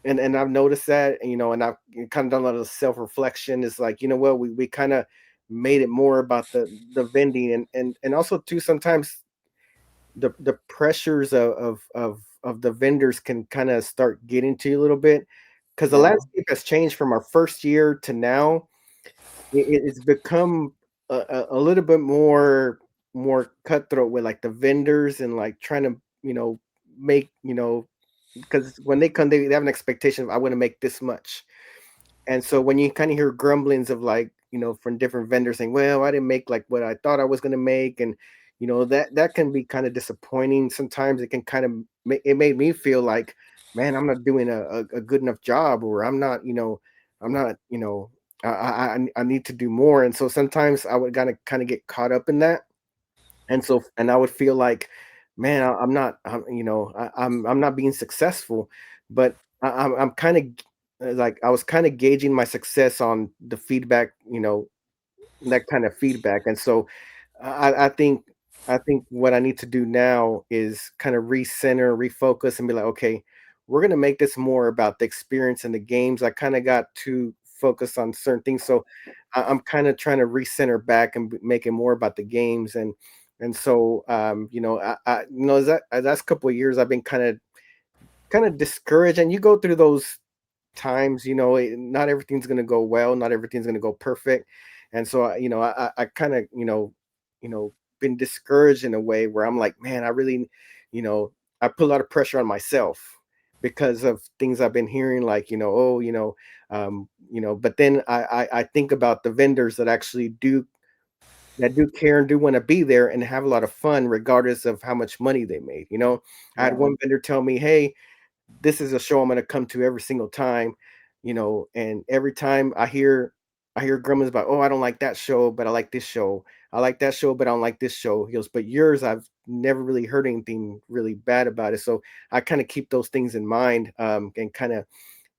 and I've noticed that, and I've kind of done a lot of self-reflection. Is like, you know what, we kind of made it more about the vending, and also too, sometimes the pressures of the vendors can kind of start getting to you a little bit, because the landscape has changed from our first year to now. It's become a little bit more cutthroat with like the vendors, and like trying to make because when they come, they have an expectation of, I want to make this much. And so when you kind of hear grumblings of, like, from different vendors saying, well, I didn't make like what I thought I was going to make, and that can be kind of disappointing. Sometimes it can kind of it made me feel like, man, I'm not doing a good enough job, or I'm not I need to do more. And so sometimes I would kind of get caught up in that. And I would feel like, man, I'm not being successful. But I'm kind of like, I was kind of gauging my success on the feedback, that kind of feedback. And so I think what I need to do now is kind of recenter, refocus, and be like, okay, we're gonna make this more about the experience and the games. I kind of got too focused on certain things, so I'm kind of trying to recenter back and make it more about the games. And so last couple of years, I've been kind of discouraged. And you go through those times, not everything's going to go well, not everything's going to go perfect. And so I kind of been discouraged in a way where I'm like, man, I really I put a lot of pressure on myself because of things I've been hearing, like, but then I think about the vendors that actually do care and do want to be there and have a lot of fun regardless of how much money they made. I had one vendor tell me, hey, this is a show I'm going to come to every single time, and every time I hear grumblings about, oh, I don't like that show, but I like this show. I like that show, but I don't like this show. He goes, but yours, I've never really heard anything really bad about it. So I kind of keep those things in mind, and kind of,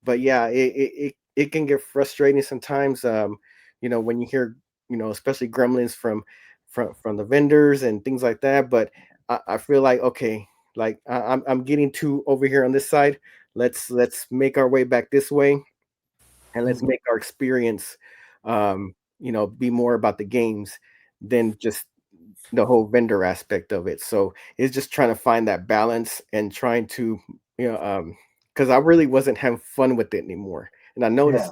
but yeah, it can get frustrating sometimes, when you hear, especially gremlins from the vendors and things like that. But I feel like, okay, like I'm getting too over here on this side. Let's make our way back this way, and let's make our experience, be more about the games than just the whole vendor aspect of it. So it's just trying to find that balance and trying to, because I really wasn't having fun with it anymore. And I noticed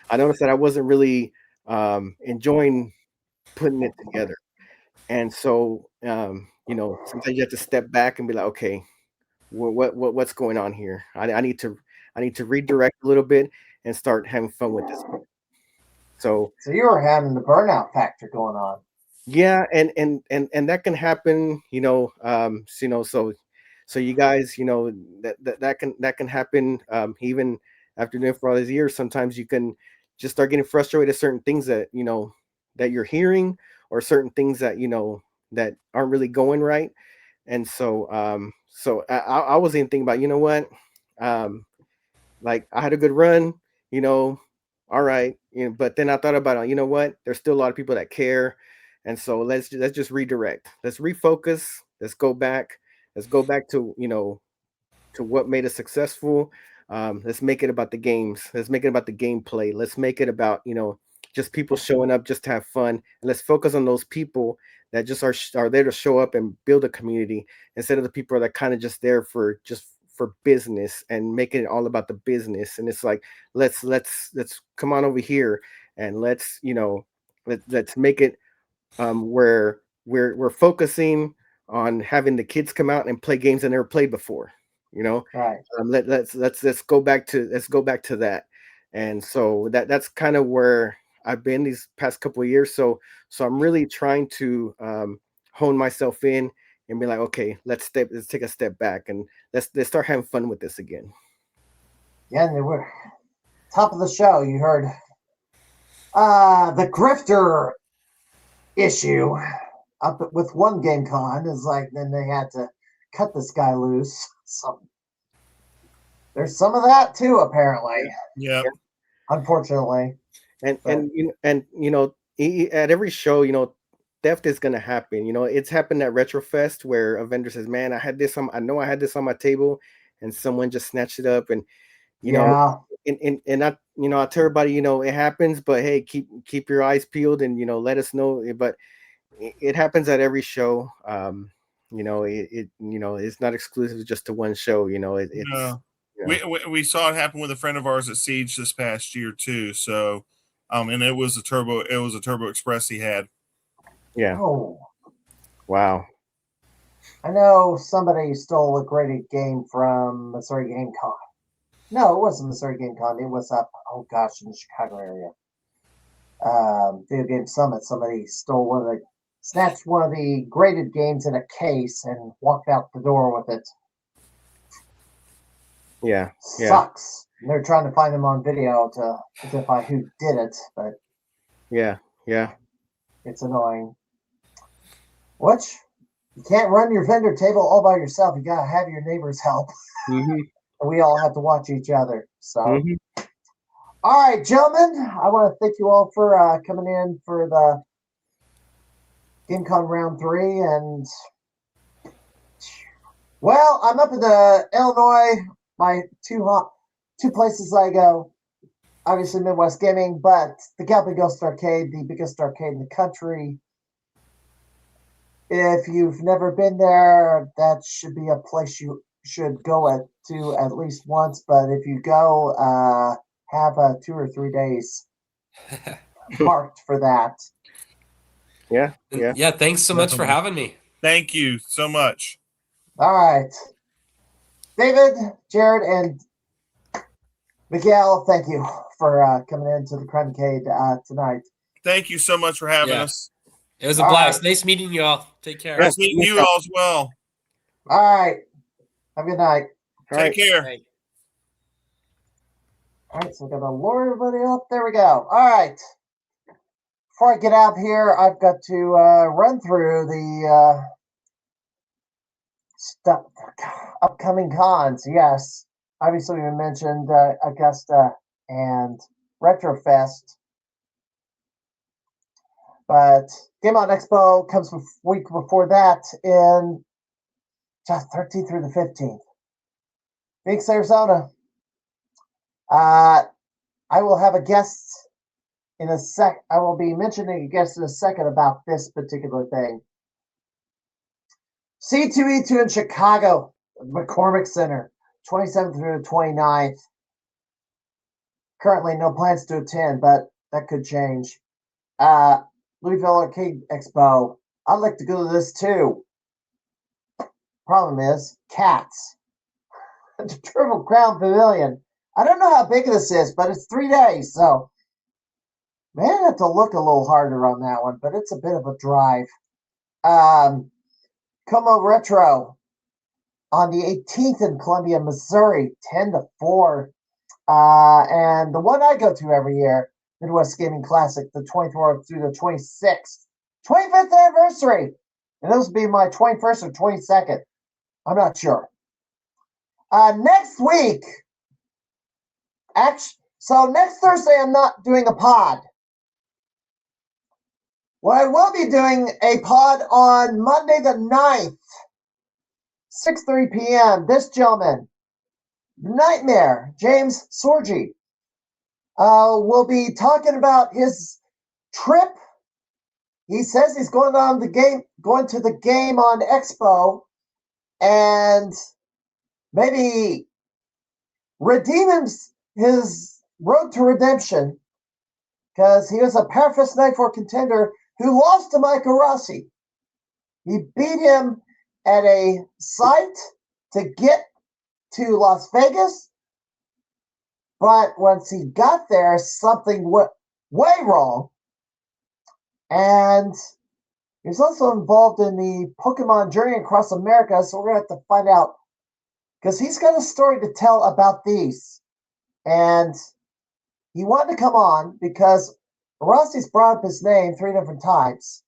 that I wasn't really enjoying putting it together. And so, sometimes you have to step back and be like, okay, what's going on here? I need to redirect a little bit, and start having fun with this. So you were having the burnout factor going on. yeah, and that can happen, so you guys, that can happen, even after doing it for all these years. Sometimes you can just start getting frustrated at certain things that that you're hearing, or certain things that that aren't really going right. And so I was even thinking about, what, like I had a good run, all right, but then I thought about, what, there's still a lot of people that care. And so let's just redirect, let's refocus, let's go back to to what made us successful. Let's make it about the games, let's make it about the gameplay, let's make it about just people showing up just to have fun, and let's focus on those people that just are there to show up and build a community, instead of the people that kind of just there for business and making it all about the business. And it's like, let's come on over here, and let's make it where we're focusing on having the kids come out and play games they never played before. Right. Let's go back to that. And so that's kind of where I've been these past couple of years. So I'm really trying to hone myself in and be like, okay, let's take a step back, and let's start having fun with this again. Yeah, and they were top of the show. You heard the grifter issue up with one Game Con is like, then they had to cut this guy loose. So there's some of that too, apparently. Yeah. Unfortunately. And at every show, theft is gonna happen. It's happened at Retrofest, where a vendor says, "Man, I know I had this on my table," and someone just snatched it up. And Yeah. and I I tell everybody, it happens, but hey, keep your eyes peeled, and let us know. But it happens at every show. It's not exclusive just to one show. We saw it happen with a friend of ours at Siege this past year too. So, and it was a Turbo Express he had. Yeah. Oh. Wow. I know somebody stole a graded game from Missouri Game Con. No, it wasn't Missouri Game Con. It was up, in the Chicago area. Video Game Summit. Somebody snatched one of the graded games in a case and walked out the door with it. Yeah. Sucks. And they're trying to find him on video to identify who did it, but yeah, it's annoying. Which, you can't run your vendor table all by yourself. You gotta have your neighbors help. Mm-hmm. And we all have to watch each other. So, Mm-hmm. All right, gentlemen, I want to thank you all for coming in for the GameCon round 3. And well, I'm up in the Illinois. My two places I go. Obviously, Midwest Gaming, but the Galpin Ghost Arcade, the biggest arcade in the country. If you've never been there, that should be a place you should go to at least once. But if you go, have 2 or 3 days marked for that. Yeah. Thanks so much for having me. Thank you so much. All right, David, Jared, and Miguel, thank you for coming into the Crimeycade tonight. Thank you so much for having us. It was a blast. Right. Nice meeting you all. Take care. Nice meeting you all as well. All right. Have a good night. Take care. Right. All right, so we're going to lure everybody up. There we go. All right. Before I get out here, I've got to run through the upcoming cons. Yes. Obviously, we mentioned Augusta and Retrofest. But Game On Expo comes a week before that in just 13th through the 15th. Phoenix, Arizona. I will have a guest in a sec. I will be mentioning a guest in a second about this particular thing. C2E2 in Chicago, McCormick Center, 27th through the 29th. Currently, no plans to attend, but that could change. Louisville Arcade Expo. I'd like to go to this too. Problem is, cats. The Triple Crown Pavilion. I don't know how big this is, but it's 3 days, so man, I have to look a little harder on that one, but it's a bit of a drive. Como Retro on the 18th in Columbia, Missouri, 10-4. And the one I go to every year, Midwest Gaming Classic, the 24th through the 26th, 25th anniversary. And this will be my 21st or 22nd. I'm not sure. Next week, so next Thursday, I'm not doing a pod. What I will be doing a pod on Monday the 9th, 6:30 p.m. This gentleman, Nightmare, James Sorgi, will be talking about his trip. He says he's going to the Game On Expo and maybe redeem his road to redemption because he was a Parafest Night 4 contender who lost to Michael Rossi. He beat him at a site to get to Las Vegas, but once he got there, something went way wrong. And he's also involved in the Pokemon Journey Across America, so we're going to have to find out, because he's got a story to tell about these. And he wanted to come on because Rossi's brought up his name 3 different times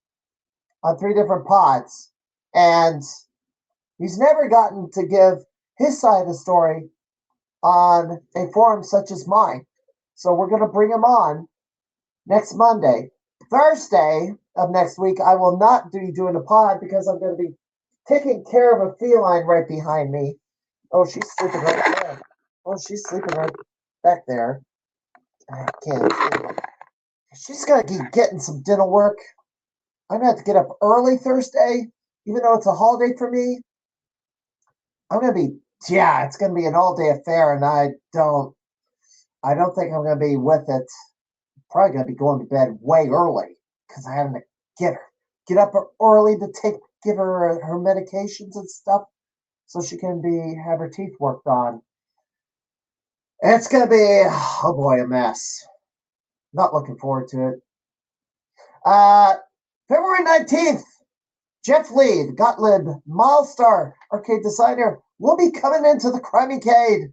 on 3 different pods, and he's never gotten to give his side of the story on a forum such as mine. So we're going to bring him on next Monday. Thursday of next week, I will not be doing a pod because I'm going to be taking care of a feline right behind me. Oh, she's sleeping right there. Oh, she's sleeping right back there. I can't see. She's got to keep getting some dental work. I'm going to have to get up early Thursday, even though it's a holiday for me. It's going to be an all-day affair, and I don't think I'm going to be with it. Probably going to be going to bed way early because I have to get up early to give her her medications and stuff so she can have her teeth worked on. And it's going to be, oh boy, a mess. Not looking forward to it. February 19th, Jeff Lee, the Gottlieb Milestar arcade designer, will be coming into the Crimeycade.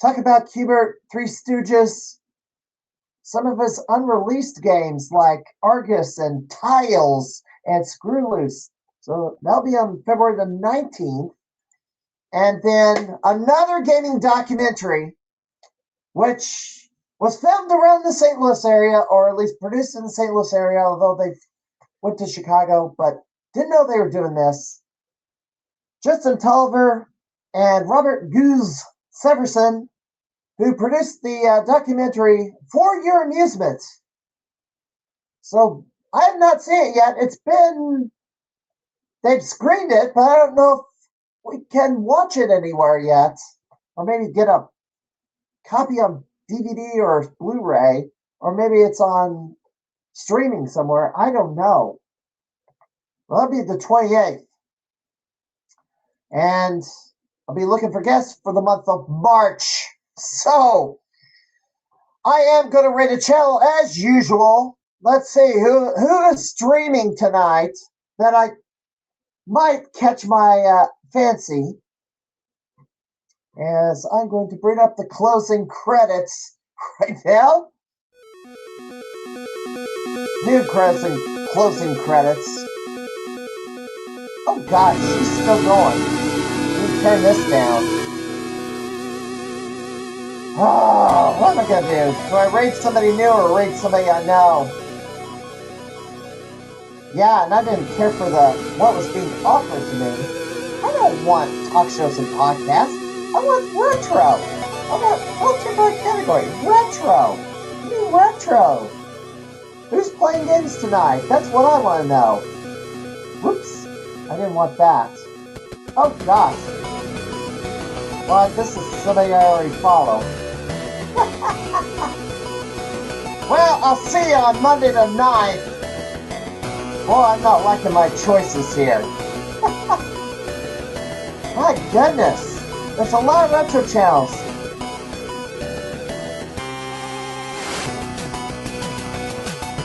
Talk about Hubert, Three Stooges, some of his unreleased games like Argus and Tiles and Screw Loose. So that'll be on February the 19th. And then another gaming documentary, which was filmed around the St. Louis area, or at least produced in the St. Louis area, although they went to Chicago, but didn't know they were doing this. Justin Tolliver and Robert Goose Severson, who produced the documentary For Your Amusement. So I have not seen it yet. They've screened it, but I don't know if we can watch it anywhere yet. Or maybe get a copy on DVD or Blu-ray, or maybe it's on streaming somewhere. I don't know. Well, that'll be the 28th. And I'll be looking for guests for the month of March. So, I am going to rate a channel as usual. Let's see who is streaming tonight that I might catch my fancy. As I'm going to bring up the closing credits right now. New closing credits. Oh gosh, she's still going. Let me turn this down. Oh, what am I going to do? Do I rate somebody new or rate somebody I know? Yeah, and I didn't care for what was being offered to me. I don't want talk shows and podcasts. I want retro. I want filter by category. Retro. Give me retro. Who's playing games tonight? That's what I want to know. Whoops. I didn't want that. Oh, gosh. Well, this is somebody I already follow. Well, I'll see you on Monday the 9th. Boy, I'm not liking my choices here. My goodness. There's a lot of retro channels.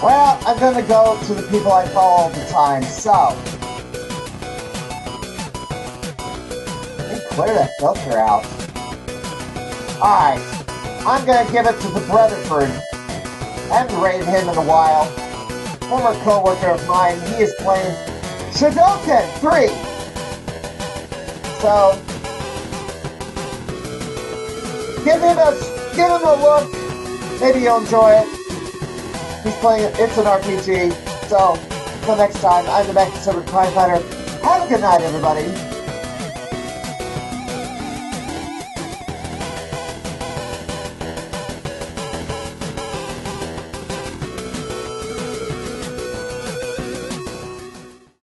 Well, I'm going to go to the people I follow all the time, so. Let me clear that filter out. Alright, I'm going to give it to the Brotherford. I haven't rated him in a while. Former co-worker of mine, he is playing Shodoken 3. So, give him a look. Maybe you'll enjoy it. He's playing it. It's an RPG. So, until next time, I'm the Mexican Crime Fighter. Have a good night, everybody.